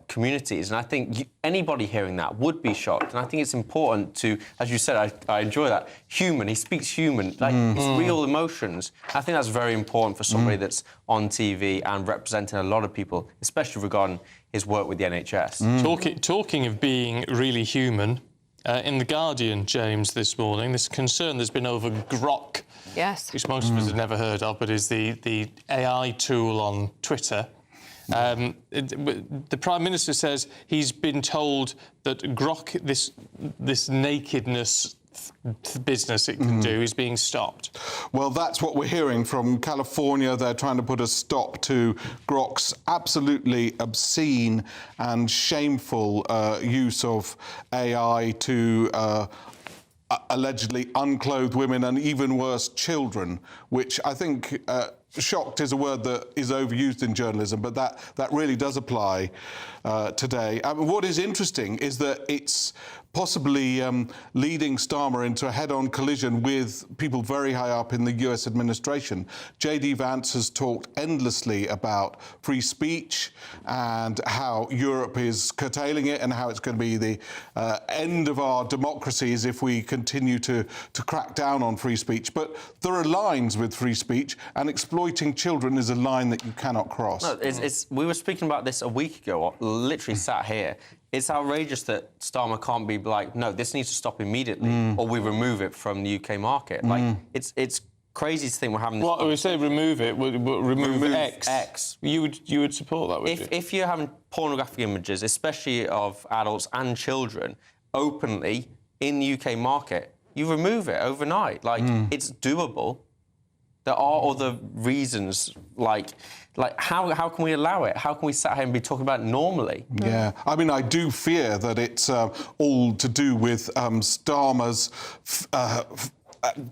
communities. And I think anybody hearing that would be shocked. And I think it's important to, as you said, I enjoy that, human. He speaks human, like it's real emotions. I think that's very important for somebody that's on TV and representing a lot of people, especially regarding his work with the NHS. Talking of being really human, in The Guardian, James, this morning, this concern there's been over Grok, yes, which most of us have never heard of, but is the AI tool on Twitter. The Prime Minister says he's been told that Grok, this nakedness business it can do, is being stopped. Well, that's what we're hearing from California. They're trying to put a stop to Grok's absolutely obscene and shameful use of AI to allegedly unclothed women and, even worse, children, which I think shocked is a word that is overused in journalism, but that really does apply today. What is interesting is that it's possibly leading Starmer into a head-on collision with people very high up in the US administration. J.D. Vance has talked endlessly about free speech and how Europe is curtailing it and how it's going to be the end of our democracies if we continue to crack down on free speech. But there are lines with free speech, and exploiting children is a line that you cannot cross. No, we were speaking about this a week ago, literally sat here. It's outrageous that Starmer can't be like, no, this needs to stop immediately, or we remove it from the UK market. Like, it's crazy to think we're having this. What we say, remove it, remove X. X. You would support that, would you? If you're having pornographic images, especially of adults and children, openly in the UK market, you remove it overnight. Like, it's doable. There are other reasons, like how can we allow it? How can we sit here and be talking about it normally? Yeah, I mean, I do fear that it's all to do with Starmer's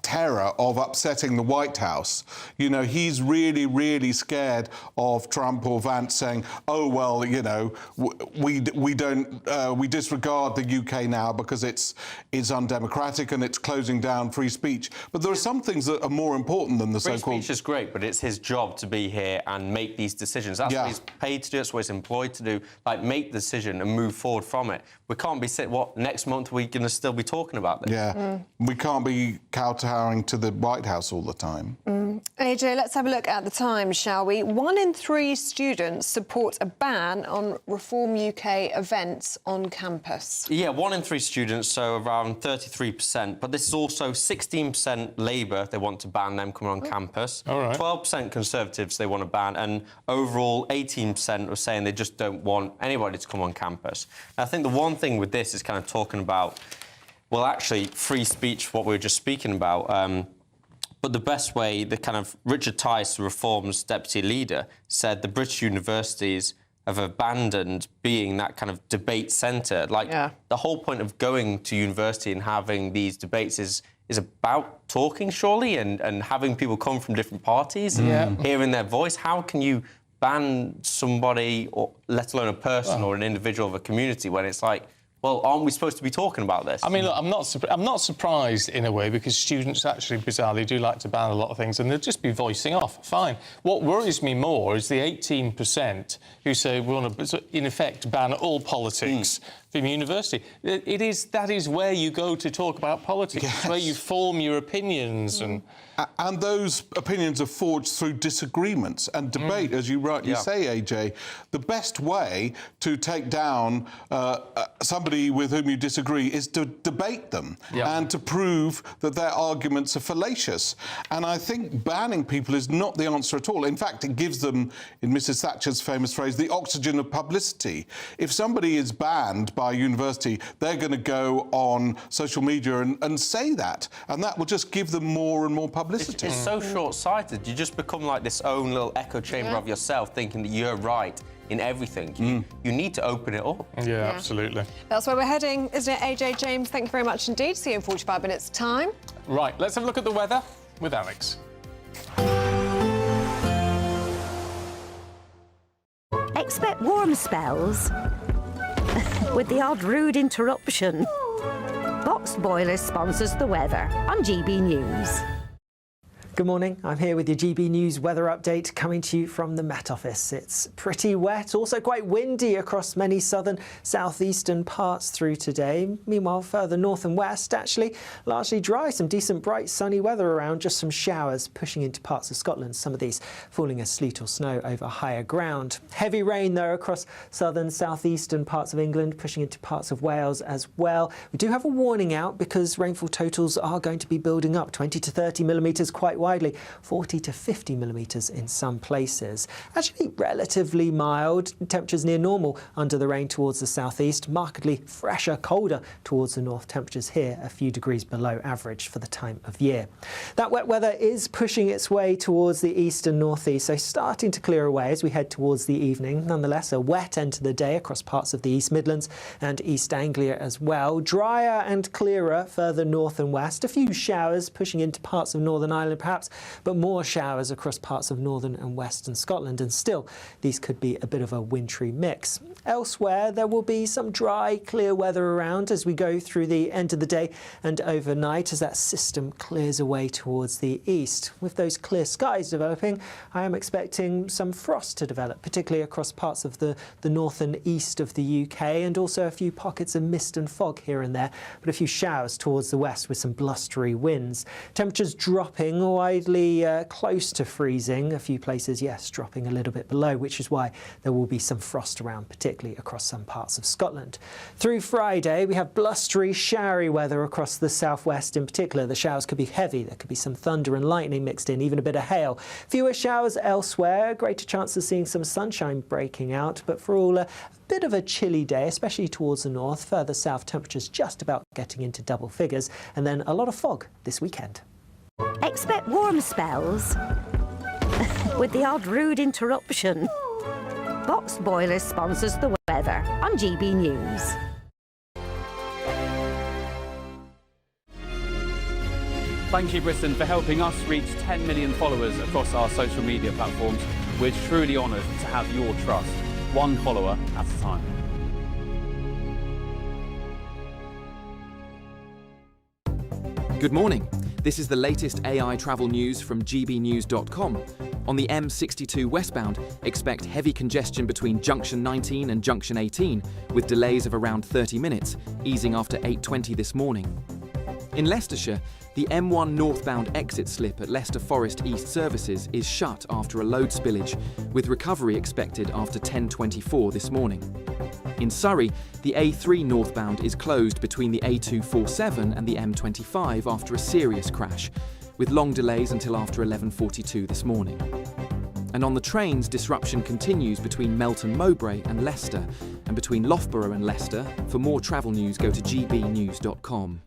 terror of upsetting the White House. You know, he's really, really scared of Trump or Vance saying, oh, well, you know, we disregard the UK now because it's undemocratic and it's closing down free speech. But there are some things that are more important than the so-called... Free speech is great, but it's his job to be here and make these decisions. That's what he's paid to do, that's what he's employed to do, like, make the decision and move forward from it. We can't be sitting, next month we're going to still be talking about this? Yeah, we can't be kowtowing to the White House all the time. AJ, let's have a look at the Times, shall we? 1 in 3 students support a ban on Reform UK events on campus. Yeah, 1 in 3 students, so around 33%. But this is also 16% Labour, they want to ban them coming on campus. All right. 12% Conservatives they want to ban, and overall 18% are saying they just don't want anybody to come on campus. And I think the one thing with this is kind of talking about, well, actually, free speech, what we were just speaking about. But the best way, the kind of Richard Tice, Reform's deputy leader, said the British universities have abandoned being that kind of debate centre. Like, the whole point of going to university and having these debates is about talking, surely, and having people come from different parties and hearing their voice. How can you ban somebody, or let alone a person or an individual of a community, when it's like, well, aren't we supposed to be talking about this? I mean, look, I'm not surprised in a way, because students actually, bizarrely, do like to ban a lot of things, and they'll just be voicing off. Fine. What worries me more is the 18% who say we want to, in effect, ban all politics, from university. That is where you go to talk about politics. Yes. It's where you form your opinions and those opinions are forged through disagreements and debate, as you rightly say, AJ. The best way to take down somebody with whom you disagree is to debate them and to prove that their arguments are fallacious. And I think banning people is not the answer at all. In fact, it gives them, in Mrs. Thatcher's famous phrase, the oxygen of publicity. If somebody is banned by a university, they're going to go on social media and say that, and that will just give them more and more publicity. It's so short-sighted. You just become like this own little echo chamber of yourself, thinking that you're right in everything. You need to open it up. Yeah, absolutely. That's where we're heading, isn't it, AJ? James, thank you very much indeed. See you in 45 minutes' time. Right, let's have a look at the weather with Alex. Expect warm spells with the odd rude interruption. Boxed Boilers sponsors the weather on GB News. Good morning, I'm here with your GB News weather update coming to you from the Met Office. It's pretty wet, also quite windy across many southern, southeastern parts through today. Meanwhile, further north and west, actually largely dry, some decent bright sunny weather around, just some showers pushing into parts of Scotland, some of these falling as sleet or snow over higher ground. Heavy rain though across southern, southeastern parts of England, pushing into parts of Wales as well. We do have a warning out because rainfall totals are going to be building up, 20 to 30 millimetres quite widely, 40 to 50 millimetres in some places. Actually relatively mild, temperatures near normal under the rain towards the southeast, markedly fresher, colder towards the north. Temperatures here a few degrees below average for the time of year. That wet weather is pushing its way towards the east and northeast, so starting to clear away as we head towards the evening. Nonetheless, a wet end to the day across parts of the East Midlands and East Anglia as well. Drier and clearer further north and west. A few showers pushing into parts of Northern Ireland perhaps, but more showers across parts of northern and western Scotland, and still these could be a bit of a wintry mix. Elsewhere there will be some dry, clear weather around as we go through the end of the day and overnight as that system clears away towards the east. With those clear skies developing, I am expecting some frost to develop, particularly across parts of the north and east of the UK, and also a few pockets of mist and fog here and there, but a few showers towards the west with some blustery winds. Temperatures dropping widely close to freezing, a few places, yes, dropping a little bit below, which is why there will be some frost around, particularly across some parts of Scotland. Through Friday, we have blustery, showery weather across the southwest in particular. The showers could be heavy, there could be some thunder and lightning mixed in, even a bit of hail. Fewer showers elsewhere, greater chance of seeing some sunshine breaking out, but for all a bit of a chilly day, especially towards the north. Further south, temperatures just about getting into double figures, and then a lot of fog this weekend. Expect warm spells with the odd rude interruption. Boxed Boilers sponsors the weather on GB News. Thank you, Britain, for helping us reach 10 million followers across our social media platforms. We're truly honoured to have your trust, one follower at a time. Good morning. This is the latest AI travel news from gbnews.com. On the M62 westbound, expect heavy congestion between junction 19 and junction 18, with delays of around 30 minutes, easing after 8:20 this morning. In Leicestershire, the M1 northbound exit slip at Leicester Forest East Services is shut after a load spillage, with recovery expected after 10:24 this morning. In Surrey, the A3 northbound is closed between the A247 and the M25 after a serious crash, with long delays until after 11:42 this morning. And on the trains, disruption continues between Melton Mowbray and Leicester, and between Loughborough and Leicester. For more travel news, go to gbnews.com.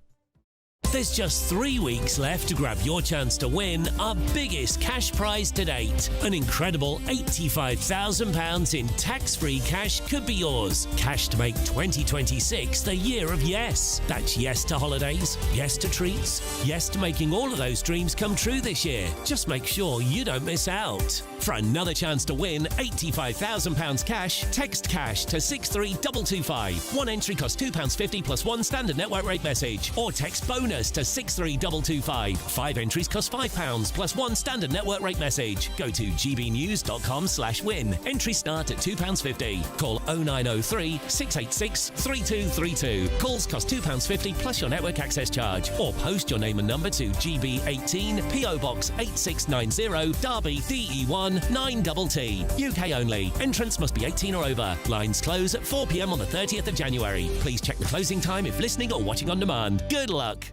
There's just 3 weeks left to grab your chance to win our biggest cash prize to date. An incredible £85,000 in tax-free cash could be yours. Cash to make 2026 the year of yes. That's yes to holidays, yes to treats, yes to making all of those dreams come true this year. Just make sure you don't miss out. For another chance to win £85,000 cash, text cash to 63225. One entry costs £2.50 plus one standard network rate message. Or text bonus SMS to 63225. 5 entries cost £5 plus 1 standard network rate message. Go to gbnews.com/win. Entries start at £2.50. Call 0903 686 3232. Calls cost £2.50 plus your network access charge. Or post your name and number to GB18 PO Box 8690 Derby DE1 9TT. UK only. Entrance must be 18 or over. Lines close at 4 p.m. on the 30th of January. Please check the closing time if listening or watching on demand. Good luck.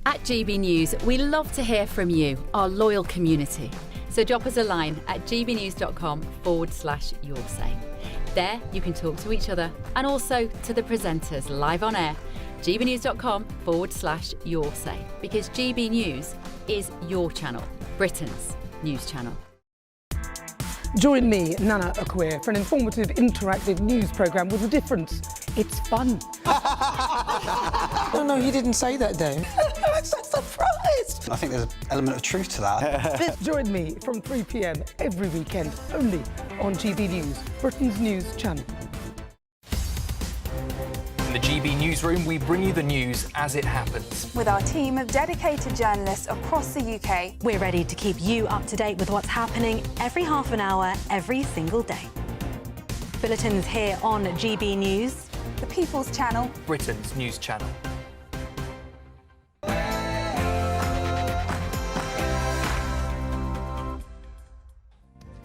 At GB News, we love to hear from you, our loyal community. So drop us a line at gbnews.com/yoursay. There you can talk to each other and also to the presenters live on air. gbnews.com/yoursay, because GB News is your channel, Britain's news channel. Join me, Nana Okoye, for an informative, interactive news programme with a difference. It's fun. No, he didn't say that, Dave. I'm so surprised. I think there's an element of truth to that. Join me from 3 p.m. every weekend, only on GB News, Britain's news channel. In the GB Newsroom, we bring you the news as it happens. With our team of dedicated journalists across the UK, we're ready to keep you up to date with what's happening every half an hour, every single day. Bulletins here on GB News, the People's Channel, Britain's news channel.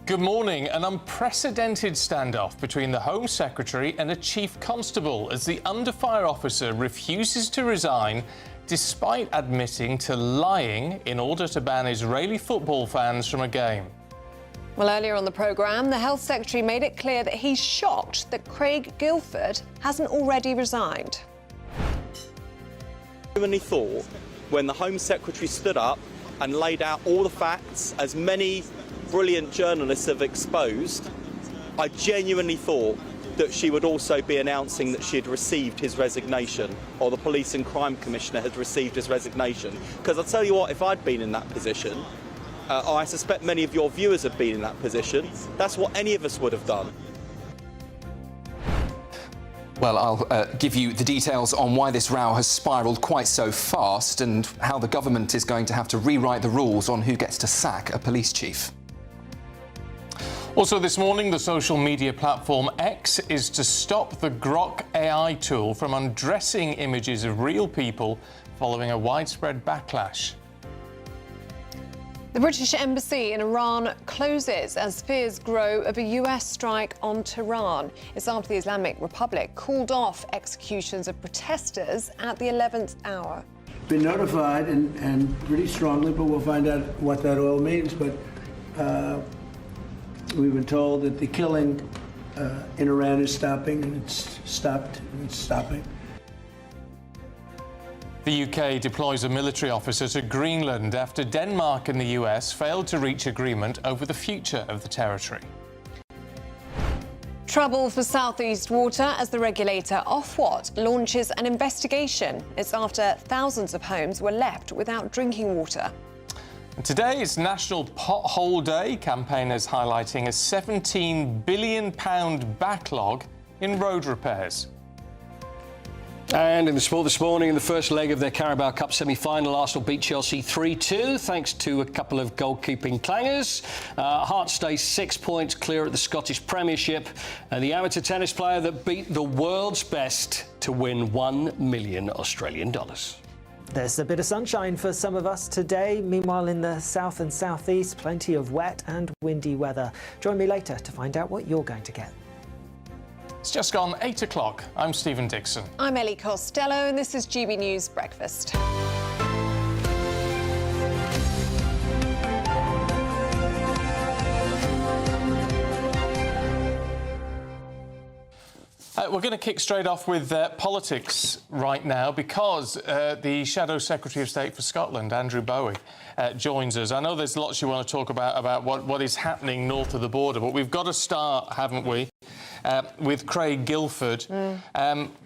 Good morning. An unprecedented standoff between the Home Secretary and a Chief Constable as the under-fire officer refuses to resign despite admitting to lying in order to ban Israeli football fans from a game. Well, earlier on the programme, the Health Secretary made it clear that he's shocked that Craig Guilford hasn't already resigned. I genuinely thought when the Home Secretary stood up and laid out all the facts, as many brilliant journalists have exposed, I genuinely thought that she would also be announcing that she had received his resignation, or the Police and Crime Commissioner had received his resignation. Because I'll tell you what, if I'd been in that position, I suspect many of your viewers have been in that position, that's what any of us would have done. Well, I'll give you the details on why this row has spiralled quite so fast and how the government is going to have to rewrite the rules on who gets to sack a police chief. Also this morning, the social media platform X is to stop the Grok AI tool from undressing images of real people following a widespread backlash. The British Embassy in Iran closes as fears grow of a US strike on Tehran. It's after the Islamic Republic called off executions of protesters at the 11th hour. Been notified and pretty strongly, but we'll find out what that all means. But we've been told that the killing in Iran is stopping, and it's stopped, and it's stopping. The UK deploys a military officer to Greenland after Denmark and the US failed to reach agreement over the future of the territory. Trouble for South East Water as the regulator Ofwat launches an investigation. It's after thousands of homes were left without drinking water. Today is National Pothole Day. Campaigners highlighting a £17 billion backlog in road repairs. And in the sport this morning, in the first leg of their Carabao Cup semi-final, Arsenal beat Chelsea 3-2 thanks to a couple of goalkeeping clangers. Hearts stay 6 points clear at the Scottish Premiership. And the amateur tennis player that beat the world's best to win $1 million Australian dollars. There's a bit of sunshine for some of us today. Meanwhile, in the south and southeast, plenty of wet and windy weather. Join me later to find out what you're going to get. It's just gone 8 o'clock. I'm Stephen Dixon. I'm Ellie Costello, and this is GB News Breakfast. We're going to kick straight off with politics right now because the Shadow Secretary of State for Scotland, Andrew Bowie, joins us. I know there's lots you want to talk about what is happening north of the border, but we've got to start, haven't we, with Craig Guilford.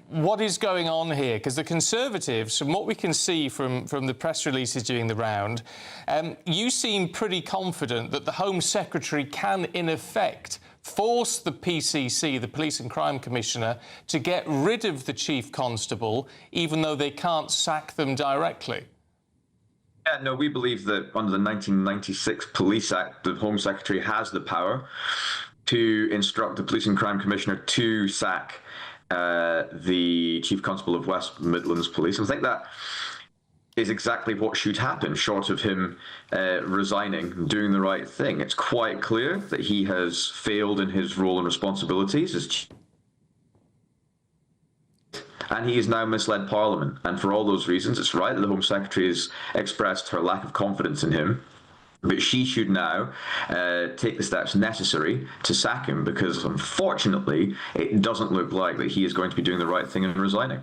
What is going on here? Because the Conservatives, from what we can see from the press releases doing the round, you seem pretty confident that the Home Secretary can, in effect, force the PCC, the Police and Crime Commissioner, to get rid of the Chief Constable, even though they can't sack them directly? Yeah, no, we believe that under the 1996 Police Act, the Home Secretary has the power to instruct the Police and Crime Commissioner to sack the Chief Constable of West Midlands Police. And I think that is exactly what should happen, short of him resigning and doing the right thing. It's quite clear that he has failed in his role and responsibilities as chief, and he has now misled Parliament. And for all those reasons, it's right that the Home Secretary has expressed her lack of confidence in him. But she should now take the steps necessary to sack him, because unfortunately, it doesn't look like that he is going to be doing the right thing and resigning.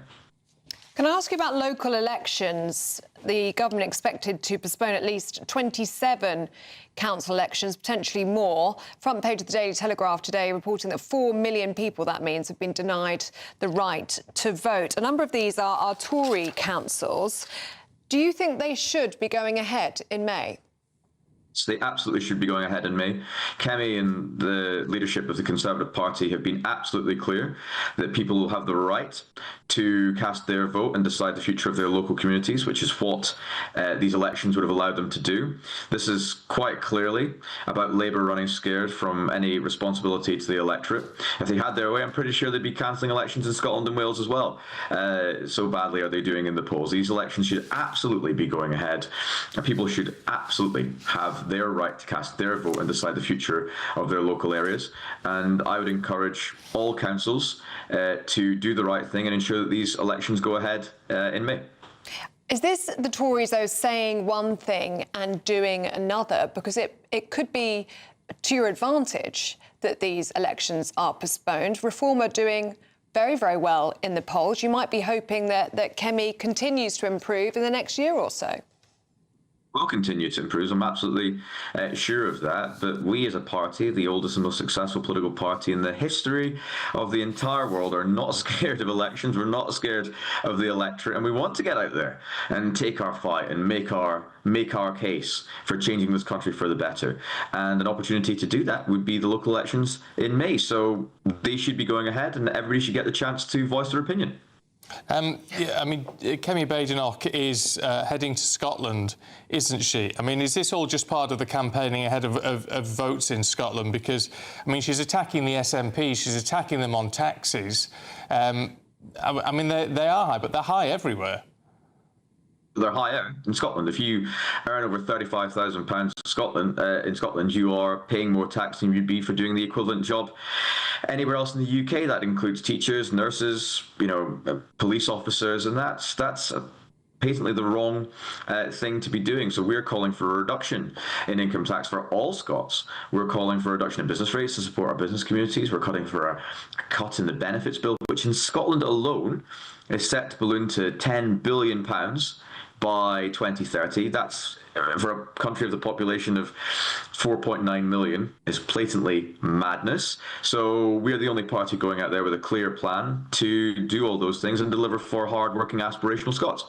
Can I ask you about local elections? The government expected to postpone at least 27 council elections, potentially more. Front page of the Daily Telegraph today reporting that 4 million people, that means, have been denied the right to vote. A number of these are Tory councils. Do you think they should be going ahead in May? So they absolutely should be going ahead in May. Kemi and the leadership of the Conservative Party have been absolutely clear that people will have the right to cast their vote and decide the future of their local communities, which is what these elections would have allowed them to do. This is quite clearly about Labour running scared from any responsibility to the electorate. If they had their way, I'm pretty sure they'd be cancelling elections in Scotland and Wales as well. So badly are they doing in the polls. These elections should absolutely be going ahead. People should absolutely have their right to cast their vote and decide the future of their local areas. And I would encourage all councils to do the right thing and ensure that these elections go ahead in May. Is this the Tories, though, saying one thing and doing another? Because it could be to your advantage that these elections are postponed. Reform are doing very, very well in the polls. You might be hoping that Kemi continues to improve in the next year or so. Will continue to improve. I'm absolutely sure of that. But we as a party, the oldest and most successful political party in the history of the entire world, are not scared of elections. We're not scared of the electorate, and we want to get out there and take our fight and make our case for changing this country for the better. And an opportunity to do that would be the local elections in May. So they should be going ahead, and everybody should get the chance to voice their opinion. Yeah, I mean, Kemi Badenoch is heading to Scotland, isn't she? I mean, is this all just part of the campaigning ahead of votes in Scotland? Because, I mean, she's attacking the SNP, she's attacking them on taxes. I mean, they are high, but they're high everywhere. They're higher in Scotland. If you earn over £35,000 in Scotland, you are paying more tax than you'd be for doing the equivalent job anywhere else in the UK. That includes teachers, nurses, police officers, and that's patently the wrong thing to be doing. So we're calling for a reduction in income tax for all Scots. We're calling for a reduction in business rates to support our business communities. We're calling for a cut in the benefits bill, which in Scotland alone is set to balloon to £10 billion by 2030. That's, for a country of the population of 4.9 million, is blatantly madness. So we're the only party going out there with a clear plan to do all those things and deliver for hard-working, aspirational Scots.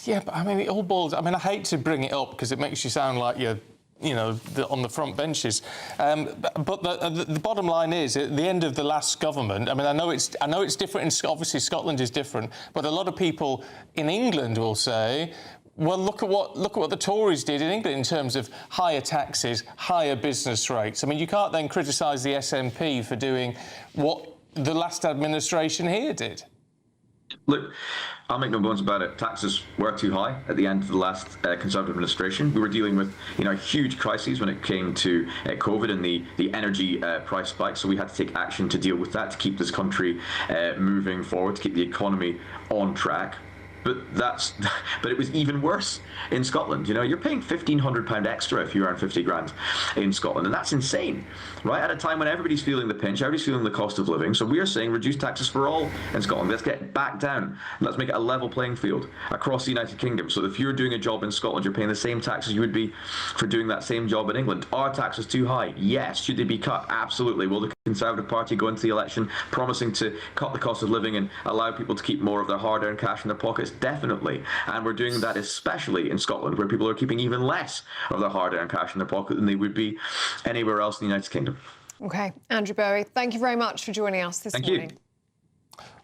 Yeah, but I mean, it all boils... I mean, I hate to bring it up because it makes you sound like you're, on the front benches. But the bottom line is, at the end of the last government, I mean, I know it's different. Obviously, Scotland is different, but a lot of people in England will say, well, look at what the Tories did in England in terms of higher taxes, higher business rates. I mean, you can't then criticise the SNP for doing what the last administration here did. Look, I'll make no bones about it. Taxes were too high at the end of the last Conservative administration. We were dealing with, huge crises when it came to COVID and the energy price spike. So we had to take action to deal with that, to keep this country moving forward, to keep the economy on track. But it was even worse in Scotland. You're paying £1,500 extra if you earn 50 grand in Scotland, and that's insane, right? At a time when everybody's feeling the pinch, everybody's feeling the cost of living. So we are saying reduce taxes for all in Scotland. Let's get back down. Let's make it a level playing field across the United Kingdom. So if you're doing a job in Scotland, you're paying the same taxes you would be for doing that same job in England. Are taxes too high? Yes. Should they be cut? Absolutely. Will the Conservative Party go into the election promising to cut the cost of living and allow people to keep more of their hard-earned cash in their pockets? Definitely. And we're doing that especially in Scotland, where people are keeping even less of their hard-earned cash in their pocket than they would be anywhere else in the United Kingdom. OK, Andrew Bowie, thank you very much for joining us this morning.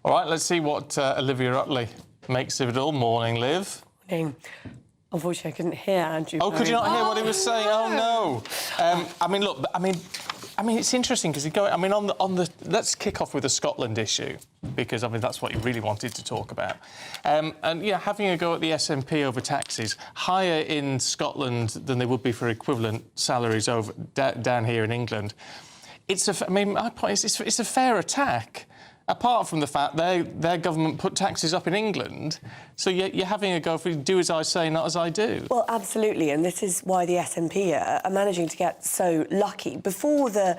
All right, let's see what Olivia Utley makes of it all. Morning, Liv. Morning. Unfortunately, I couldn't hear Andrew. Oh, could you not hear what he was saying? Oh no. I mean, look. I mean, it's interesting because on the. Let's kick off with the Scotland issue because I mean that's what you really wanted to talk about. And yeah, having a go at the SNP over taxes higher in Scotland than they would be for equivalent salaries over down here in England. My point is, it's a fair attack. Apart from the fact their government put taxes up in England, so you're having a go for do as I say, not as I do. Well, absolutely, and this is why the SNP are managing to get so lucky. Before the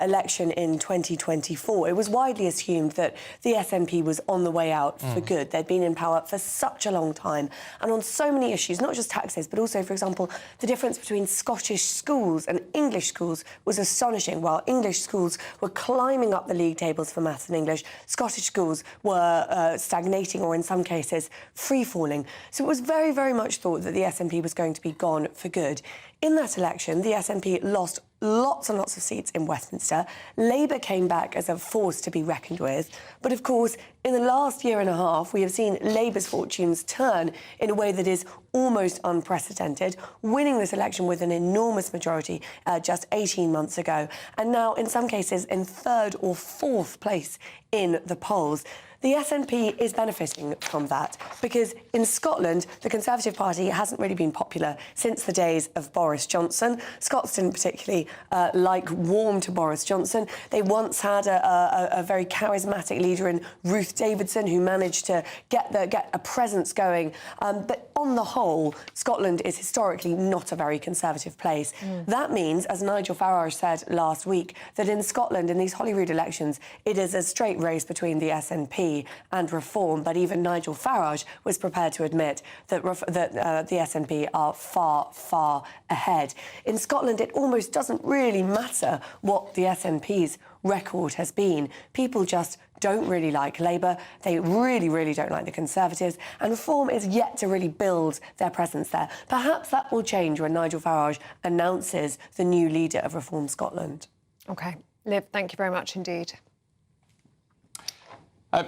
election in 2024, it was widely assumed that the SNP was on the way out for good. They'd been in power for such a long time, and on so many issues, not just taxes, but also, for example, the difference between Scottish schools and English schools was astonishing. While English schools were climbing up the league tables for maths and English, Scottish schools were stagnating or, in some cases, free-falling. So it was very, very much thought that the SNP was going to be gone for good. In that election, the SNP lost lots and lots of seats in Westminster. Labour came back as a force to be reckoned with. But, of course, in the last year and a half, we have seen Labour's fortunes turn in a way that is almost unprecedented, winning this election with an enormous majority just 18 months ago, and now, in some cases, in third or fourth place in the polls. The SNP is benefiting from that because in Scotland, the Conservative Party hasn't really been popular since the days of Boris Johnson. Scots didn't particularly warm to Boris Johnson. They once had a very charismatic leader in Ruth Davidson who managed to get a presence going. But on the whole, Scotland is historically not a very conservative place. That means, as Nigel Farage said last week, that in Scotland, in these Holyrood elections, it is a straight race between the SNP and Reform, but even Nigel Farage was prepared to admit that the SNP are far, far ahead. In Scotland, it almost doesn't really matter what the SNP's record has been. People just don't really like Labour. They really, really don't like the Conservatives. And Reform is yet to really build their presence there. Perhaps that will change when Nigel Farage announces the new leader of Reform Scotland. OK. Liv, thank you very much indeed.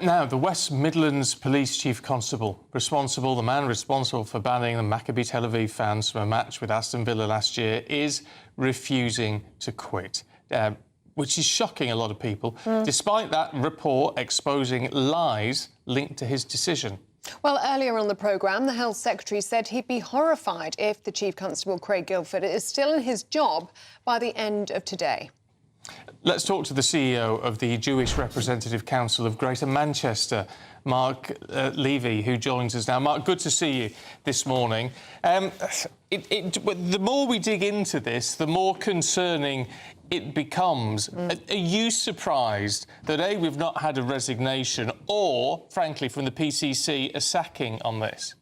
Now, the West Midlands Police Chief Constable, the man responsible for banning the Maccabi Tel Aviv fans from a match with Aston Villa last year, is refusing to quit, which is shocking a lot of people, despite that report exposing lies linked to his decision. Well, earlier on the programme, the Health Secretary said he'd be horrified if the Chief Constable, Craig Guildford, is still in his job by the end of today. Let's talk to the CEO of the Jewish Representative Council of Greater Manchester, Mark Levy, who joins us now. Mark, good to see you this morning. The more we dig into this, the more concerning it becomes. Are you surprised that, A, we've not had a resignation or, frankly, from the PCC, a sacking on this?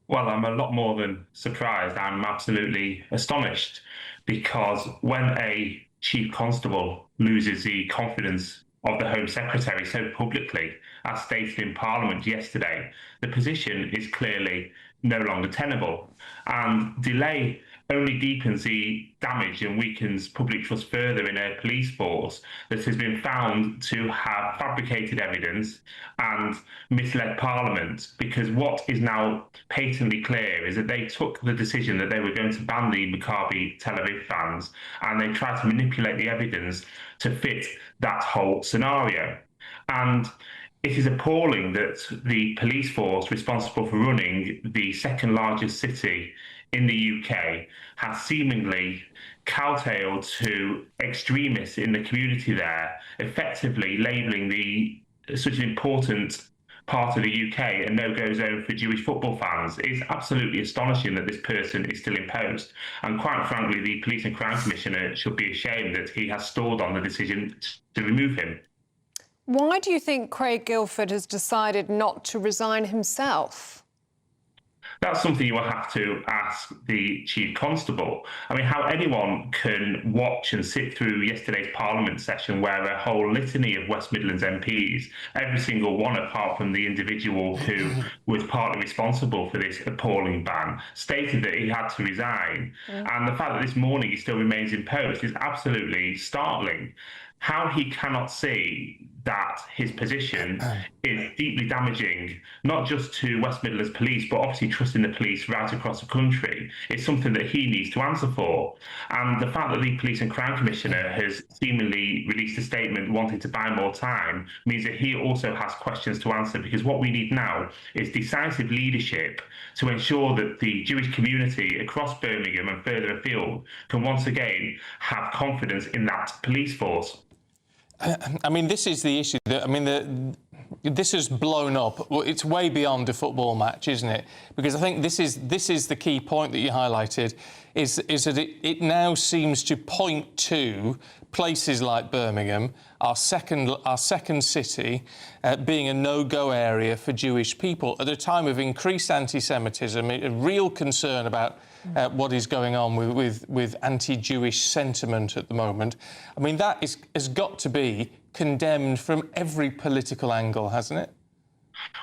Well, I'm a lot more than surprised. I'm absolutely astonished because when a Chief Constable loses the confidence of the Home Secretary so publicly, as stated in Parliament yesterday, the position is clearly no longer tenable. And delay only deepens the damage and weakens public trust further in a police force that has been found to have fabricated evidence and misled Parliament, because what is now patently clear is that they took the decision that they were going to ban the Maccabi Tel Aviv fans, and they tried to manipulate the evidence to fit that whole scenario. And it is appalling that the police force responsible for running the second largest city in the UK has seemingly kowtowed to extremists in the community there, effectively labelling such an important part of the UK a no-go zone for Jewish football fans. It's absolutely astonishing that this person is still in post. And quite frankly, the Police and Crime Commissioner should be ashamed that he has stalled on the decision to remove him. Why do you think Craig Guildford has decided not to resign himself? That's something you will have to ask the Chief Constable. I mean, how anyone can watch and sit through yesterday's Parliament session where a whole litany of West Midlands MPs, every single one apart from the individual who was partly responsible for this appalling ban, stated that he had to resign. And the fact that this morning he still remains in post is absolutely startling. How he cannot see that his position is deeply damaging, not just to West Midlands Police, but obviously trusting the police right across the country, is something that he needs to answer for. And the fact that the Police and Crime Commissioner has seemingly released a statement wanting to buy more time means that he also has questions to answer, because what we need now is decisive leadership to ensure that the Jewish community across Birmingham and further afield can once again have confidence in that police force. I mean, this is the issue. This has blown up. Well, it's way beyond a football match, isn't it? Because I think this is the key point that you highlighted, is that it now seems to point to places like Birmingham, our second city, being a no-go area for Jewish people at a time of increased anti-Semitism, a real concern about what is going on with anti-Jewish sentiment at the moment. I mean, that has got to be condemned from every political angle, hasn't it?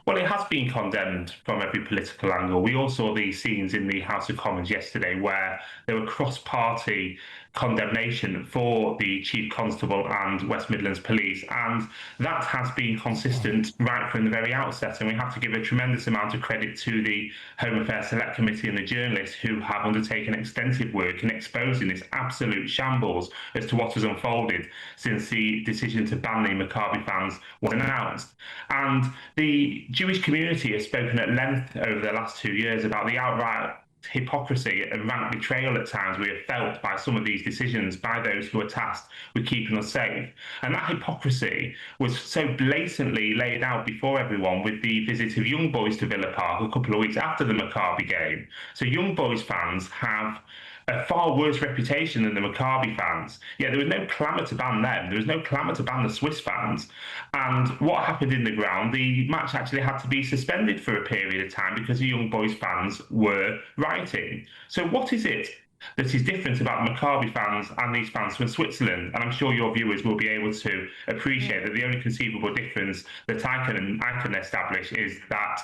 Well, it has been condemned from every political angle. We all saw these scenes in the House of Commons yesterday where there were cross-party condemnation for the Chief Constable and West Midlands Police, and that has been consistent right from the very outset. And we have to give a tremendous amount of credit to the Home Affairs Select Committee and the journalists who have undertaken extensive work in exposing this absolute shambles as to what has unfolded since the decision to ban the Maccabi fans was announced. And the Jewish community has spoken at length over the last 2 years about the outright hypocrisy and rank betrayal at times we have felt by some of these decisions by those who are tasked with keeping us safe. And that hypocrisy was so blatantly laid out before everyone with the visit of Young Boys to Villa Park a couple of weeks after the Maccabi game. So Young Boys fans have a far worse reputation than the Maccabi fans. Yet there was no clamour to ban them. There was no clamour to ban the Swiss fans. And what happened in the ground, the match actually had to be suspended for a period of time because the Young Boys fans were rioting. So what is it that is different about the Maccabi fans and these fans from Switzerland? And I'm sure your viewers will be able to appreciate that the only conceivable difference that I can establish is that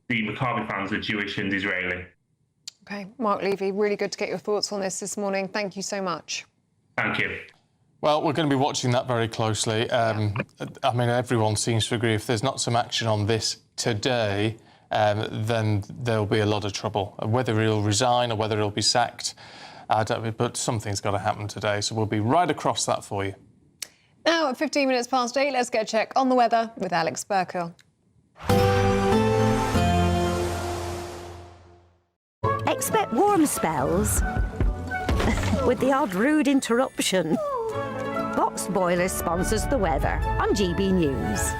the Maccabi fans are Jewish and Israeli. OK, Mark Levy, really good to get your thoughts on this morning. Thank you so much. Thank you. Well, we're going to be watching that very closely. I mean, everyone seems to agree if there's not some action on this today, then there'll be a lot of trouble. Whether he'll resign or whether he'll be sacked, I don't know, but something's got to happen today. So we'll be right across that for you. Now at 15 minutes past 8, let's get a check on the weather with Alex Burkle. Expect warm spells with the odd rude interruption. Boxed Boilers sponsors the weather on GB News.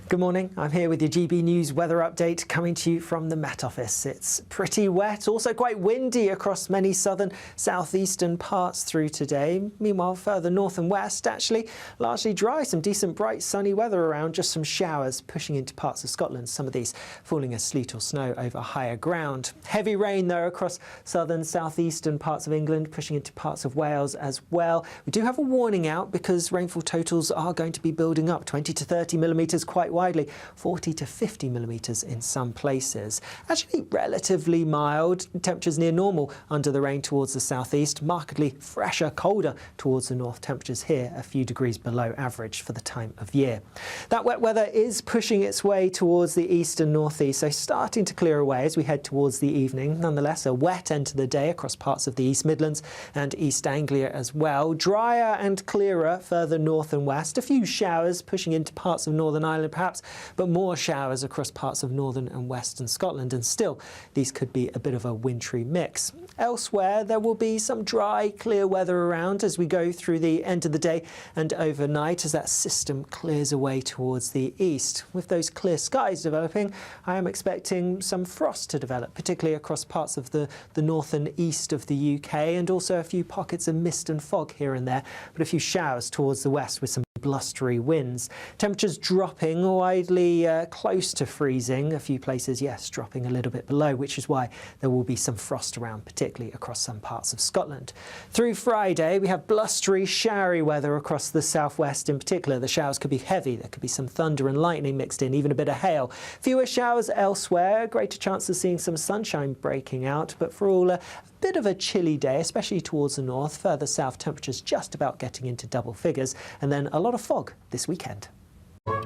Good morning, I'm here with your GB News weather update coming to you from the Met Office. It's pretty wet, also quite windy across many southern, southeastern parts through today. Meanwhile, further north and west, actually largely dry, some decent bright sunny weather around, just some showers pushing into parts of Scotland, some of these falling as sleet or snow over higher ground. Heavy rain though across southern, southeastern parts of England, pushing into parts of Wales as well. We do have a warning out because rainfall totals are going to be building up, 20 to 30 millimetres quite widely, 40 to 50 millimetres in some places. Actually relatively mild, temperatures near normal under the rain towards the southeast, markedly fresher, colder towards the north, temperatures here a few degrees below average for the time of year. That wet weather is pushing its way towards the east and northeast, so starting to clear away as we head towards the evening. Nonetheless, a wet end to the day across parts of the East Midlands and East Anglia as well. Drier and clearer further north and west. A few showers pushing into parts of Northern Ireland perhaps, but more showers across parts of northern and western Scotland, and still these could be a bit of a wintry mix. Elsewhere there will be some dry, clear weather around as we go through the end of the day and overnight as that system clears away towards the east. With those clear skies developing, I am expecting some frost to develop, particularly across parts of the north and east of the UK, and also a few pockets of mist and fog here and there, but a few showers towards the west with some blustery winds. Temperatures dropping widely close to freezing. A few places, yes, dropping a little bit below, which is why there will be some frost around, particularly across some parts of Scotland. Through Friday, we have blustery, showery weather across the southwest in particular. The showers could be heavy. There could be some thunder and lightning mixed in, even a bit of hail. Fewer showers elsewhere, greater chance of seeing some sunshine breaking out, but for all a bit of a chilly day, especially towards the north. Further south, temperatures just about getting into double figures, and then a lot of fog this weekend.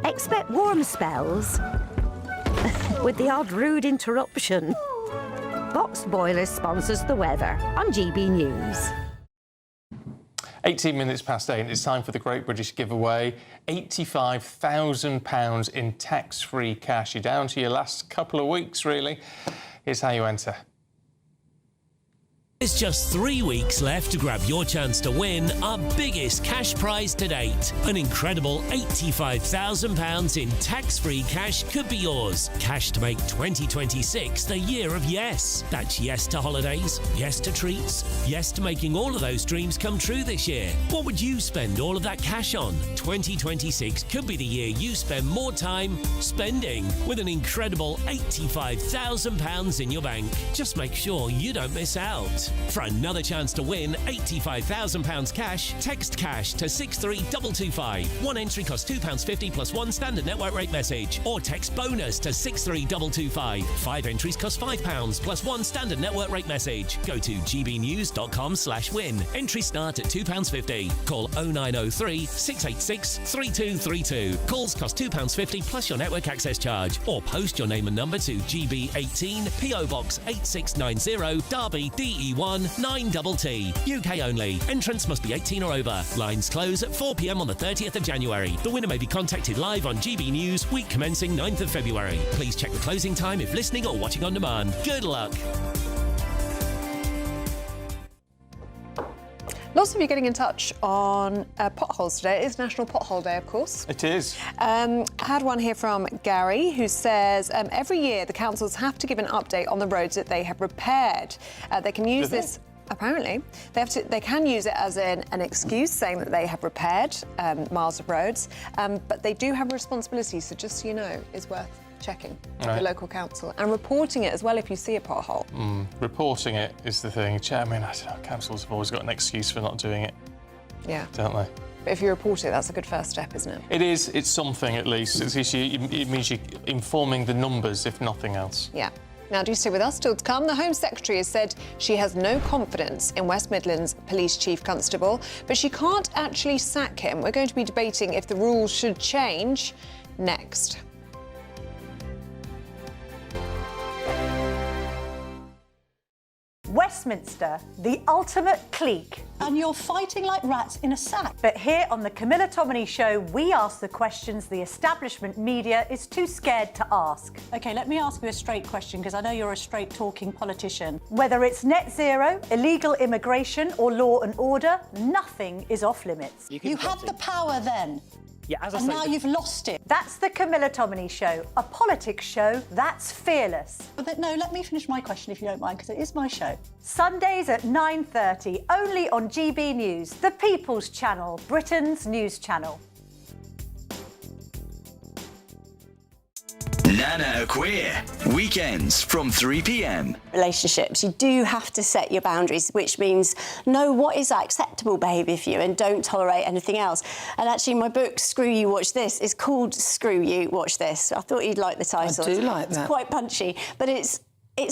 Expect warm spells with the odd rude interruption. Boxed Boilers sponsors the weather on GB News. 18 minutes past 8, it's time for the Great British Giveaway. £85,000 in tax-free cash. You're down to your last couple of weeks, really. Here's how you enter. There's just 3 weeks left to grab your chance to win our biggest cash prize to date. An incredible £85,000 in tax-free cash could be yours. Cash to make 2026 the year of yes. That's yes to holidays, yes to treats, yes to making all of those dreams come true this year. What would you spend all of that cash on? 2026 could be the year you spend more time spending with an incredible £85,000 in your bank. Just make sure you don't miss out. For another chance to win £85,000 cash, text cash to 63225. One entry costs £2.50 plus one standard network rate message. Or text bonus to 63225. 5 entries cost £5 plus one standard network rate message. Go to gbnews.com/win. Entries start at £2.50. Call 0903 686 3232. Calls cost £2.50 plus your network access charge. Or post your name and number to GB18 PO Box 8690 Derby DE1 9TT. UK only. Entrants must be 18 or over. Lines close at 4 p.m. on the 30th of January. The winner may be contacted live on GB News, week commencing 9th of February. Please check the closing time if listening or watching on demand. Good luck. Lots of you getting in touch on potholes today. It is National Pothole Day, of course. It is. I had one here from Gary who says every year the councils have to give an update on the roads that they have repaired. They can use this. Apparently, they can use it as an excuse, saying that they have repaired miles of roads, but they do have a responsibility. So just so you know, it's worth checking with the local council and reporting it as well if you see a pothole. Reporting it is the thing. I mean, I don't know, councils have always got an excuse for not doing it. Yeah. Don't they? But if you report it, that's a good first step, isn't it? It is. It's something, at least. It means you're informing the numbers, if nothing else. Yeah. Now, do stay with us. Still to come, the Home Secretary has said she has no confidence in West Midlands Police Chief Constable, but she can't actually sack him. We're going to be debating if the rules should change next. Westminster, the ultimate clique. And you're fighting like rats in a sack. But here on the Camilla Tominey Show, we ask the questions the establishment media is too scared to ask. OK, let me ask you a straight question, because I know you're a straight-talking politician. Whether it's net zero, illegal immigration or law and order, nothing is off-limits. You had the power then. Yeah, as I and say, now you've lost it. That's the Camilla Tominey Show, a politics show that's fearless. But no, let me finish my question if you don't mind, because it is my show. Sundays at 9:30, only on GB News, the People's Channel, Britain's news channel. Nana Queer, weekends from 3 p.m. Relationships, you do have to set your boundaries, which means know what is acceptable behaviour for you and don't tolerate anything else. And actually, my book, Screw You, Watch This, is called Screw You, Watch This. I thought you'd like the title. I do like that. It's quite punchy, but it's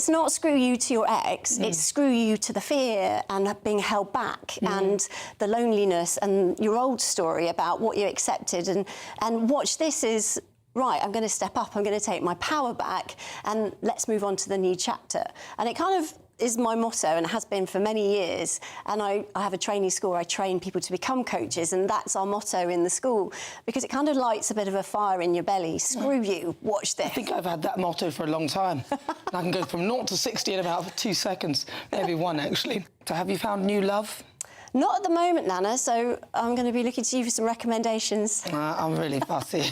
not screw you to your ex, it's screw you to the fear and being held back and the loneliness and your old story about what you accepted. And Watch This is, right, I'm going to step up, I'm going to take my power back and let's move on to the new chapter. And it kind of is my motto and has been for many years. And I have a training school, I train people to become coaches, and that's our motto in the school because it kind of lights a bit of a fire in your belly. Screw you, watch this. I think I've had that motto for a long time. I can go from 0 to 60 in about 2 seconds, maybe one actually. So have you found new love? Not at the moment, Nana, so I'm going to be looking to you for some recommendations. I'm really fussy.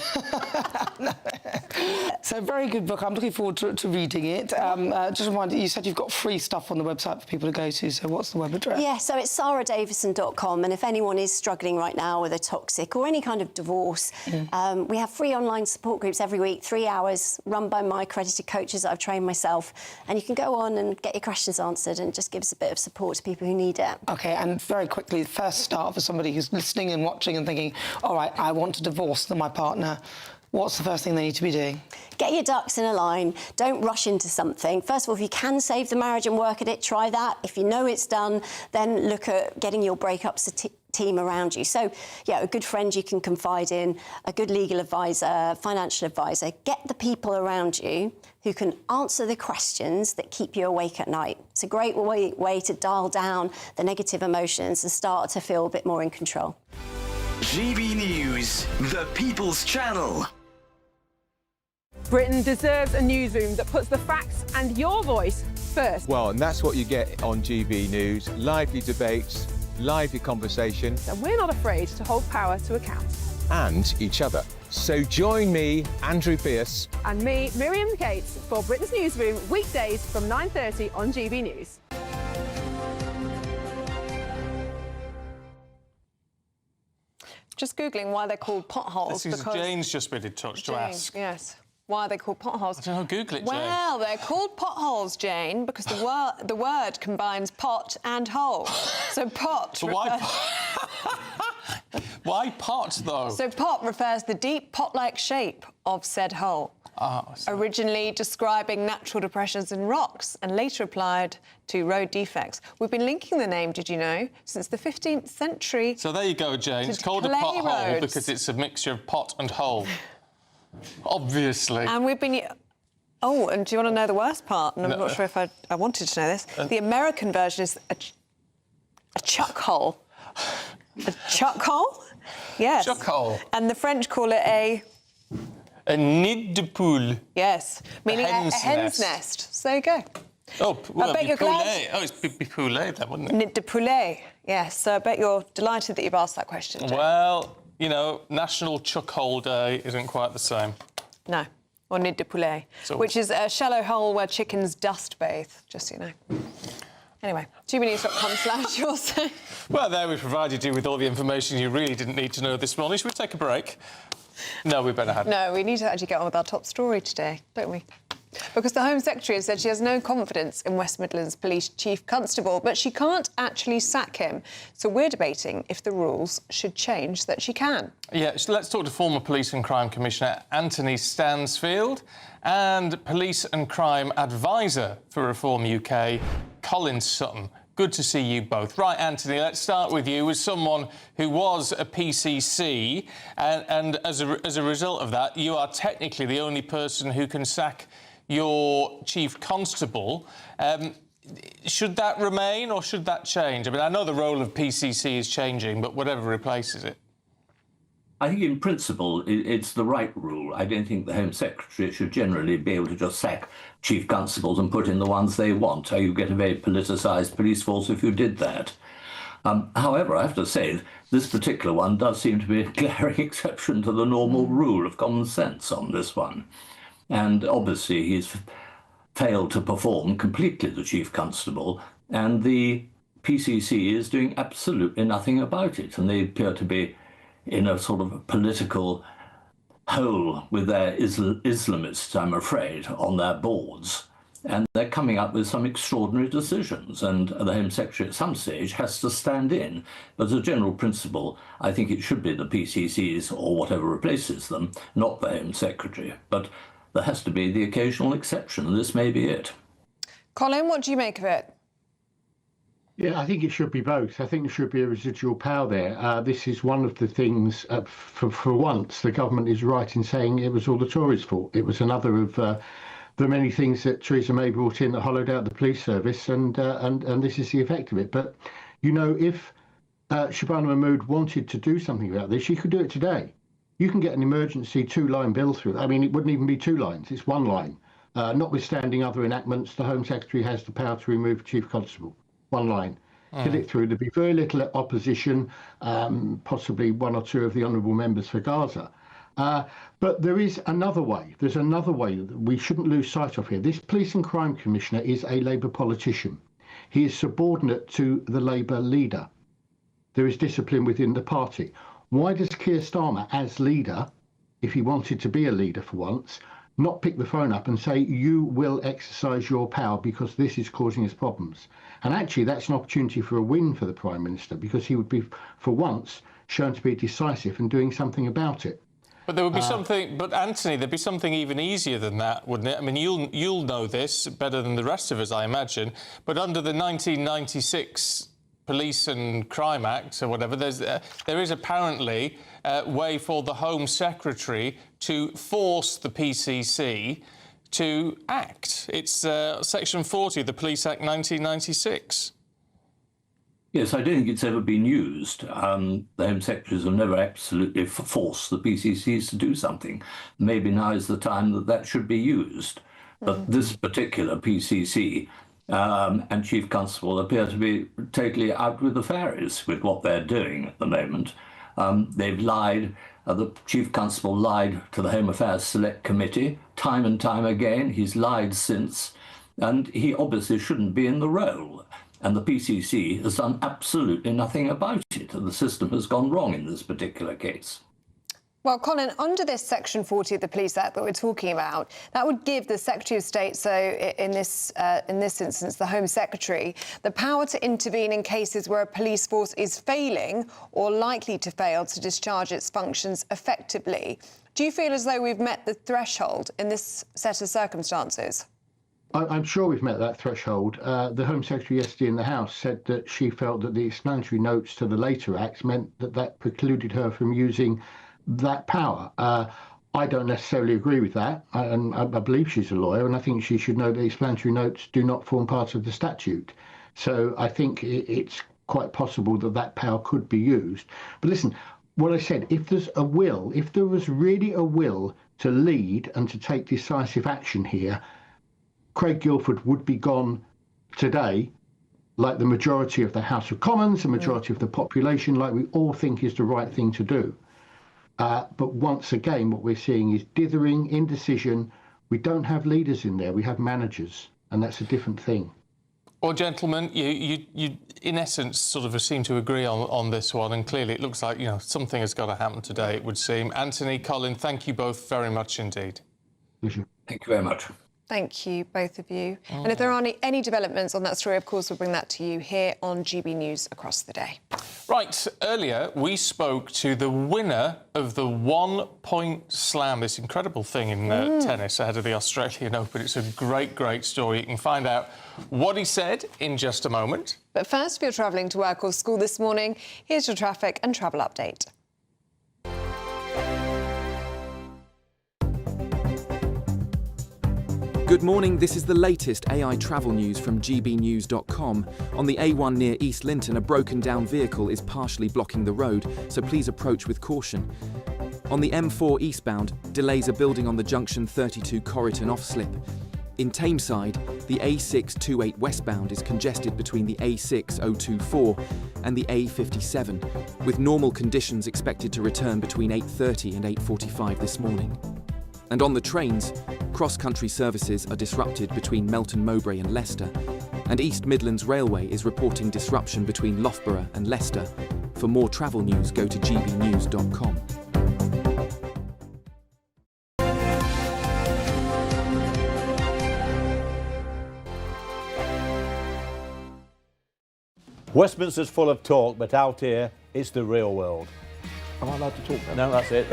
So, very good book. I'm looking forward to reading it. Just a reminder, you said you've got free stuff on the website for people to go to, so what's the web address? Yeah, so it's saradavison.com, and if anyone is struggling right now with a toxic or any kind of divorce, we have free online support groups every week, 3 hours, run by my accredited coaches that I've trained myself, and you can go on and get your questions answered and just give us a bit of support to people who need it. OK, and very quickly, the first start for somebody who's listening and watching and thinking, all right, I want to divorce my partner, what's the first thing they need to be doing? Get your ducks in a line. Don't rush into something. First of all, if you can save the marriage and work at it, try that. If you know it's done, then look at getting your breakups team around you. So, yeah, a good friend you can confide in, a good legal advisor, financial advisor. Get the people around you who can answer the questions that keep you awake at night. It's a great way to dial down the negative emotions and start to feel a bit more in control. GB News, the People's Channel. Britain deserves a newsroom that puts the facts and your voice first. Well, and that's what you get on GB News. Lively debates, lively conversation. And we're not afraid to hold power to account. And each other. So join me, Andrew Pearce. And me, Miriam Cates, for Britain's Newsroom, weekdays from 9:30 on GB News. Just Googling why they're called potholes. This is Jane's just been in touch to ask. Yes. Why are they called potholes? I don't know, Google it, Jane. Well, they're called potholes, Jane, because the word combines pot and hole. So pot... So why pot, though? So pot refers to the deep pot-like shape of said hole. Originally describing natural depressions in rocks and later applied to road defects. We've been linking the name, did you know, since the 15th century. So there you go, Jane. It's called a pothole because it's a mixture of pot and hole. Obviously. And we've been... Oh, and do you want to know the worst part? And I'm not sure if I wanted to know this. The American version is a chuck hole. A chuck hole? Yes. Chuck hole. And the French call it a nid de poule. Yes, meaning a hen's nest. So there you go. Oh, well, I bet you're glad. Oh, it's poulet, then, wouldn't it? Nid de poulet. Yes, so I bet you're delighted that you've asked that question, Jane. Well, you know, National Chuck Hole Day isn't quite the same. No, or nid de poulet, which is a shallow hole where chickens dust bathe, just so you know. Anyway, gbnews.com/you'll say. Well, there we provided you with all the information you really didn't need to know this morning. Should we take a break? No, we better have it. No, we need to actually get on with our top story today, don't we? Because the Home Secretary has said she has no confidence in West Midlands Police Chief Constable, but she can't actually sack him. So we're debating if the rules should change so that she can. Yeah, so let's talk to former Police and Crime Commissioner Anthony Stansfield and Police and Crime Advisor for Reform UK, Colin Sutton. Good to see you both. Right, Anthony, let's start with you as someone who was a PCC, and as a result of that, you are technically the only person who can sack your Chief Constable. Should that remain or should that change? I mean, I know the role of PCC is changing, but whatever replaces it. I think in principle it's the right rule. I don't think the Home Secretary should generally be able to just sack Chief Constables and put in the ones they want. You get a very politicised police force if you did that. However, I have to say, this particular one does seem to be a glaring exception to the normal rule of common sense on this one. And obviously he's failed to perform completely, the Chief Constable, and the PCC is doing absolutely nothing about it. And they appear to be in a sort of political hole with their Islamists, I'm afraid, on their boards. And they're coming up with some extraordinary decisions, and the Home Secretary at some stage has to stand in. But as a general principle, I think it should be the PCCs or whatever replaces them, not the Home Secretary. But there has to be the occasional exception, and this may be it. Colin, what do you make of it? Yeah, I think it should be both. I think there should be a residual power there. This is one of the things, for once, the government is right in saying it was all the Tories' fault. It was another of the many things that Theresa May brought in that hollowed out the police service, and this is the effect of it. But, you know, if Shabana Mahmood wanted to do something about this, she could do it today. You can get an emergency 2-line bill through. I mean, it wouldn't even be 2 lines, it's 1 line. Notwithstanding other enactments, the Home Secretary has the power to remove Chief Constable. 1 line. Get it through. There'd be very little opposition, possibly one or two of the honourable members for Gaza. But there is another way. There's another way that we shouldn't lose sight of here. This Police and Crime Commissioner is a Labour politician. He is subordinate to the Labour leader. There is discipline within the party. Why does Keir Starmer, as leader, if he wanted to be a leader for once, not pick the phone up and say, you will exercise your power because this is causing us problems? And actually, that's an opportunity for a win for the Prime Minister, because he would be, for once, shown to be decisive and doing something about it. But there would be something, but Anthony, there'd be something even easier than that, wouldn't it? I mean, you'll know this better than the rest of us, I imagine, but under the 1996 Police and Crime Act or whatever, there is apparently a way for the Home Secretary to force the PCC to act. It's Section 40 of the Police Act 1996. Yes, I don't think it's ever been used. The Home Secretaries have never absolutely forced the PCCs to do something. Maybe now is the time that that should be used. But this particular PCC and Chief Constable appear to be totally out with the fairies with what they're doing at the moment. They've lied. The Chief Constable lied to the Home Affairs Select Committee time and time again. He's lied since, and he obviously shouldn't be in the role. And the PCC has done absolutely nothing about it, and the system has gone wrong in this particular case. Well, Colin, under this Section 40 of the Police Act that we're talking about, that would give the Secretary of State, so in this instance, the Home Secretary, the power to intervene in cases where a police force is failing or likely to fail to discharge its functions effectively. Do you feel as though we've met the threshold in this set of circumstances? I'm sure we've met that threshold. The Home Secretary yesterday in the House said that she felt that the explanatory notes to the later acts meant that that precluded her from using that power. I don't necessarily agree with that, and I believe she's a lawyer, and I think she should know that the explanatory notes do not form part of the statute. So I think it's quite possible that that power could be used. But listen, what I said, if there's a will, if there was really a will to lead and to take decisive action here, Craig Guilford would be gone today, like the majority of the House of Commons, the majority of the population, like we all think is the right thing to do. But once again, what we're seeing is dithering, indecision. We don't have leaders in there, we have managers, and that's a different thing. Well, gentlemen, you in essence sort of seem to agree on this one, and clearly it looks like, you know, something has got to happen today, it would seem. Anthony, Colin, thank you both very much indeed. Thank you very much. Thank you, both of you. And if there are any developments on that story, of course, we'll bring that to you here on GB News across the day. Right, Earlier, we spoke to the winner of the one-point slam, this incredible thing in tennis ahead of the Australian Open. It's a great, great story. You can find out what he said in just a moment. But first, if you're travelling to work or school this morning, here's your traffic and travel update. Good morning, this is the latest AI travel news from gbnews.com. On the A1 near East Linton, a broken down vehicle is partially blocking the road, so please approach with caution. On the M4 eastbound, delays are building on the junction 32 Corriton off-slip. In Tameside, the A628 westbound is congested between the A6024 and the A57, with normal conditions expected to return between 8:30 and 8:45 this morning. And on the trains, cross-country services are disrupted between Melton Mowbray and Leicester, and East Midlands Railway is reporting disruption between Loughborough and Leicester. For more travel news, go to gbnews.com. Westminster's full of talk, but out here, it's the real world. Am I allowed to talk now? No, that's it.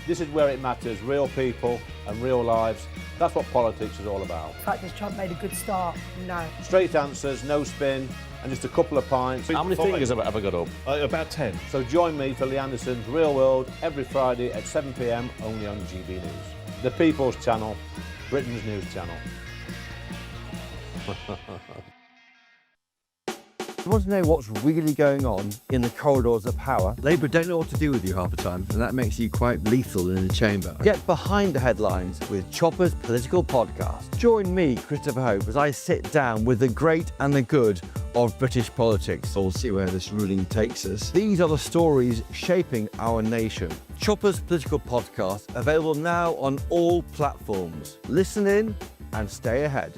This is where it matters, real people and real lives. That's what politics is all about. In fact, has Trump made a good start? No. Straight answers, no spin, and just a couple of pints. How many fingers have I got up? About 10. So join me for Lee Anderson's Real World every Friday at 7 p.m, only on GB News. The People's Channel, Britain's news channel. You want to know what's really going on in the corridors of power? Labour don't know what to do with you half the time, and that makes you quite lethal in the chamber. Get behind the headlines with Chopper's Political Podcast. Join me, Christopher Hope, as I sit down with the great and the good of British politics. We'll see where this ruling takes us. These are the stories shaping our nation. Chopper's Political Podcast, available now on all platforms. Listen in and stay ahead.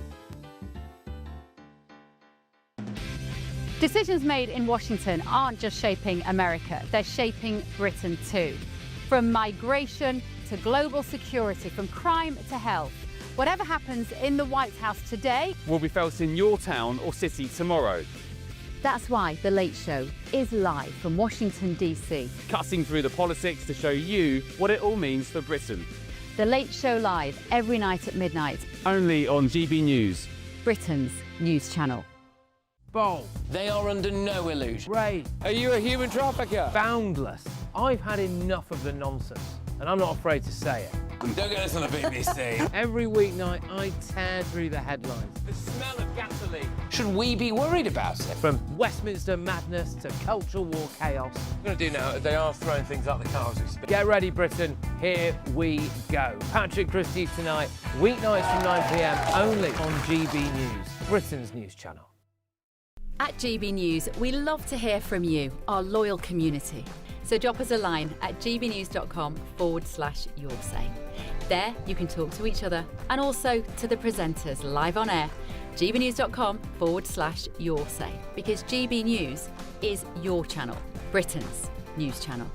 Decisions made in Washington aren't just shaping America, they're shaping Britain too. From migration to global security, from crime to health. Whatever happens in the White House today will be felt in your town or city tomorrow. That's why The Late Show is live from Washington, D.C. Cutting through the politics to show you what it all means for Britain. The Late Show live every night at midnight. Only on GB News, Britain's news channel. Bold. They are under no illusion. Ray, Are you a human trafficker? boundless. I've had enough of the nonsense, and I'm not afraid to say it. Don't get this on the BBC. Every weeknight, I tear through the headlines. The smell of gasoline. Should we be worried about it? From Westminster madness to cultural war chaos. What I'm going to do now, they are throwing things out the car as we speak. Get ready, Britain. Here we go. Patrick Christie tonight, weeknights from 9 p.m, only on GB News, Britain's news channel. At GB News, we love to hear from you, our loyal community. So drop us a line at gbnews.com/yoursay. There you can talk to each other and also to the presenters live on air. gbnews.com/yoursay, because GB News is your channel, Britain's news channel.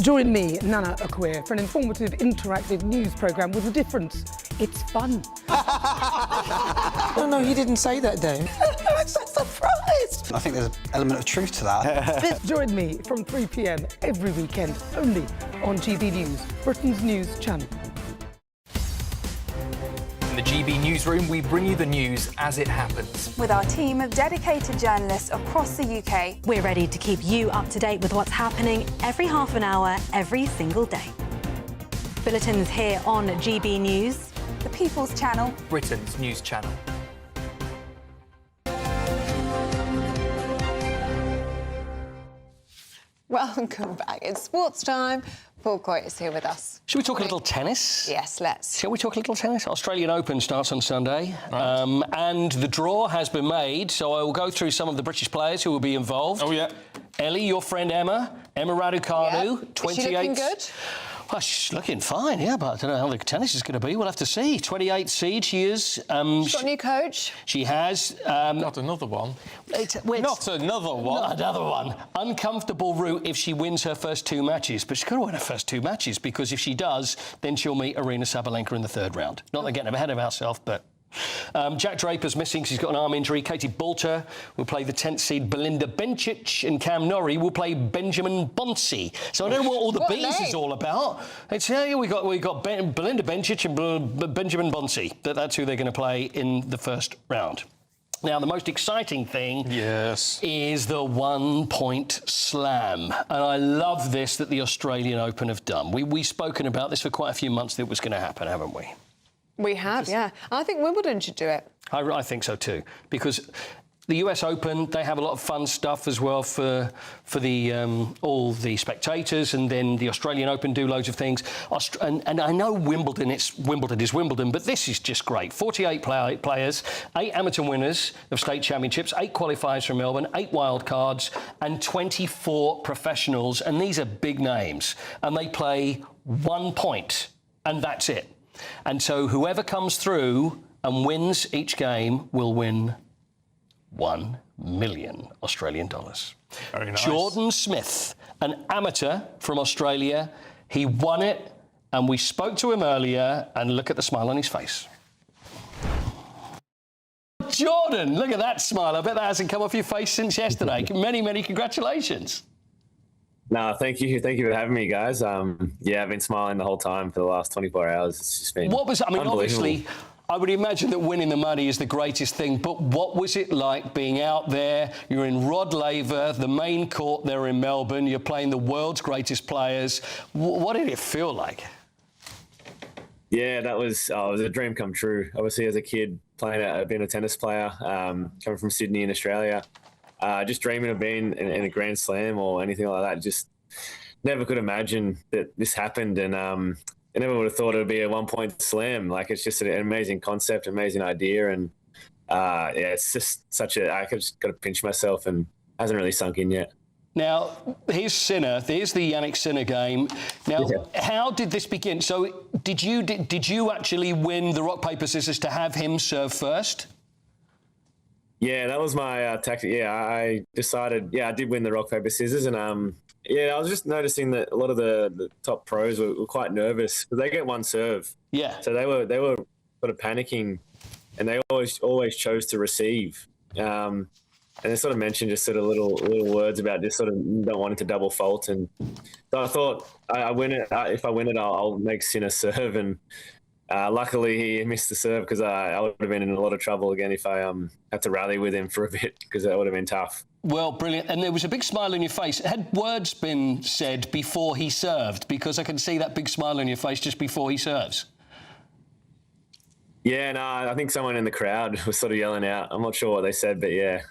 Join me, Nana Akweer, for an informative, interactive news programme with a difference. It's fun. No, he didn't say that, Dave. I'm so surprised. I think there's an element of truth to that. Join me from 3 p.m. every weekend, only on GB News, Britain's news channel. In the GB newsroom, we bring you the news as it happens. With our team of dedicated journalists across the UK, we're ready to keep you up to date with what's happening every half an hour, every single day. Bulletins here on GB News, the People's Channel, Britain's news channel. Welcome back. It's sports time. Paul Coit is here with us. Should we talk a little tennis? Yes, let's. Shall we talk a little tennis? Australian Open starts on Sunday, and the draw has been made, so I will go through some of the British players who will be involved. Oh, yeah. Ellie, your friend Emma Raducanu, Yeah. 28. Is she looking good? Well, she's looking fine, yeah, but I don't know how the tennis is going to be. We'll have to see. 28 seed she is. She's got a new coach. She has. Not another one. Not another one. Not another one. Uncomfortable route if she wins her first two matches, but she's got to win her first two matches, because if she does, then she'll meet Arina Sabalenka in the third round. Not getting ahead of ourselves, but... Jack Draper's missing, she's got an arm injury. Katie Boulter will play the 10th seed Belinda Bencic, and Cam Norrie will play Benjamin Bonsi. So I don't know what all the bees is all about. It's we got Belinda Bencic and Benjamin Bonsi. That's who they're going to play in the first round. Now, the most exciting thing is the 1 point slam. And I love this that the Australian Open have done. We've spoken about this for quite a few months that it was going to happen, haven't we? We have, yeah. I think Wimbledon should do it. I think so too, because the US Open, they have a lot of fun stuff as well for the all the spectators, and then the Australian Open do loads of things. And I know Wimbledon is Wimbledon, but this is just great. 48 players, 8 amateur winners of state championships, 8 qualifiers from Melbourne, 8 wild cards, and 24 professionals, and these are big names, and they play 1 point, and that's it. And so whoever comes through and wins each game will win $1 million Australian dollars. Very nice. Jordan Smith, an amateur from Australia, he won it, and we spoke to him earlier, and look at the smile on his face. Jordan, look at that smile. I bet that hasn't come off your face since yesterday. Many, many congratulations. No, thank you. Thank you for having me, guys. Yeah, I've been smiling the whole time for the last 24 hours. It's just been Obviously, I would imagine that winning the money is the greatest thing, but what was it like being out there? You're in Rod Laver, the main court there in Melbourne. You're playing the world's greatest players. What did it feel like? Yeah, it was a dream come true. Obviously, as a kid, being a tennis player, coming from Sydney in Australia, just dreaming of being in a Grand Slam or anything like that. Just never could imagine that this happened, and I never would have thought it would be a 1 point slam. Like, it's just an amazing concept, amazing idea, and yeah, it's just I just got to pinch myself, and hasn't really sunk in yet. Now, here's Sinner. There's the Yannick Sinner game. Now, how did this begin? So, did you actually win the rock paper scissors to have him serve first? Yeah, that was my tactic. Yeah, I decided. Yeah, I did win the rock paper scissors, and yeah, I was just noticing that a lot of the top pros were quite nervous because they get one serve. Yeah. So they were sort of panicking, and they always chose to receive. And they sort of mentioned just sort of little words about just sort of not wanting to double fault. And so I thought I win it. If I win it, I'll make Sinner serve. And luckily he missed the serve because I would have been in a lot of trouble again if I had to rally with him for a bit, because that would have been tough. Well, brilliant. And there was a big smile on your face. Had words been said before he served? Because I can see that big smile on your face just before he serves. Yeah, no, I think someone in the crowd was sort of yelling out. I'm not sure what they said, but yeah,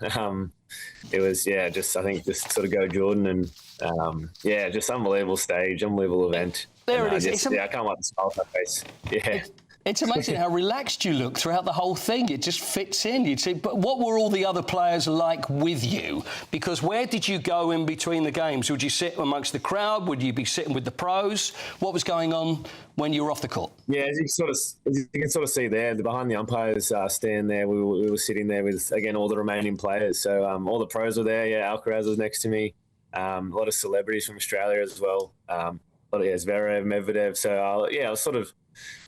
it was, I think just sort of go Jordan, and yeah, just unbelievable stage, unbelievable event. There it is. I can't wait to smile on my face. Yeah. It's amazing how relaxed you look throughout the whole thing. It just fits in. You'd see, but what were all the other players like with you? Because where did you go in between the games? Would you sit amongst the crowd? Would you be sitting with the pros? What was going on when you were off the court? Yeah, as you can sort of see there, behind the umpires stand there, we were sitting there with, again, all the remaining players. So all the pros were there. Yeah, Alcaraz was next to me. A lot of celebrities from Australia as well. A lot of Zverev, Medvedev. So I was sort of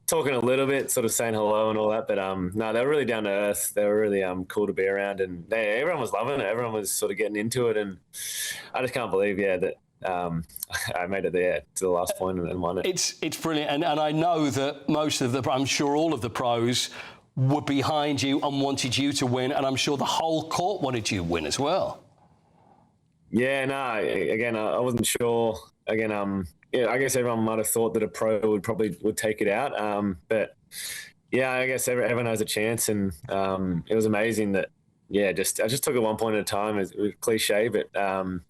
talking a little bit, sort of saying hello and all that, but no, they were really down to earth. They were really cool to be around, and everyone was loving it. Everyone was sort of getting into it, and I just can't believe, that I made it there to the last point and won it. It's brilliant, and I know that I'm sure all of the pros were behind you and wanted you to win, and I'm sure the whole court wanted you to win as well. Yeah, no, again, I wasn't sure. Again, I guess everyone might have thought that a pro would take it out. But yeah, I guess everyone has a chance, and it was amazing that, I just took it 1 point at a time. It was cliche, but I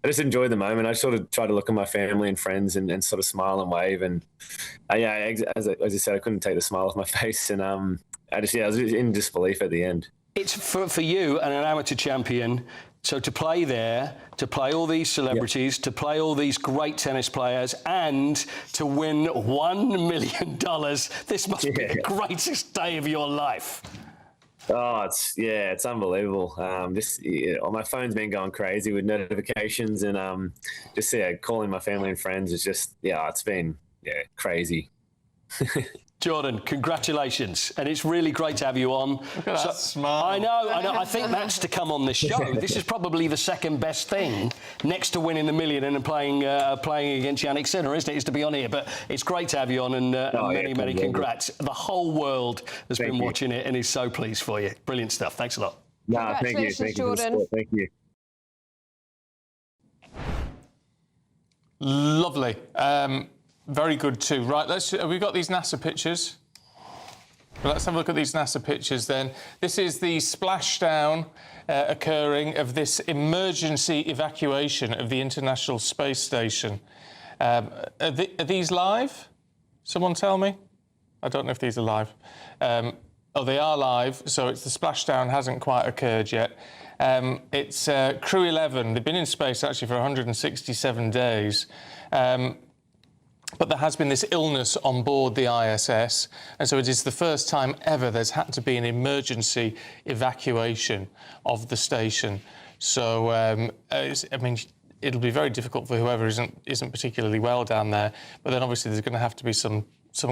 just enjoyed the moment. I sort of tried to look at my family and friends and sort of smile and wave. And as I said, I couldn't take the smile off my face. And I was in disbelief at the end. It's for you and an amateur champion. So to play there, to play all these celebrities, to play all these great tennis players, and to win $1 million, this must be the greatest day of your life. Oh, it's unbelievable. My phone's been going crazy with notifications, and calling my family and friends is just, it's been crazy. Jordan, congratulations. And it's really great to have you on. Look at that smile. I know. I think that's to come on this show. This is probably the second best thing next to winning the million and playing against Yannick Sinner, isn't it? Is to be on here. But it's great to have you on, and many congrats. The whole world has been watching it and is so pleased for you. Brilliant stuff. Thanks a lot. Thank you. Thank you for the support. Thank you. Lovely. Very good too. Right, we've got these NASA pictures. Well, let's have a look at these NASA pictures then. This is the splashdown occurring of this emergency evacuation of the International Space Station. Are these live? Someone tell me? I don't know if these are live. They are live, so it's the splashdown hasn't quite occurred yet. It's Crew 11. They've been in space actually for 167 days. But there has been this illness on board the ISS, and so it is the first time ever there's had to be an emergency evacuation of the station. So, it'll be very difficult for whoever isn't particularly well down there, but then obviously there's going to have to be some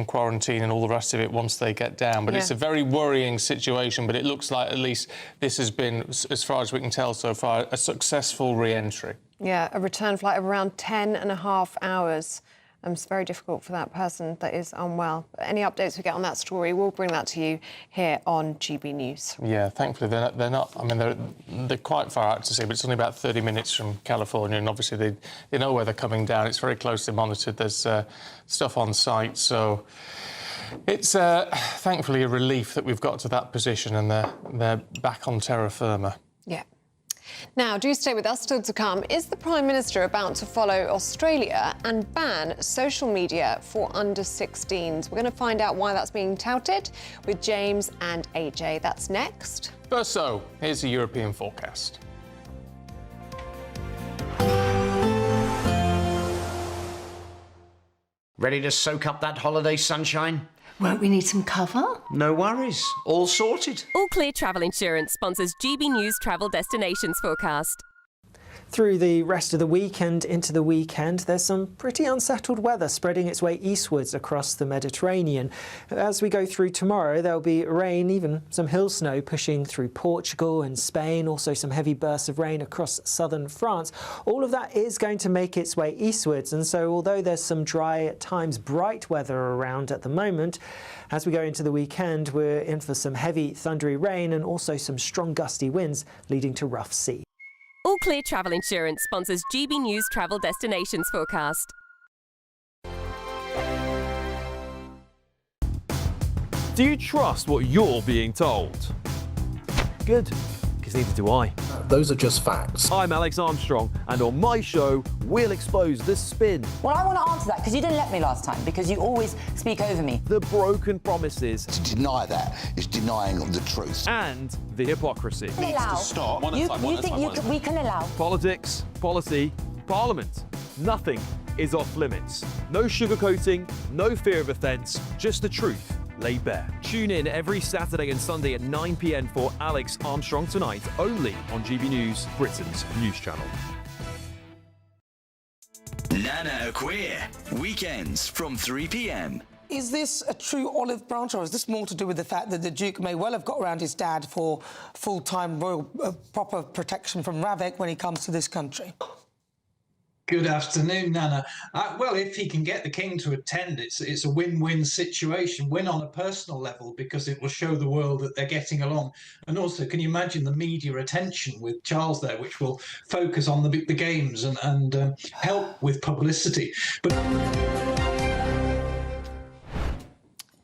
quarantine and all the rest of it once they get down. But it's a very worrying situation, but it looks like at least this has been, as far as we can tell so far, a successful re-entry. Yeah, a return flight of around 10.5 hours. It's very difficult for that person that is unwell. Any updates we get on that story, we'll bring that to you here on GB News. Yeah, thankfully they're not. I mean, they're quite far out to sea, but it's only about 30 minutes from California, and obviously they know where they're coming down. It's very closely monitored. There's stuff on site, so It's thankfully a relief that we've got to that position and they're back on terra firma. Yeah. Now, do stay with us. Still to come, is the Prime Minister about to follow Australia and ban social media for under-16s? We're going to find out why that's being touted with James and AJ. That's next. First, so, here's a European forecast. Ready to soak up that holiday sunshine? Won't we need some cover? No worries, all sorted. All Clear Travel Insurance sponsors GB News Travel Destinations Forecast. Through the rest of the week and into the weekend, there's some pretty unsettled weather spreading its way eastwards across the Mediterranean. As we go through tomorrow, there'll be rain, even some hill snow pushing through Portugal and Spain, also some heavy bursts of rain across southern France. All of that is going to make its way eastwards, and so although there's some dry, at times bright weather around at the moment, as we go into the weekend, we're in for some heavy thundery rain and also some strong gusty winds leading to rough sea. All Clear Travel Insurance sponsors GB News Travel Destinations Forecast. Do you trust what you're being told? Good, because neither do I. Those are just facts. I'm Alex Armstrong, and on my show, we'll expose the spin. Well, I want to answer that, because you didn't let me last time, because you always speak over me. The broken promises. To deny that is denying the truth. And the hypocrisy. Needs to stop. You think we can allow? Politics, policy, parliament. Nothing is off limits. No sugarcoating, no fear of offence, just the truth laid bare. Tune in every Saturday and Sunday at 9 p.m. for Alex Armstrong Tonight, only on GB News, Britain's news channel. Nana Queer, weekends from 3 p.m. Is this a true olive branch, or is this more to do with the fact that the Duke may well have got around his dad for full-time royal proper protection from Ravik when he comes to this country? Good afternoon, Nana. Well, if he can get the King to attend, it's a win-win situation. Win on a personal level, because it will show the world that they're getting along. And also, can you imagine the media attention with Charles there, which will focus on the games and help with publicity.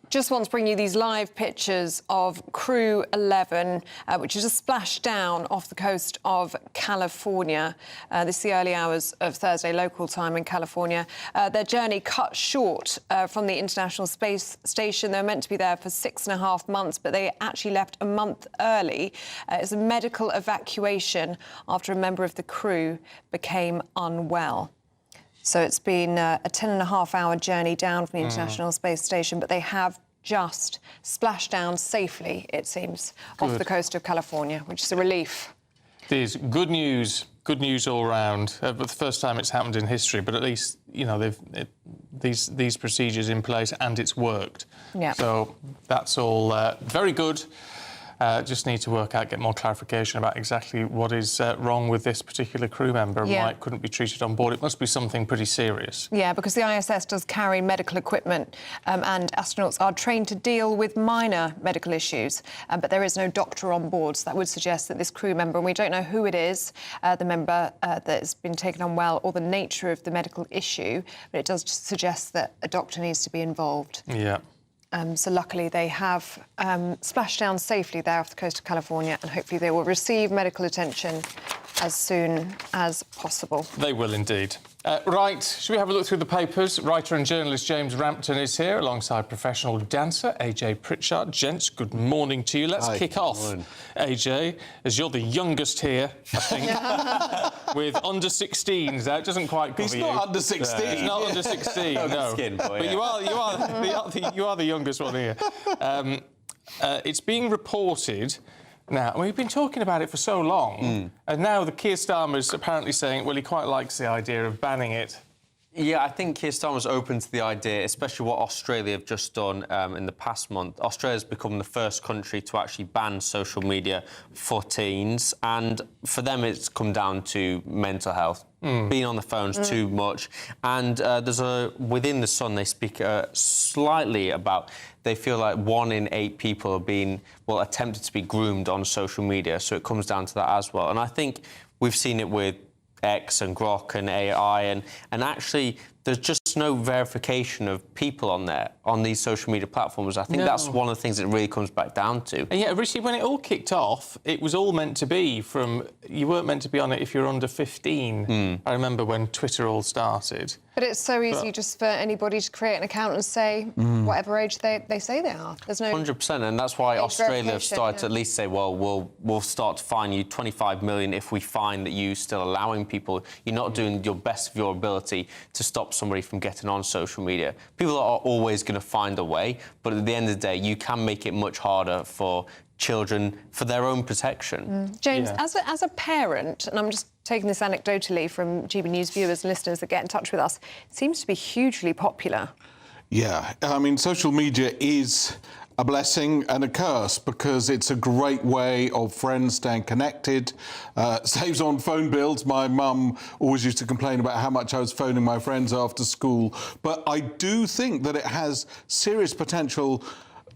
Just want to bring you these live pictures of Crew 11, which is a splashdown off the coast of California. This is the early hours of Thursday local time in California. Their journey cut short from the International Space Station. They were meant to be there for 6.5 months, but they actually left a month early. It's a medical evacuation after a member of the crew became unwell. So it's been a 10.5-hour journey down from the International Space Station, but they have just splashed down safely, it seems, off the coast of California, which is a relief. It is good news all round. But the first time it's happened in history, but at least, you know, they've these procedures in place and it's worked. Yeah. So that's all very good. Just need to get more clarification about exactly what is wrong with this particular crew member and why it couldn't be treated on board. It must be something pretty serious. Yeah, because the ISS does carry medical equipment and astronauts are trained to deal with minor medical issues, but there is no doctor on board, so that would suggest that this crew member, and we don't know who it is, the member that has been taken unwell, or the nature of the medical issue, but it does suggest that a doctor needs to be involved. Yeah. So luckily they have splashed down safely there off the coast of California, and hopefully they will receive medical attention as soon as possible. They will indeed. Right, should we have a look through the papers? Writer and journalist James Rampton is here alongside professional dancer AJ Pritchard. Gents, good morning to you. Let's kick off, AJ, as you're the youngest here, I think, with under-16s. That doesn't quite cover you. He's not under 16. He's not under 16, no. Skin boy, but you are the youngest one here. It's being reported. Now, we've been talking about it for so long, and now the Keir Starmer's apparently saying, well, he quite likes the idea of banning it. Yeah, I think Keir Starmer's open to the idea, especially what Australia have just done in the past month. Australia's become the first country to actually ban social media for teens, and for them it's come down to mental health. Being on the phones too much. And within The Sun, they speak slightly about, they feel like 1 in 8 people are being, attempted to be groomed on social media. So it comes down to that as well. And I think we've seen it with X and Grok and AI, and actually there's just no verification of people on there on these social media platforms. I think that's one of the things that really comes back down to. And yeah, Richie, when it all kicked off, it was all meant to be from... You weren't meant to be on it if you're under 15. I remember when Twitter all started. But it's so easy just for anybody to create an account and say whatever age they say they are. There's no... 100%, and that's why Australia have started to at least say, well, we'll start to fine you 25 million if we find that you still allowing people. You're not doing your best of your ability to stop somebody from getting on social media. People are always going to find a way, but at the end of the day, you can make it much harder for children for their own protection. James, as a parent, and I'm just taking this anecdotally from GB News viewers and listeners that get in touch with us, it seems to be hugely popular. Yeah, I mean, social media is a blessing and a curse because it's a great way of friends staying connected, saves on phone bills. My mum always used to complain about how much I was phoning my friends after school. But I do think that it has serious potential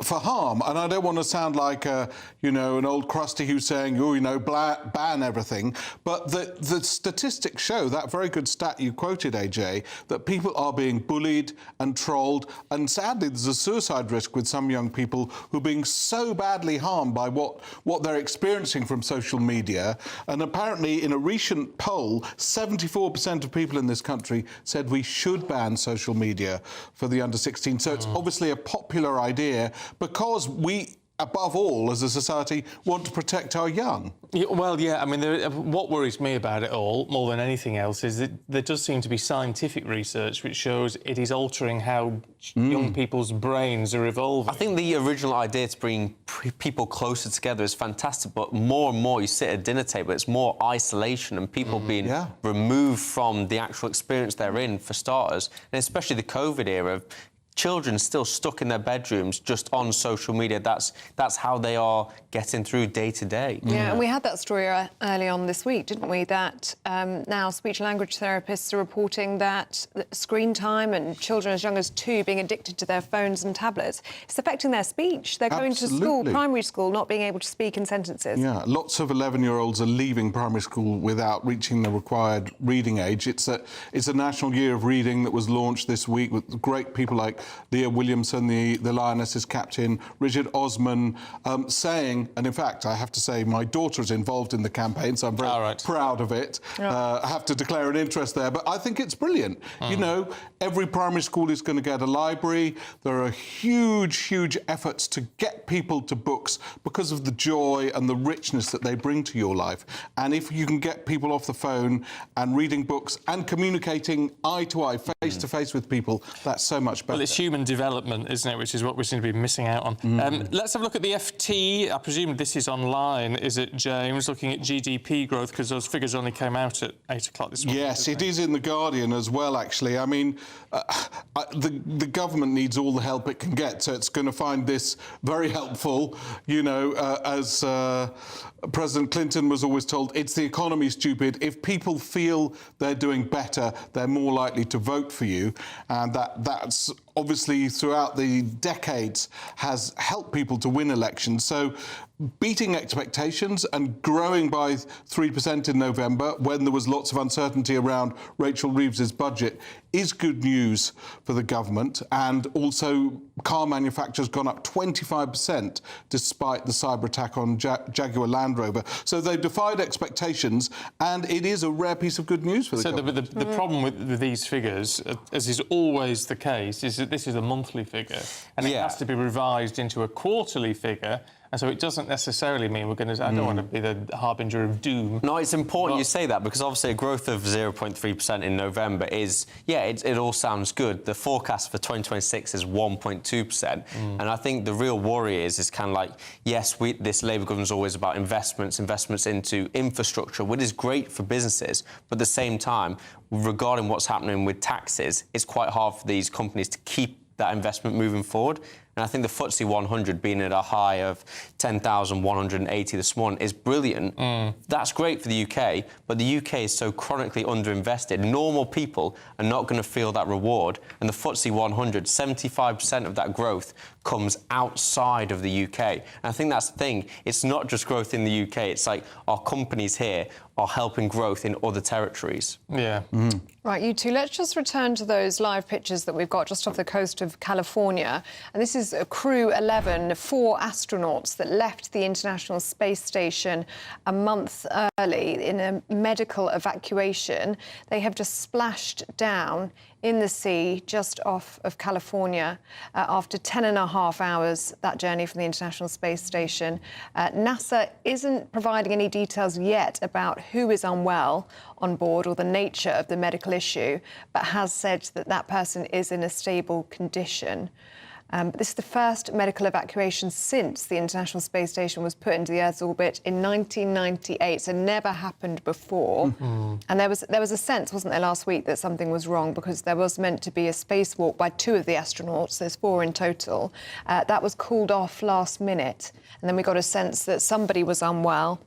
for harm, and I don't want to sound like an old crusty who's saying, ban everything, but the statistics show, that very good stat you quoted, AJ, that people are being bullied and trolled, and sadly there's a suicide risk with some young people who are being so badly harmed by what they're experiencing from social media. And apparently in a recent poll, 74% of people in this country said we should ban social media for the under 16. So it's obviously a popular idea, because we, above all, as a society, want to protect our young. I mean, what worries me about it all, more than anything else, is that there does seem to be scientific research which shows it is altering how young people's brains are evolving. I think the original idea to bring people closer together is fantastic, but more and more you sit at a dinner table, it's more isolation and people being removed from the actual experience they're in, for starters, and especially the COVID era. Children still stuck in their bedrooms just on social media. That's how they are getting through day to day. Yeah, and we had that story early on this week, didn't we? That now speech and language therapists are reporting that screen time and children as young as 2 being addicted to their phones and tablets, it's affecting their speech. They're going to school, primary school, not being able to speak in sentences. Yeah, lots of 11-year-olds are leaving primary school without reaching the required reading age. It's a national year of reading that was launched this week with great people like Leah Williamson, the Lionesses captain, Richard Osman, saying, and in fact, I have to say, my daughter is involved in the campaign, so I'm very proud of it. I have to declare an interest there, but I think it's brilliant. You know, every primary school is going to get a library. There are huge efforts to get people to books because of the joy and the richness that they bring to your life. And if you can get people off the phone and reading books and communicating eye to eye, face to face with people, that's so much better. Well, it's human development, isn't it, which is what we seem to be missing out on. Let's have a look at the FT. I presume this is online, is it, James? Looking at GDP growth, because those figures only came out at 8 o'clock this morning. Yes, it is in The Guardian as well, actually. I mean, the government needs all the help it can get, so it's going to find this very helpful. You know, as President Clinton was always told, it's the economy, stupid. If people feel they're doing better, they're more likely to vote for you. And that's obviously throughout the decades has helped people to win elections. So beating expectations and growing by 3% in November when there was lots of uncertainty around Rachel Reeves's budget is good news for the government. And also car manufacturers gone up 25% despite the cyber attack on Jaguar Land Rover. So they've defied expectations, and it is a rare piece of good news for the government. The problem with these figures, as is always the case, is that this is a monthly figure, and it has to be revised into a quarterly figure. And so it doesn't necessarily mean we're going to... I don't want to be the harbinger of doom. No, it's important you say that, because obviously a growth of 0.3% in November is... Yeah, it all sounds good. The forecast for 2026 is 1.2%. And I think the real worry is kind of like, yes, this Labour government is always about investments into infrastructure, which is great for businesses. But at the same time, regarding what's happening with taxes, it's quite hard for these companies to keep that investment moving forward. And I think the FTSE 100 being at a high of 10,180 this morning is brilliant. That's great for the UK, but the UK is so chronically underinvested. Normal people are not going to feel that reward. And the FTSE 100, 75% of that growth comes outside of the UK. And I think that's the thing. It's not just growth in the UK. It's like our companies here are helping growth in other territories. Yeah. Right, you two, let's just return to those live pictures that we've got just off the coast of California. And this is Crew 11, 4 astronauts that left the International Space Station a month early in a medical evacuation. They have just splashed down in the sea just off of California after 10.5 hours, that journey from the International Space Station. NASA isn't providing any details yet about who is unwell on board or the nature of the medical issue, but has said that that person is in a stable condition. This is the first medical evacuation since the International Space Station was put into the Earth's orbit in 1998, so never happened before. And there was a sense, wasn't there, last week that something was wrong because there was meant to be a spacewalk by 2 of the astronauts, there's 4 in total. That was called off last minute, and then we got a sense that somebody was unwell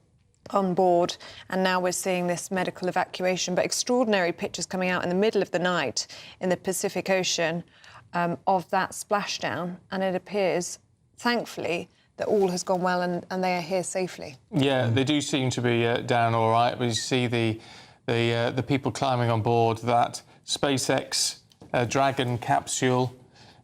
on board, and now we're seeing this medical evacuation. But extraordinary pictures coming out in the middle of the night in the Pacific Ocean of that splashdown, and it appears, thankfully, that all has gone well and they are here safely. Yeah, they do seem to be down all right, but you see the people climbing on board that SpaceX Dragon capsule,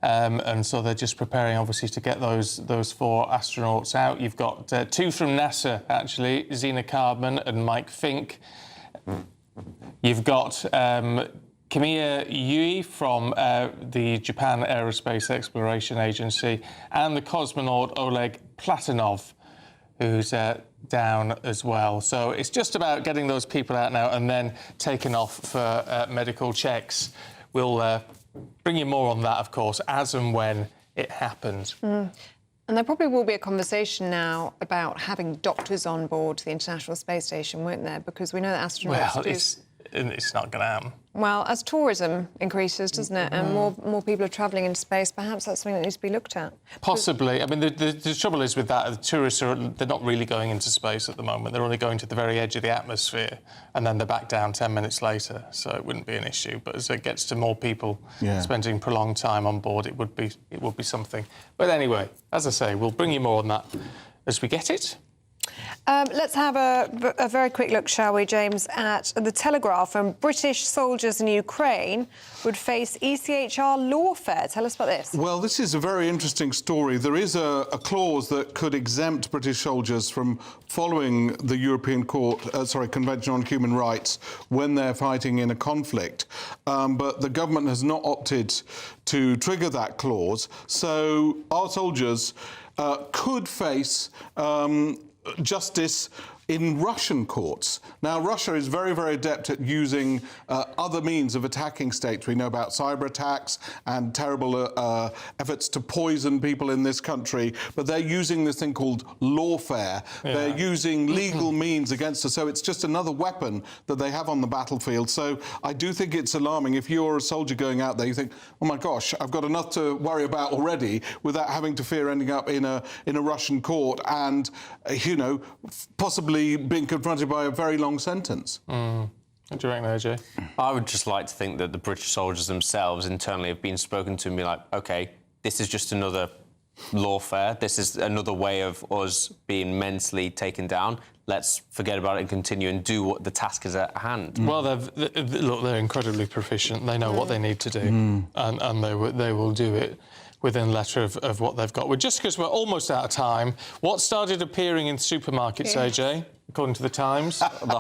and so they're just preparing, obviously, to get those 4 astronauts out. You've got 2 from NASA, actually, Zena Cardman and Mike Fink. You've got Kamiya Yui from the Japan Aerospace Exploration Agency, and the cosmonaut Oleg Platonov, who's down as well. So it's just about getting those people out now and then taken off for medical checks. We'll bring you more on that, of course, as and when it happens. And there probably will be a conversation now about having doctors on board the International Space Station, won't there? Because we know that astronauts it's not going to happen. Well, as tourism increases, doesn't it, and more people are travelling into space, perhaps that's something that needs to be looked at. Possibly. I mean, the trouble is with that, the tourists they're not really going into space at the moment. They're only going to the very edge of the atmosphere, and then they're back down 10 minutes later, so it wouldn't be an issue. But as it gets to more people spending prolonged time on board, it would be something. But anyway, as I say, we'll bring you more on that as we get it. Let's have a very quick look, shall we, James, at the Telegraph. And British soldiers in Ukraine would face ECHR lawfare. Tell us about this. Well, this is a very interesting story. There is a clause that could exempt British soldiers from following the European Convention on Human Rights when they're fighting in a conflict. But the government has not opted to trigger that clause. So our soldiers could face justice in Russian courts. Now, Russia is very, very adept at using other means of attacking states. We know about cyber attacks and terrible efforts to poison people in this country, but they're using this thing called lawfare. Yeah. They're using legal means against us, so it's just another weapon that they have on the battlefield. So I do think it's alarming. If you're a soldier going out there, you think, oh my gosh, I've got enough to worry about already without having to fear ending up in a Russian court and, you know, possibly being confronted by a very long sentence. What do you reckon, AJ? I would just like to think that the British soldiers themselves internally have been spoken to and be like, OK, this is just another lawfare. This is another way of us being mentally taken down. Let's forget about it and continue and do what the task is at hand. Well, they're incredibly proficient. They know what they need to do, and they will do it within the letter of what they've got. Well, just because we're almost out of time, what started appearing in supermarkets, AJ, according to the Times? the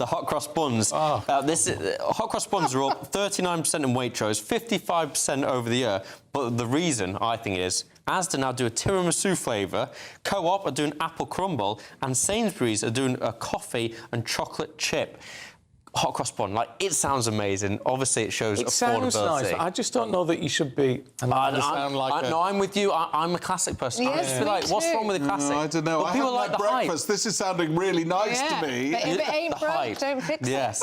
hot cross buns. Oh. Hot cross buns are up 39% in Waitrose, 55% over the year. But the reason, I think, is Asda now do a tiramisu flavour, Co-op are doing apple crumble, and Sainsbury's are doing a coffee and chocolate chip. Hot cross bun, like, it sounds amazing. Obviously, it shows affordability. It sounds nice. I just don't know that you should be. No, I'm with you. I'm a classic person. Yes, I just feel like, what's wrong with the classic? I don't know. But I people haven't like had the breakfast. hype. This is sounding really nice to me. But if it ain't broke, don't fix it. Yes.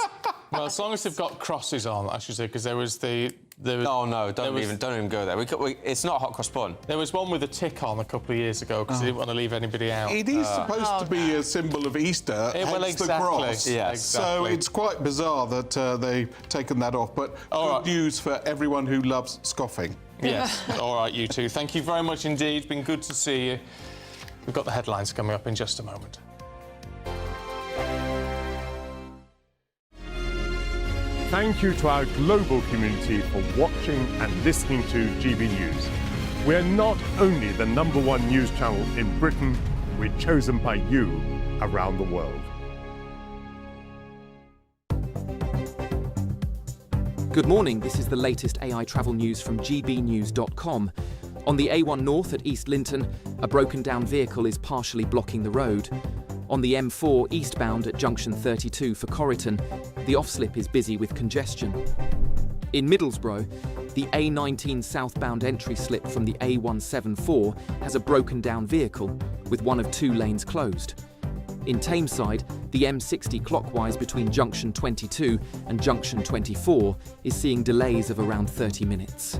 Well, as long as they've got crosses on, I should say, because there was the no, don't even go there. It's not a hot cross bun. There was one with a tick on a couple of years ago because they didn't want to leave anybody out. It is supposed to be a symbol of Easter, hence the cross. Yes. So it's quite bizarre that they've taken that off. But good news for everyone who loves scoffing. Yes. All right, you two. Thank you very much indeed. It's been good to see you. We've got the headlines coming up in just a moment. Thank you to our global community for watching and listening to GB News. We're not only the #1 news channel in Britain, we're chosen by you around the world. Good morning, this is the latest AI travel news from gbnews.com. On the A1 North at East Linton, a broken down vehicle is partially blocking the road. On the M4 eastbound at junction 32 for Corriton, the off-slip is busy with congestion. In Middlesbrough, the A19 southbound entry slip from the A174 has a broken down vehicle, with one of 2 lanes closed. In Tameside, the M60 clockwise between junction 22 and junction 24 is seeing delays of around 30 minutes.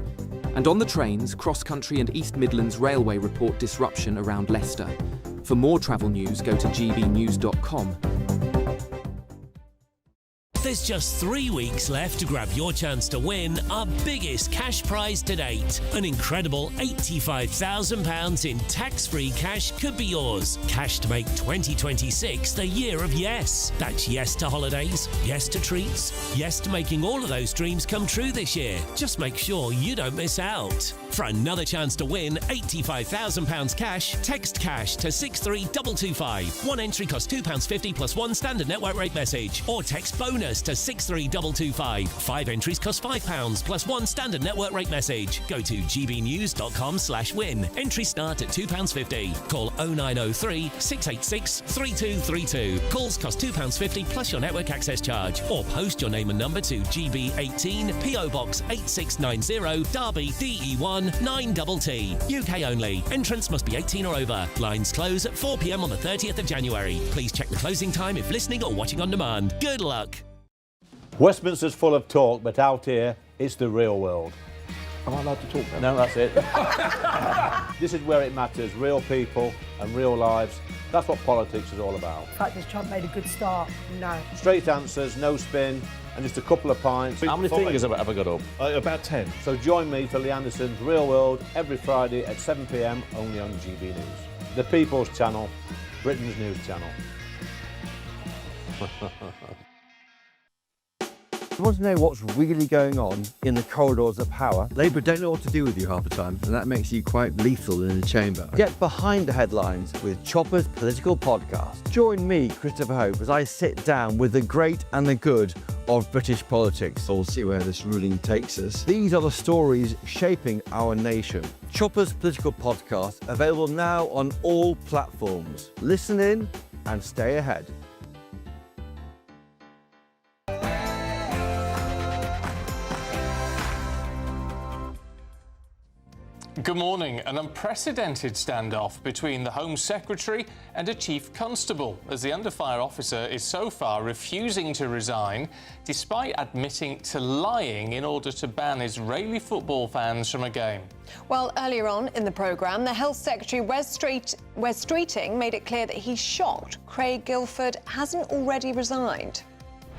And on the trains, Cross Country and East Midlands Railway report disruption around Leicester. For more travel news, go to gbnews.com. There's just 3 weeks left to grab your chance to win our biggest cash prize to date. An incredible £85,000 in tax-free cash could be yours. Cash to make 2026 the year of yes. That's yes to holidays, yes to treats, yes to making all of those dreams come true this year. Just make sure you don't miss out. For another chance to win £85,000 cash, text cash to 63225. One entry costs £2.50 plus 1 standard network rate message, or text bonus to 63225. 5 entries cost £5 plus 1 standard network rate message. Go to gbnews.com/win. Entries start at £2.50. Call 0903 686 3232. Calls cost £2.50 plus your network access charge. Or post your name and number to GB18 PO Box 8690 Derby DE1 9TT. UK only. Entrance must be 18 or over. Lines close at 4 p.m. on the 30th of January. Please check the closing time if listening or watching on demand. Good luck. Westminster's full of talk, but out here, it's the real world. Am I allowed to talk now? No, that's it. This is where it matters, real people and real lives. That's what politics is all about. In fact, has Trump made a good start? No. Straight answers, no spin, and just a couple of pints. How many fingers have I got up? About 10. So join me for Lee Anderson's Real World every Friday at 7 p.m, only on GB News. The People's Channel, Britain's news channel. You want to know what's really going on in the corridors of power? Labour don't know what to do with you half the time, and that makes you quite lethal in the chamber. Get behind the headlines with Chopper's Political Podcast. Join me, Christopher Hope, as I sit down with the great and the good of British politics. We'll see where this ruling takes us. These are the stories shaping our nation. Chopper's Political Podcast, available now on all platforms. Listen in and stay ahead. Good morning. An unprecedented standoff between the Home Secretary and a Chief Constable, as the under-fire officer is so far refusing to resign, despite admitting to lying in order to ban Israeli football fans from a game. Well, earlier on in the programme, the Health Secretary Wes Streeting made it clear that he's shocked Craig Guilford hasn't already resigned.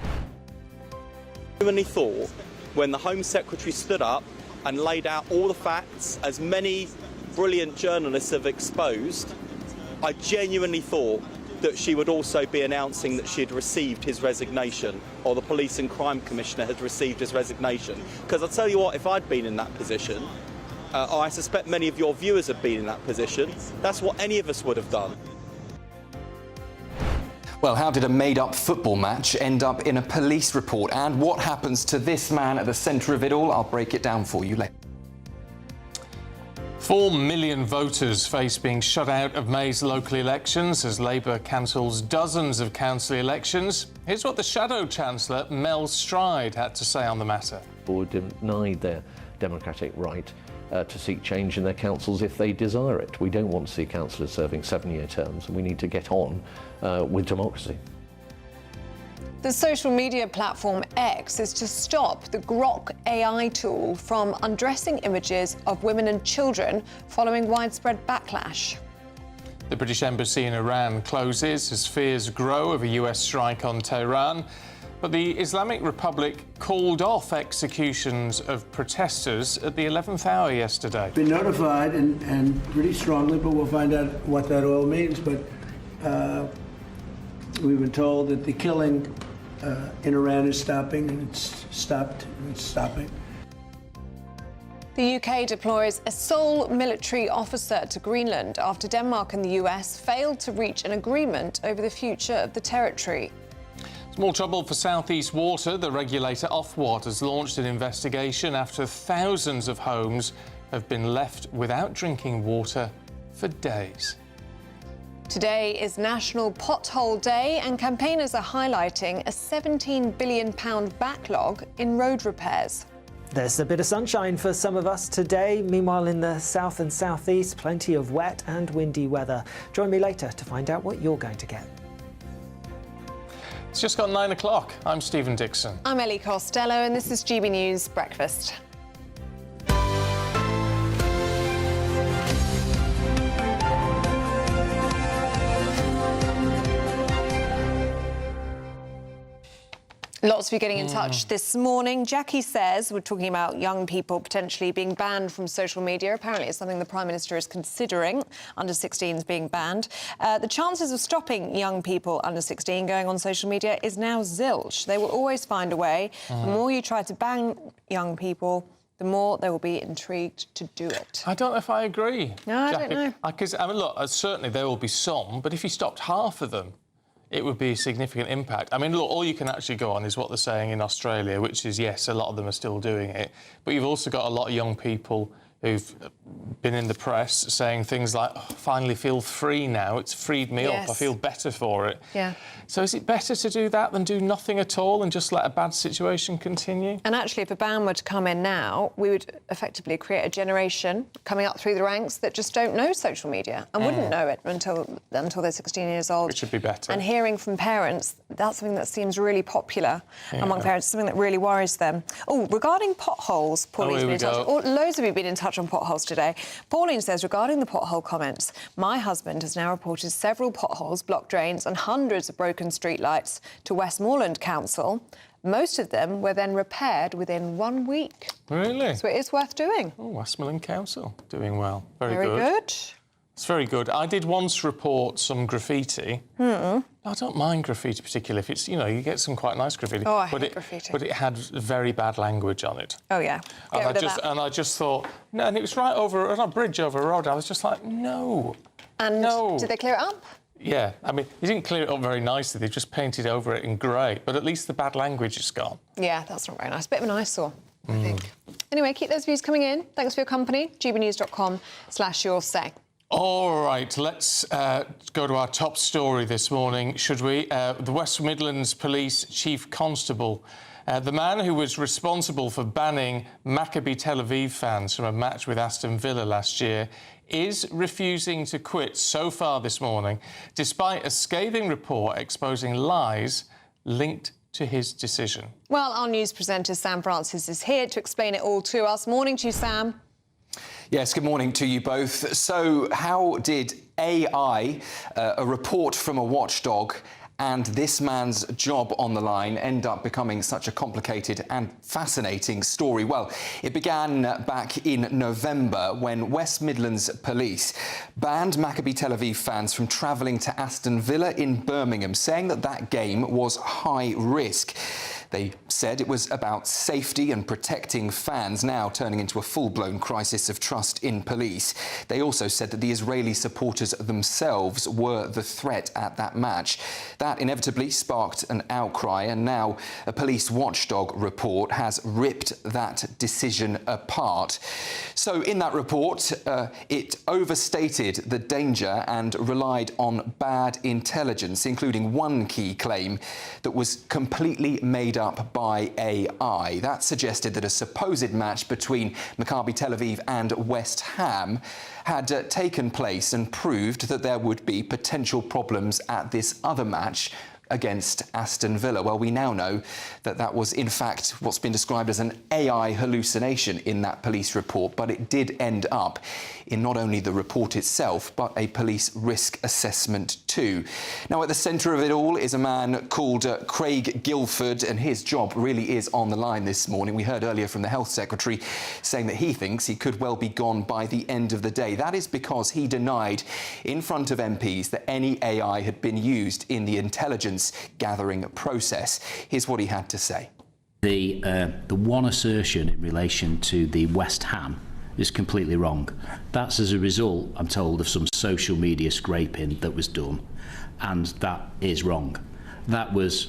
I genuinely thought when the Home Secretary stood up and laid out all the facts, as many brilliant journalists have exposed, I genuinely thought that she would also be announcing that she had received his resignation, or the Police and Crime Commissioner had received his resignation. Because I'll tell you what, if I'd been in that position, I suspect many of your viewers have been in that position, that's what any of us would have done. Well, how did a made-up football match end up in a police report? And what happens to this man at the centre of it all? I'll break it down for you later. 4 million voters face being shut out of May's local elections as Labour cancels dozens of council elections. Here's what the Shadow Chancellor, Mel Stride, had to say on the matter. Board denied their democratic right to seek change in their councils if they desire it. We don't want to see councillors serving 7-year terms, and we need to get on with democracy. The social media platform X is to stop the Grok AI tool from undressing images of women and children following widespread backlash. The British Embassy in Iran closes as fears grow of a US strike on Tehran. But the Islamic Republic called off executions of protesters at the 11th hour yesterday. Been notified and pretty strongly, but we'll find out what that all means. But we've been told that the killing in Iran is stopping, and it's stopped, and it's stopping. The UK deploys a sole military officer to Greenland after Denmark and the US failed to reach an agreement over the future of the territory. More trouble for South East Water. The regulator Ofwat has launched an investigation after thousands of homes have been left without drinking water for days. Today is National Pothole Day, and campaigners are highlighting a £17 billion backlog in road repairs. There's a bit of sunshine for some of us today. Meanwhile, in the south and southeast, plenty of wet and windy weather. Join me later to find out what you're going to get. It's just got 9 o'clock. I'm Stephen Dixon. I'm Ellie Costello, and this is GB News Breakfast. Lots of you getting in touch this morning. Jackie says, we're talking about young people potentially being banned from social media. Apparently it's something the Prime Minister is considering, under 16s being banned. The chances of stopping young people under 16 going on social media is now zilch. They will always find a way. The more you try to ban young people, the more they will be intrigued to do it. I don't know if I agree. No, I don't know. Because, I mean, look, certainly there will be some, but if you stopped half of them, it would be a significant impact. I mean, look, all you can actually go on is what they're saying in Australia, which is, yes, a lot of them are still doing it. But you've also got a lot of young people who've been in the press saying things like, oh, finally feel free now. It's freed me up. I feel better for it. Yeah. So is it better to do that than do nothing at all and just let a bad situation continue? And actually, if a ban were to come in now, we would effectively create a generation coming up through the ranks that just don't know social media and wouldn't know it until they're 16 years old. Which would be better. And hearing from parents, that's something that seems really popular among parents, something that really worries them. Oh, regarding potholes, Pauline's been in touch. Oh, loads of you have been in touch on potholes today. Pauline says, regarding the pothole comments, my husband has now reported several potholes, blocked drains and hundreds of broken streetlights to Westmoreland Council. Most of them were then repaired within 1 week. Really? So it is worth doing. Oh, Westmoreland Council, doing well. Very good. It's very good. I did once report some graffiti. I don't mind graffiti particularly if it's, you know, you get some quite nice graffiti. Oh, I hate graffiti. But it had very bad language on it. Oh, yeah. And I just thought, no, and it was right over on a bridge over a road. I was just like, no. And did they clear it up? Yeah, I mean, they didn't clear it up very nicely. They just painted over it in grey. But at least the bad language is gone. Yeah, that's not very nice. Bit of an eyesore, I think. Anyway, keep those views coming in. Thanks for your company. gbnews.com/your say. All right, let's go to our top story this morning, should we? The West Midlands Police Chief Constable, the man who was responsible for banning Maccabi Tel Aviv fans from a match with Aston Villa last year, is refusing to quit so far this morning, despite a scathing report exposing lies linked to his decision. Well, our news presenter Sam Francis is here to explain it all to us. Morning to you, Sam. Yes, good morning to you both. So how did AI, a report from a watchdog, and this man's job on the line end up becoming such a complicated and fascinating story? Well, it began back in November when West Midlands Police banned Maccabi Tel Aviv fans from travelling to Aston Villa in Birmingham, saying that that game was high risk. They said it was about safety and protecting fans, now turning into a full-blown crisis of trust in police. They also said that the Israeli supporters themselves were the threat at that match. That inevitably sparked an outcry, and now a police watchdog report has ripped that decision apart. So in that report, it overstated the danger and relied on bad intelligence, including one key claim that was completely made up by AI. That suggested that a supposed match between Maccabi Tel Aviv and West Ham had taken place and proved that there would be potential problems at this other match against Aston Villa. Well, we now know that that was, in fact, what's been described as an AI hallucination in that police report, but it did end up in not only the report itself, but a police risk assessment too. Now, at the centre of it all is a man called Craig Guilford, and his job really is on the line this morning. We heard earlier from the Health Secretary saying that he thinks he could well be gone by the end of the day. That is because he denied in front of MPs that any AI had been used in the intelligence gathering process. Here's what he had to say. The one assertion in relation to the West Ham is completely wrong. That's as a result, I'm told, of some social media scraping that was done, and that is wrong. That was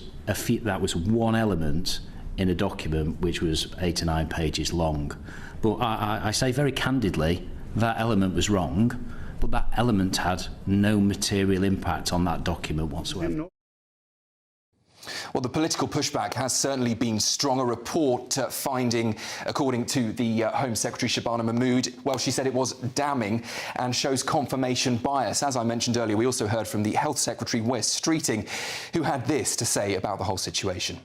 one element in a document which was 8 to 9 pages long. But I say very candidly, that element was wrong, but that element had no material impact on that document whatsoever. Well, the political pushback has certainly been strong. A report finding, according to the Home Secretary Shabana Mahmood, well, she said it was damning and shows confirmation bias. As I mentioned earlier, we also heard from the Health Secretary, Wes Streeting, who had this to say about the whole situation.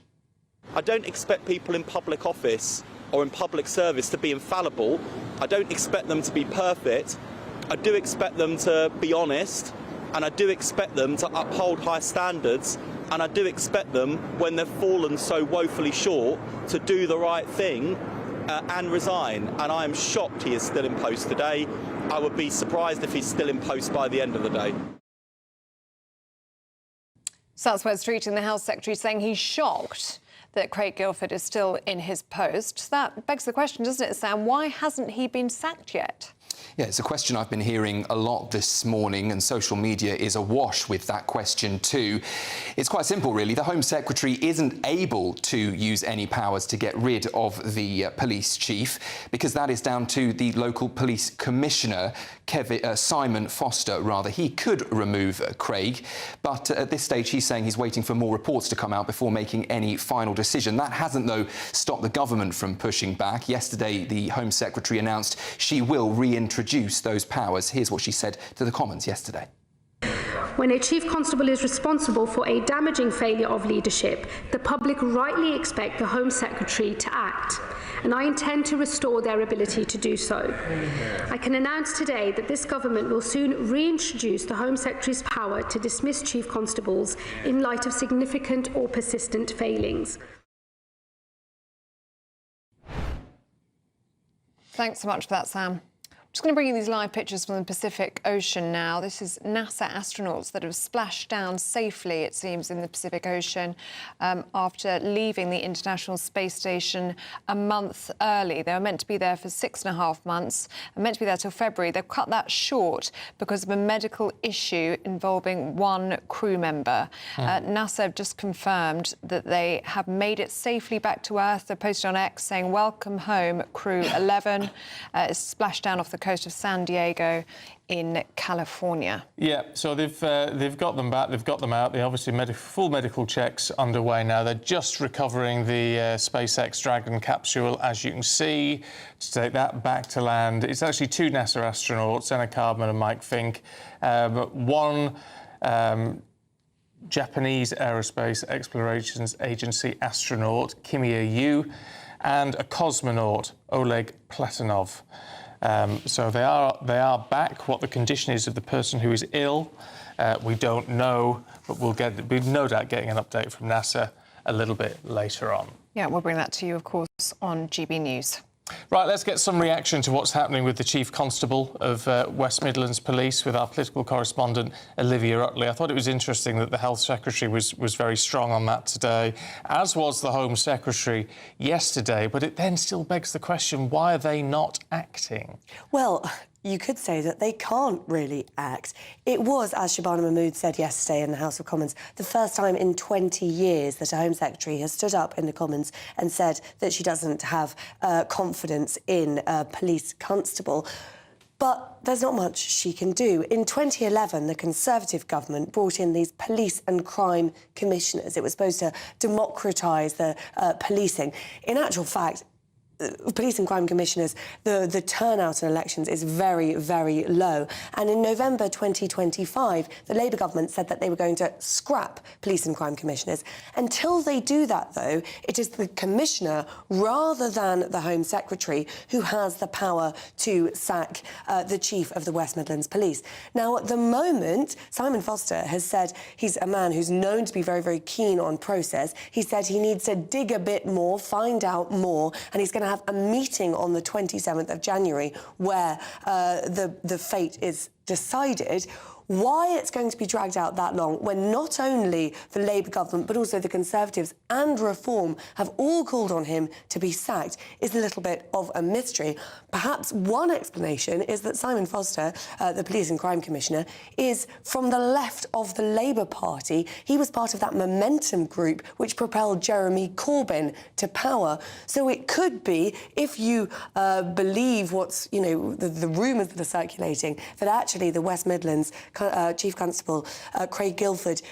I don't expect people in public office or in public service to be infallible. I don't expect them to be perfect. I do expect them to be honest, and I do expect them to uphold high standards, and I do expect them, when they've fallen so woefully short, to do the right thing and resign. And I am shocked he is still in post today. I would be surprised if he's still in post by the end of the day. So that's Wes Streeting, the Health Secretary, saying he's shocked that Craig Guilford is still in his post. That begs the question, doesn't it, Sam? Why hasn't he been sacked yet? Yeah, it's a question I've been hearing a lot this morning, and social media is awash with that question too. It's quite simple, really. The Home Secretary isn't able to use any powers to get rid of the police chief, because that is down to the local police commissioner, Simon Foster, rather. He could remove Craig, but at this stage he's saying he's waiting for more reports to come out before making any final decision. That hasn't, though, stopped the government from pushing back. Yesterday, the Home Secretary announced she will reintroduce those powers. Here's what she said to the Commons yesterday. When a Chief Constable is responsible for a damaging failure of leadership, the public rightly expect the Home Secretary to act, and I intend to restore their ability to do so. I can announce today that this government will soon reintroduce the Home Secretary's power to dismiss Chief Constables in light of significant or persistent failings. Thanks so much for that, Sam. I'm just going to bring you these live pictures from the Pacific Ocean now. This is NASA astronauts that have splashed down safely, it seems, in the Pacific Ocean after leaving the International Space Station a month early. They were meant to be there for 6.5 months and meant to be there till February. They've cut that short because of a medical issue involving one crew member. NASA have just confirmed that they have made it safely back to Earth. They posted on X saying, "Welcome home, crew 11." It's splashed down off the coast of San Diego in California. Yeah, so they've got them back, they've got them out. They obviously full medical checks underway now. They're just recovering the SpaceX Dragon capsule, as you can see, to take that back to land. It's actually 2 NASA astronauts, Anna Cardman and Mike Fink. One Japanese Aerospace Explorations Agency astronaut, Kimiya Yu, and a cosmonaut, Oleg Platonov. So they are back. What the condition is of the person who is ill, we don't know, but we'll no doubt getting an update from NASA a little bit later on. Yeah, we'll bring that to you, of course, on GB News. Right, let's get some reaction to what's happening with the Chief Constable of West Midlands Police with our political correspondent, Olivia Utley. I thought it was interesting that the Health Secretary was very strong on that today, as was the Home Secretary yesterday. But it then still begs the question, why are they not acting? Well, you could say that they can't really act. It was, as Shabana Mahmood said yesterday in the House of Commons, the first time in 20 years that a Home Secretary has stood up in the Commons and said that she doesn't have confidence in a police constable. But there's not much she can do. In 2011, the Conservative government brought in these police and crime commissioners. It was supposed to democratise the policing. In actual fact, police and crime commissioners, the turnout in elections is very, very low. And in November 2025, the Labour government said that they were going to scrap police and crime commissioners. Until they do that, though, it is the commissioner, rather than the Home Secretary, who has the power to sack the chief of the West Midlands Police. Now, at the moment, Simon Foster has said he's a man who's known to be very, very keen on process. He said he needs to dig a bit more, find out more, and he's going to have a meeting on the 27th of January where the fate is decided. Why it's going to be dragged out that long when not only the Labour government but also the Conservatives and Reform have all called on him to be sacked is a little bit of a mystery. Perhaps one explanation is that Simon Foster, the Police and Crime Commissioner, is from the left of the Labour Party. He was part of that Momentum group which propelled Jeremy Corbyn to power. So it could be, if you believe what's, the rumours that are circulating, that actually the West Midlands Chief Constable Craig Guilford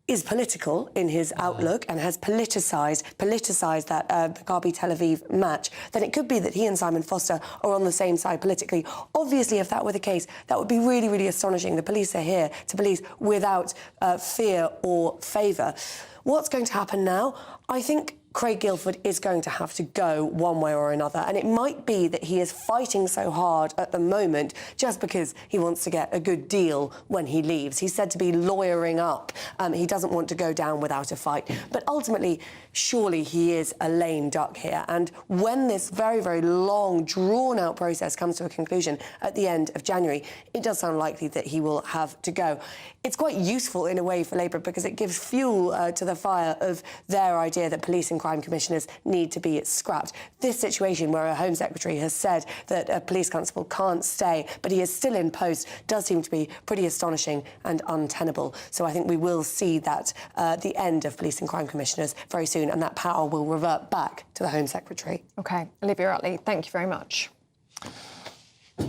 is political in his outlook and has politicised that Derby-Tel Aviv match, then it could be that he and Simon Foster are on the same side politically. Obviously, if that were the case, that would be really, really astonishing. The police are here to police without fear or favour. What's going to happen now? I think Craig Guilford is going to have to go one way or another, and it might be that he is fighting so hard at the moment just because he wants to get a good deal when he leaves. He's said to be lawyering up. He doesn't want to go down without a fight. But ultimately, surely he is a lame duck here. And when this very, very long, drawn-out process comes to a conclusion at the end of January, it does sound likely that he will have to go. It's quite useful in a way for Labour because it gives fuel to the fire of their idea that police and crime commissioners need to be scrapped. This situation where a Home Secretary has said that a police constable can't stay, but he is still in post, does seem to be pretty astonishing and untenable. So I think we will see that the end of police and crime commissioners very soon, and that power will revert back to the Home Secretary. OK. Olivia Utley, thank you very much.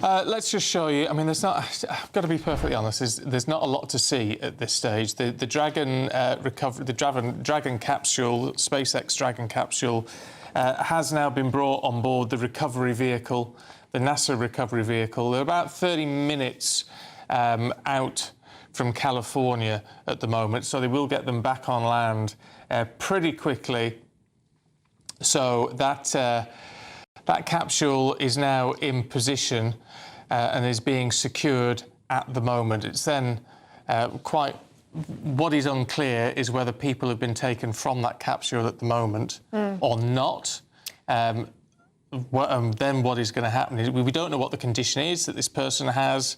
Let's just show you. I mean, I've got to be perfectly honest. There's not a lot to see at this stage. The Dragon Dragon capsule, SpaceX Dragon capsule, has now been brought on board the recovery vehicle, the NASA recovery vehicle. They're about 30 minutes out from California at the moment, so they will get them back on land pretty quickly. So that capsule is now in position and is being secured at the moment. It's then what is unclear is whether people have been taken from that capsule at the moment or not. Then what is going to happen? We don't know what the condition is that this person has.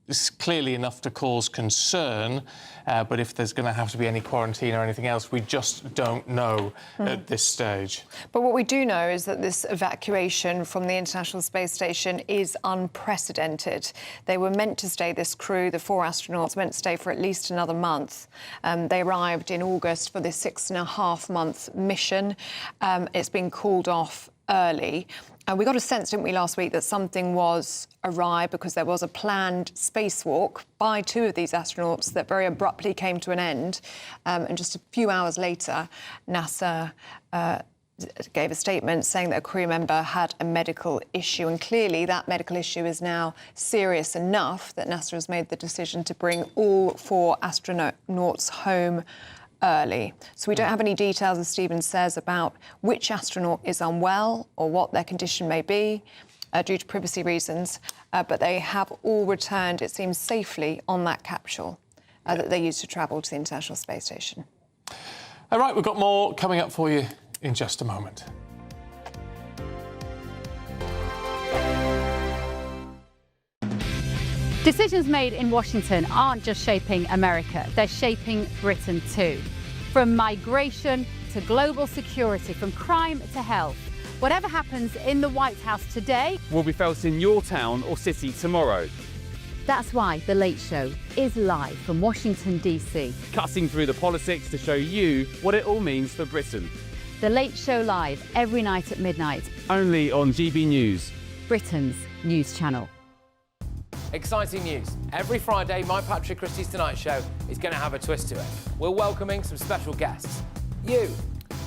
It's clearly enough to cause concern, but if there's going to have to be any quarantine or anything else, we just don't know at this stage. But what we do know is that this evacuation from the International Space Station is unprecedented. They were meant to stay, this crew, the 4 astronauts, meant to stay for at least another month. They arrived in August for this 6.5-month mission. It's been called off early. We got a sense, didn't we, last week, that something was awry because there was a planned spacewalk by 2 of these astronauts that very abruptly came to an end. And just a few hours later, NASA gave a statement saying that a crew member had a medical issue. And clearly that medical issue is now serious enough that NASA has made the decision to bring all 4 astronauts home early. So we don't have any details, as Stephen says, about which astronaut is unwell or what their condition may be due to privacy reasons, but they have all returned, it seems, safely on that capsule that they used to travel to the International Space Station. All right, we've got more coming up for you in just a moment. Decisions made in Washington aren't just shaping America, they're shaping Britain too. From migration to global security, from crime to health. Whatever happens in the White House today will be felt in your town or city tomorrow. That's why The Late Show is live from Washington, D.C. Cutting through the politics to show you what it all means for Britain. The Late Show live every night at midnight. Only on GB News, Britain's news channel. Exciting news. Every Friday, my Patrick Christie's Tonight Show is going to have a twist to it. We're welcoming some special guests. You.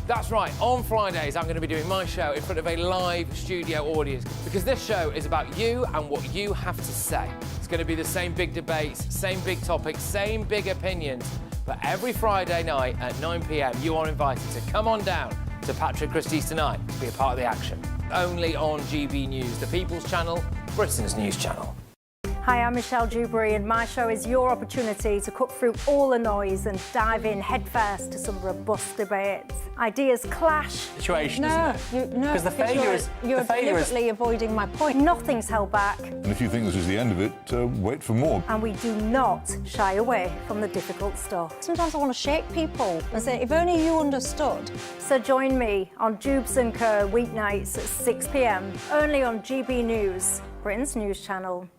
That's right, on Fridays I'm going to be doing my show in front of a live studio audience because this show is about you and what you have to say. It's going to be the same big debates, same big topics, same big opinions. But every Friday night at 9 p.m, you are invited to come on down to Patrick Christie's Tonight to be a part of the action. Only on GB News, the People's Channel, Britain's news channel. Hi, I'm Michelle Dewberry, and my show is your opportunity to cut through all the noise and dive in headfirst to some robust debates. Ideas clash. Situation, No, isn't it? no, Because the failure is... You're deliberately avoiding my point. Nothing's held back. And if you think this is the end of it, wait for more. And we do not shy away from the difficult stuff. Sometimes I want to shake people and say, if only you understood. So join me on Jubes & Co weeknights at 6 p.m, only on GB News, Britain's news channel.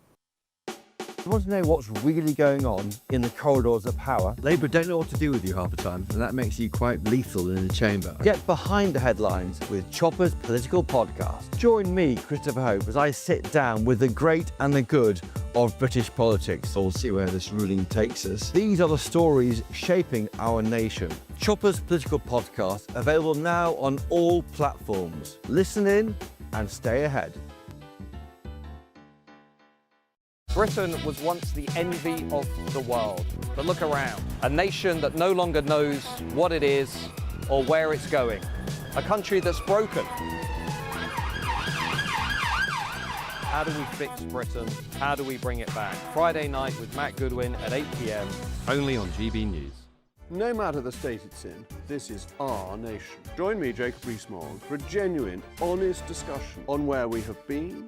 You want to know what's really going on in the corridors of power? Labour don't know what to do with you half the time, and that makes you quite lethal in the chamber. Get behind the headlines with Chopper's political podcast. Join me, Christopher Hope, as I sit down with the great and the good of British politics. We'll see where this ruling takes us. These are the stories shaping our nation. Chopper's political podcast, available now on all platforms. Listen in and stay ahead. Britain was once the envy of the world. But look around. A nation that no longer knows what it is or where it's going. A country that's broken. How do we fix Britain? How do we bring it back? Friday night with Matt Goodwin at 8 p.m, only on GB News. No matter the state it's in, this is our nation. Join me, Jacob Rees-Mogg, for a genuine, honest discussion on where we have been,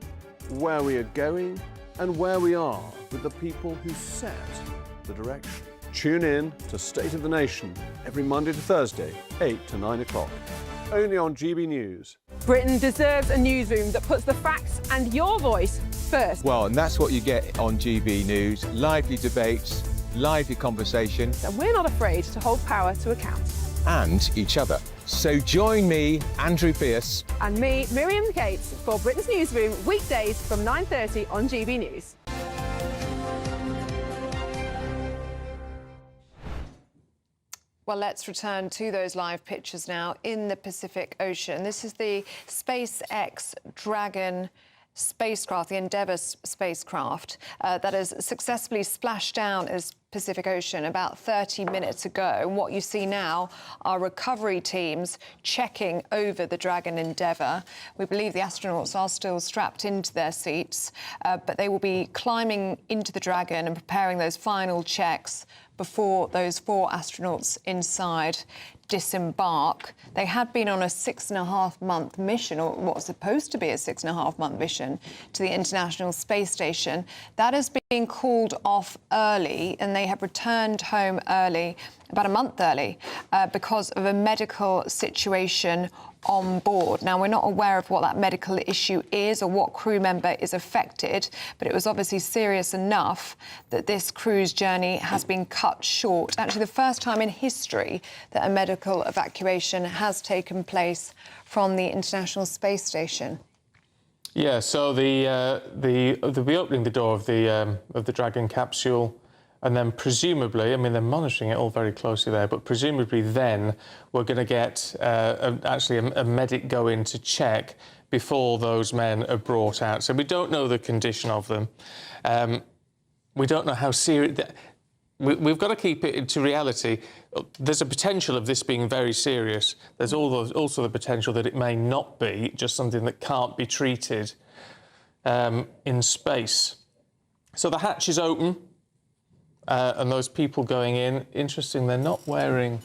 where we are going, and where we are with the people who set the direction. Tune in to State of the Nation every Monday to Thursday, 8 to 9 o'clock, only on GB News. Britain deserves a newsroom that puts the facts and your voice first. Well, and that's what you get on GB News. Lively debates, lively conversation. And we're not afraid to hold power to account. And each other. So join me, Andrew Pierce. And me, Miriam Gates, for Britain's Newsroom, weekdays from 9:30 on GB News. Well, let's return to those live pictures now in the Pacific Ocean. This is the SpaceX Dragon spacecraft, the Endeavour spacecraft, that has successfully splashed down as Pacific Ocean about 30 minutes ago. And what you see now are recovery teams checking over the Dragon Endeavour. We believe the astronauts are still strapped into their seats, but they will be climbing into the Dragon and preparing those final checks before those 4 astronauts inside disembark. They had been on a 6.5-month mission, or what's supposed to be a 6.5-month mission, to the International Space Station. That has been called off early, and they have returned home early, about a month early, because of a medical situation on board. Now, we're not aware of what that medical issue is or what crew member is affected, but it was obviously serious enough that this crew's journey has been cut short. Actually, the first time in history that a medical evacuation has taken place from the International Space Station. Yeah, so they'll be opening the door of the Dragon capsule, and then presumably, I mean, they're monitoring it all very closely there, but presumably then we're going to get actually a medic go in to check before those men are brought out. So we don't know the condition of them. We don't know how serious... We've got to keep it to reality. There's a potential of this being very serious. There's also the potential that it may not be, just something that can't be treated in space. So the hatch is open. And those people going in, interesting, they're not wearing...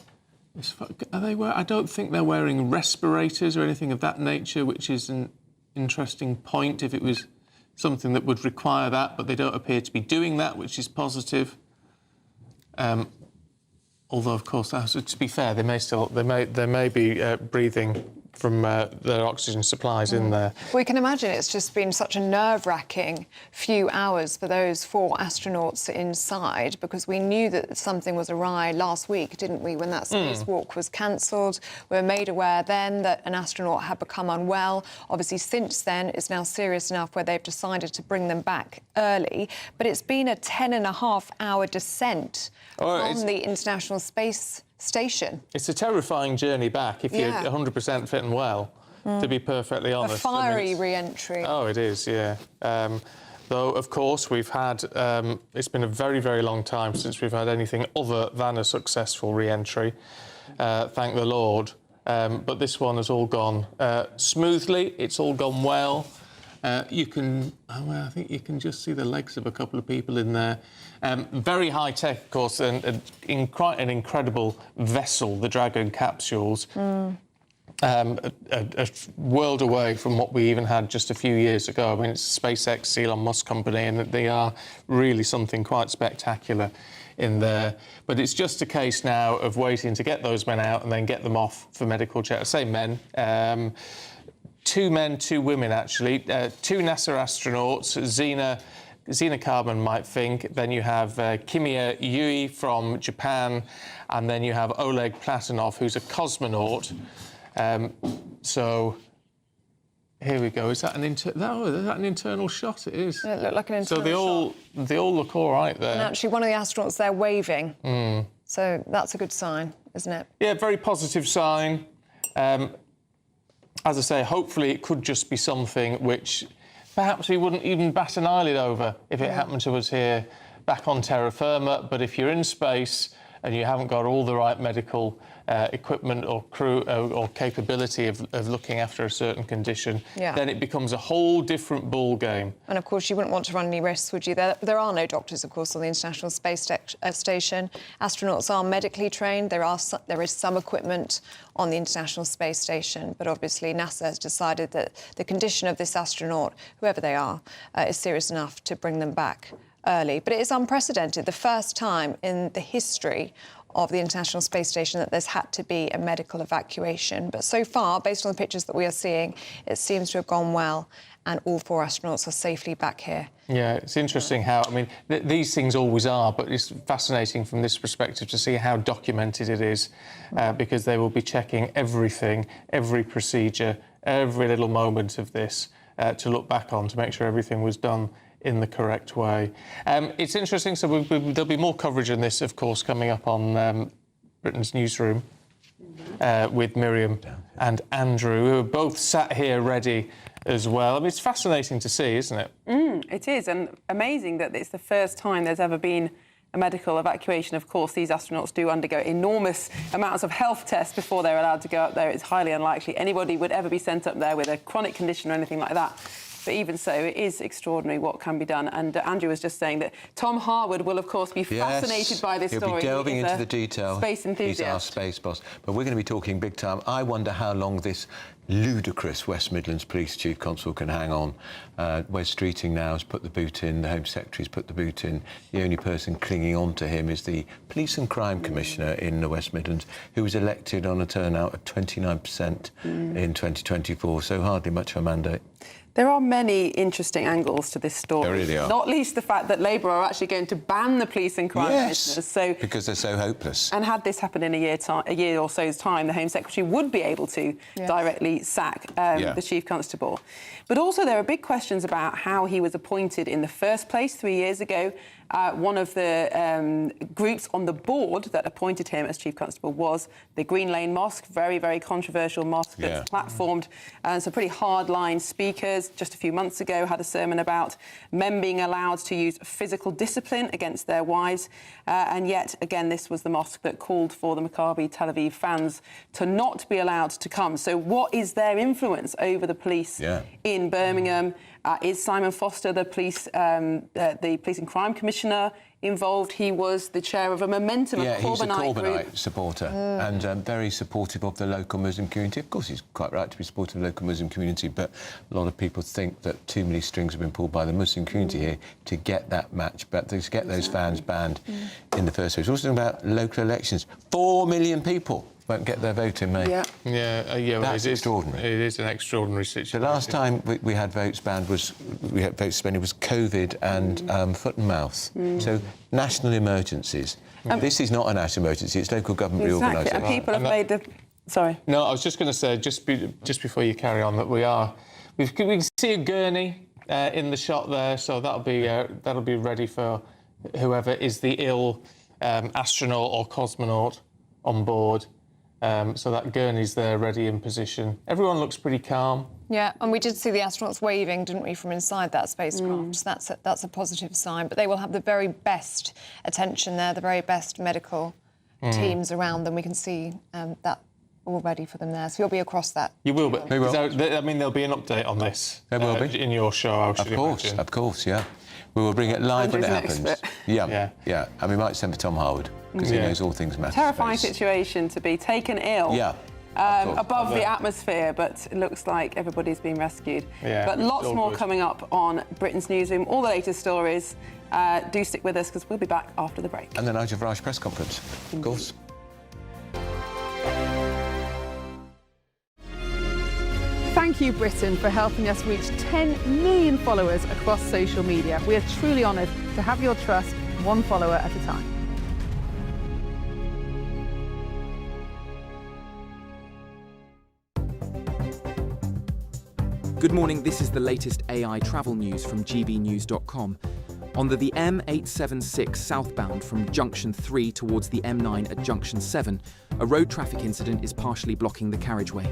Are they I don't think they're wearing respirators or anything of that nature, which is an interesting point if it was something that would require that, but they don't appear to be doing that, which is positive. Although, of course, to be fair, they may be breathing from their oxygen supplies in there. We can imagine it's just been such a nerve-wracking few hours for those 4 astronauts inside, because we knew that something was awry last week, didn't we, when that spacewalk was cancelled. We were made aware then that an astronaut had become unwell. Obviously, since then, it's now serious enough where they've decided to bring them back early. But it's been a 10.5-hour descent from the International Space station. It's a terrifying journey back if you're Yeah. 100% fit and well, to be perfectly honest. A fiery re-entry. Oh, it is, yeah. Though, of course, we've had... it's been a very, very long time since we've had anything other than a successful re-entry. Thank the Lord. But this one has all gone smoothly. It's all gone well. You can... well, I think you can just see the legs of a couple of people in there. Very high-tech, of course, and in quite an incredible vessel, the Dragon capsules. A world away from what we even had just a few years ago. I mean, it's SpaceX, Elon Musk company, and they are really something quite spectacular in there. But it's just a case now of waiting to get those men out and then get them off for medical check. I say men. 2 men, 2 women, actually. 2 NASA astronauts, Zena Carbon might think. Then you have Kimiya Yui from Japan, and then you have Oleg Platonov, who's a cosmonaut. So here we go. Is that is that an internal shot? It is. It looked like an internal shot. So they all look all right there. And actually, one of the astronauts there waving. So that's a good sign, isn't it? Yeah, very positive sign. As I say, hopefully it could just be something which perhaps we wouldn't even bat an eyelid over if it happened to us here back on terra firma. But if you're in space and you haven't got all the right medical equipment or crew or capability of looking after a certain condition, then it becomes a whole different ball game. And of course, you wouldn't want to run any risks, would you? There are no doctors, of course, on the International Space Station. Astronauts are medically trained. There is some equipment on the International Space Station, but obviously NASA has decided that the condition of this astronaut, whoever they are, is serious enough to bring them back early. But it is unprecedented, the first time in the history of the International Space Station that there's had to be a medical evacuation. But so far, based on the pictures that we are seeing, it seems to have gone well, and all 4 astronauts are safely back here. Yeah, it's interesting how, I mean, these things always are, but it's fascinating from this perspective to see how documented it is, because they will be checking everything, every procedure, every little moment of this to look back on to make sure everything was done in the correct way. It's interesting, so there'll be more coverage on this, of course, coming up on Britain's Newsroom with Miriam and Andrew, who are both sat here ready as well. I mean, it's fascinating to see, isn't it? It is, and amazing that it's the first time there's ever been a medical evacuation. Of course, these astronauts do undergo enormous amounts of health tests before they're allowed to go up there. It's highly unlikely anybody would ever be sent up there with a chronic condition or anything like that. But even so, it is extraordinary what can be done. And Andrew was just saying that Tom Harwood will, of course, be fascinated by this story. He'll be delving into the detail. Space enthusiast. He's our space boss. But we're going to be talking big time. I wonder how long this ludicrous West Midlands Police Chief Constable can hang on. Wes Streeting now has put the boot in, the Home Secretary's put the boot in. The only person clinging on to him is the Police and Crime Commissioner in the West Midlands, who was elected on a turnout of 29% in 2024, so hardly much of a mandate. There are many interesting angles to this story. There really are. Not least the fact that Labour are actually going to ban the police and crime commissioners. So, because they're so hopeless. And had this happened in a year or so's time, the Home Secretary would be able to directly sack the Chief Constable. But also there are big questions about how he was appointed in the first place 3 years ago. One of the groups on the board that appointed him as Chief Constable was the Green Lane Mosque, very, very controversial mosque that's platformed some pretty hard-line speakers. Just a few months ago had a sermon about men being allowed to use physical discipline against their wives. And yet, again, this was the mosque that called for the Maccabi Tel Aviv fans to not be allowed to come. So what is their influence over the police in Birmingham? Is Simon Foster, the police and crime commissioner, involved? He was the chair of a Momentum, he's a Corbynite group. supporter and very supportive of the local Muslim community. Of course, he's quite right to be supportive of the local Muslim community, but a lot of people think that too many strings have been pulled by the Muslim community here to get that match, but to get those fans banned in the first place. We're also talking about local elections. 4 million people won't get their vote in May. That's extraordinary. It is an extraordinary situation. The last time we had votes banned was suspended was COVID and foot and mouth. So national emergencies. This is not a national emergency. It's local government reorganisation. And people have made the. Sorry. No, I was just going to say just before you carry on that we can see a gurney in the shot there, so that'll be ready for whoever is the ill astronaut or cosmonaut. on board. So that gurney's there, ready in position. Everyone looks pretty calm. Yeah, and we did see the astronauts waving, didn't we, from inside that spacecraft? So that's a positive sign. But they will have the very best attention there, the very best medical teams around them. We can see that all ready for them there. So you'll be across that. You will, but We will. I mean, there'll be an update on this. There will be. In your show, I should imagine. Of course, yeah. We will bring it live when it Andrew's an happens. expert. Yeah. And we might send for Tom Howard, because he knows all things matter. Terrifying situation to be taken ill. Yeah. Above the atmosphere, but it looks like everybody's been rescued. Yeah, but lots all more good. coming up on Britain's Newsroom, all the latest stories. Do stick with us, because we'll be back after the break. And the Nigel Farage press conference, of course. Thank you, Britain, for helping us reach 10 million followers across social media. We are truly honoured to have your trust, one follower at a time. Good morning, this is the latest AI travel news from gbnews.com. On the M876 southbound from Junction 3 towards the M9 at Junction 7, a road traffic incident is partially blocking the carriageway.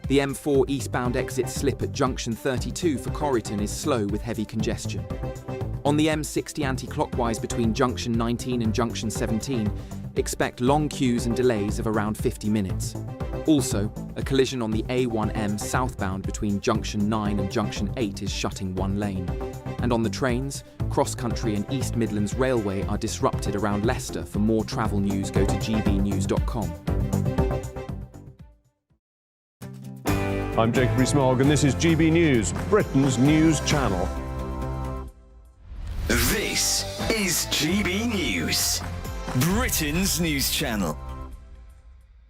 The M4 eastbound exit slip at Junction 32 for Corriton is slow with heavy congestion. On the M60 anti-clockwise between Junction 19 and Junction 17, expect long queues and delays of around 50 minutes. Also, a collision on the A1M southbound between Junction 9 and Junction 8 is shutting one lane. And on the trains, Cross Country and East Midlands Railway are disrupted around Leicester. For more travel news, go to gbnews.com. I'm Jacob Rees-Mogg and this is GB News, Britain's news channel. This is GB News, Britain's news channel.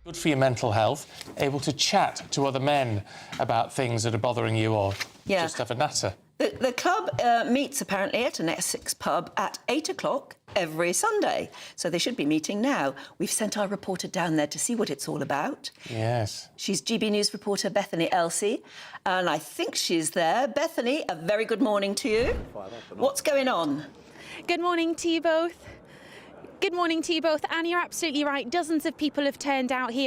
Good for your mental health, able to chat to other men about things that are bothering you or just have a natter. The club meets apparently at an Essex pub at 8 o'clock every Sunday, so they should be meeting now. We've sent our reporter down there to see what it's all about. Yes. She's GB News reporter Bethany Elsey, and I think she's there. Bethany, a very good morning to you. What's going on? Good morning to you both. Good morning to you both. Anne, you're absolutely right. Dozens of people have turned out here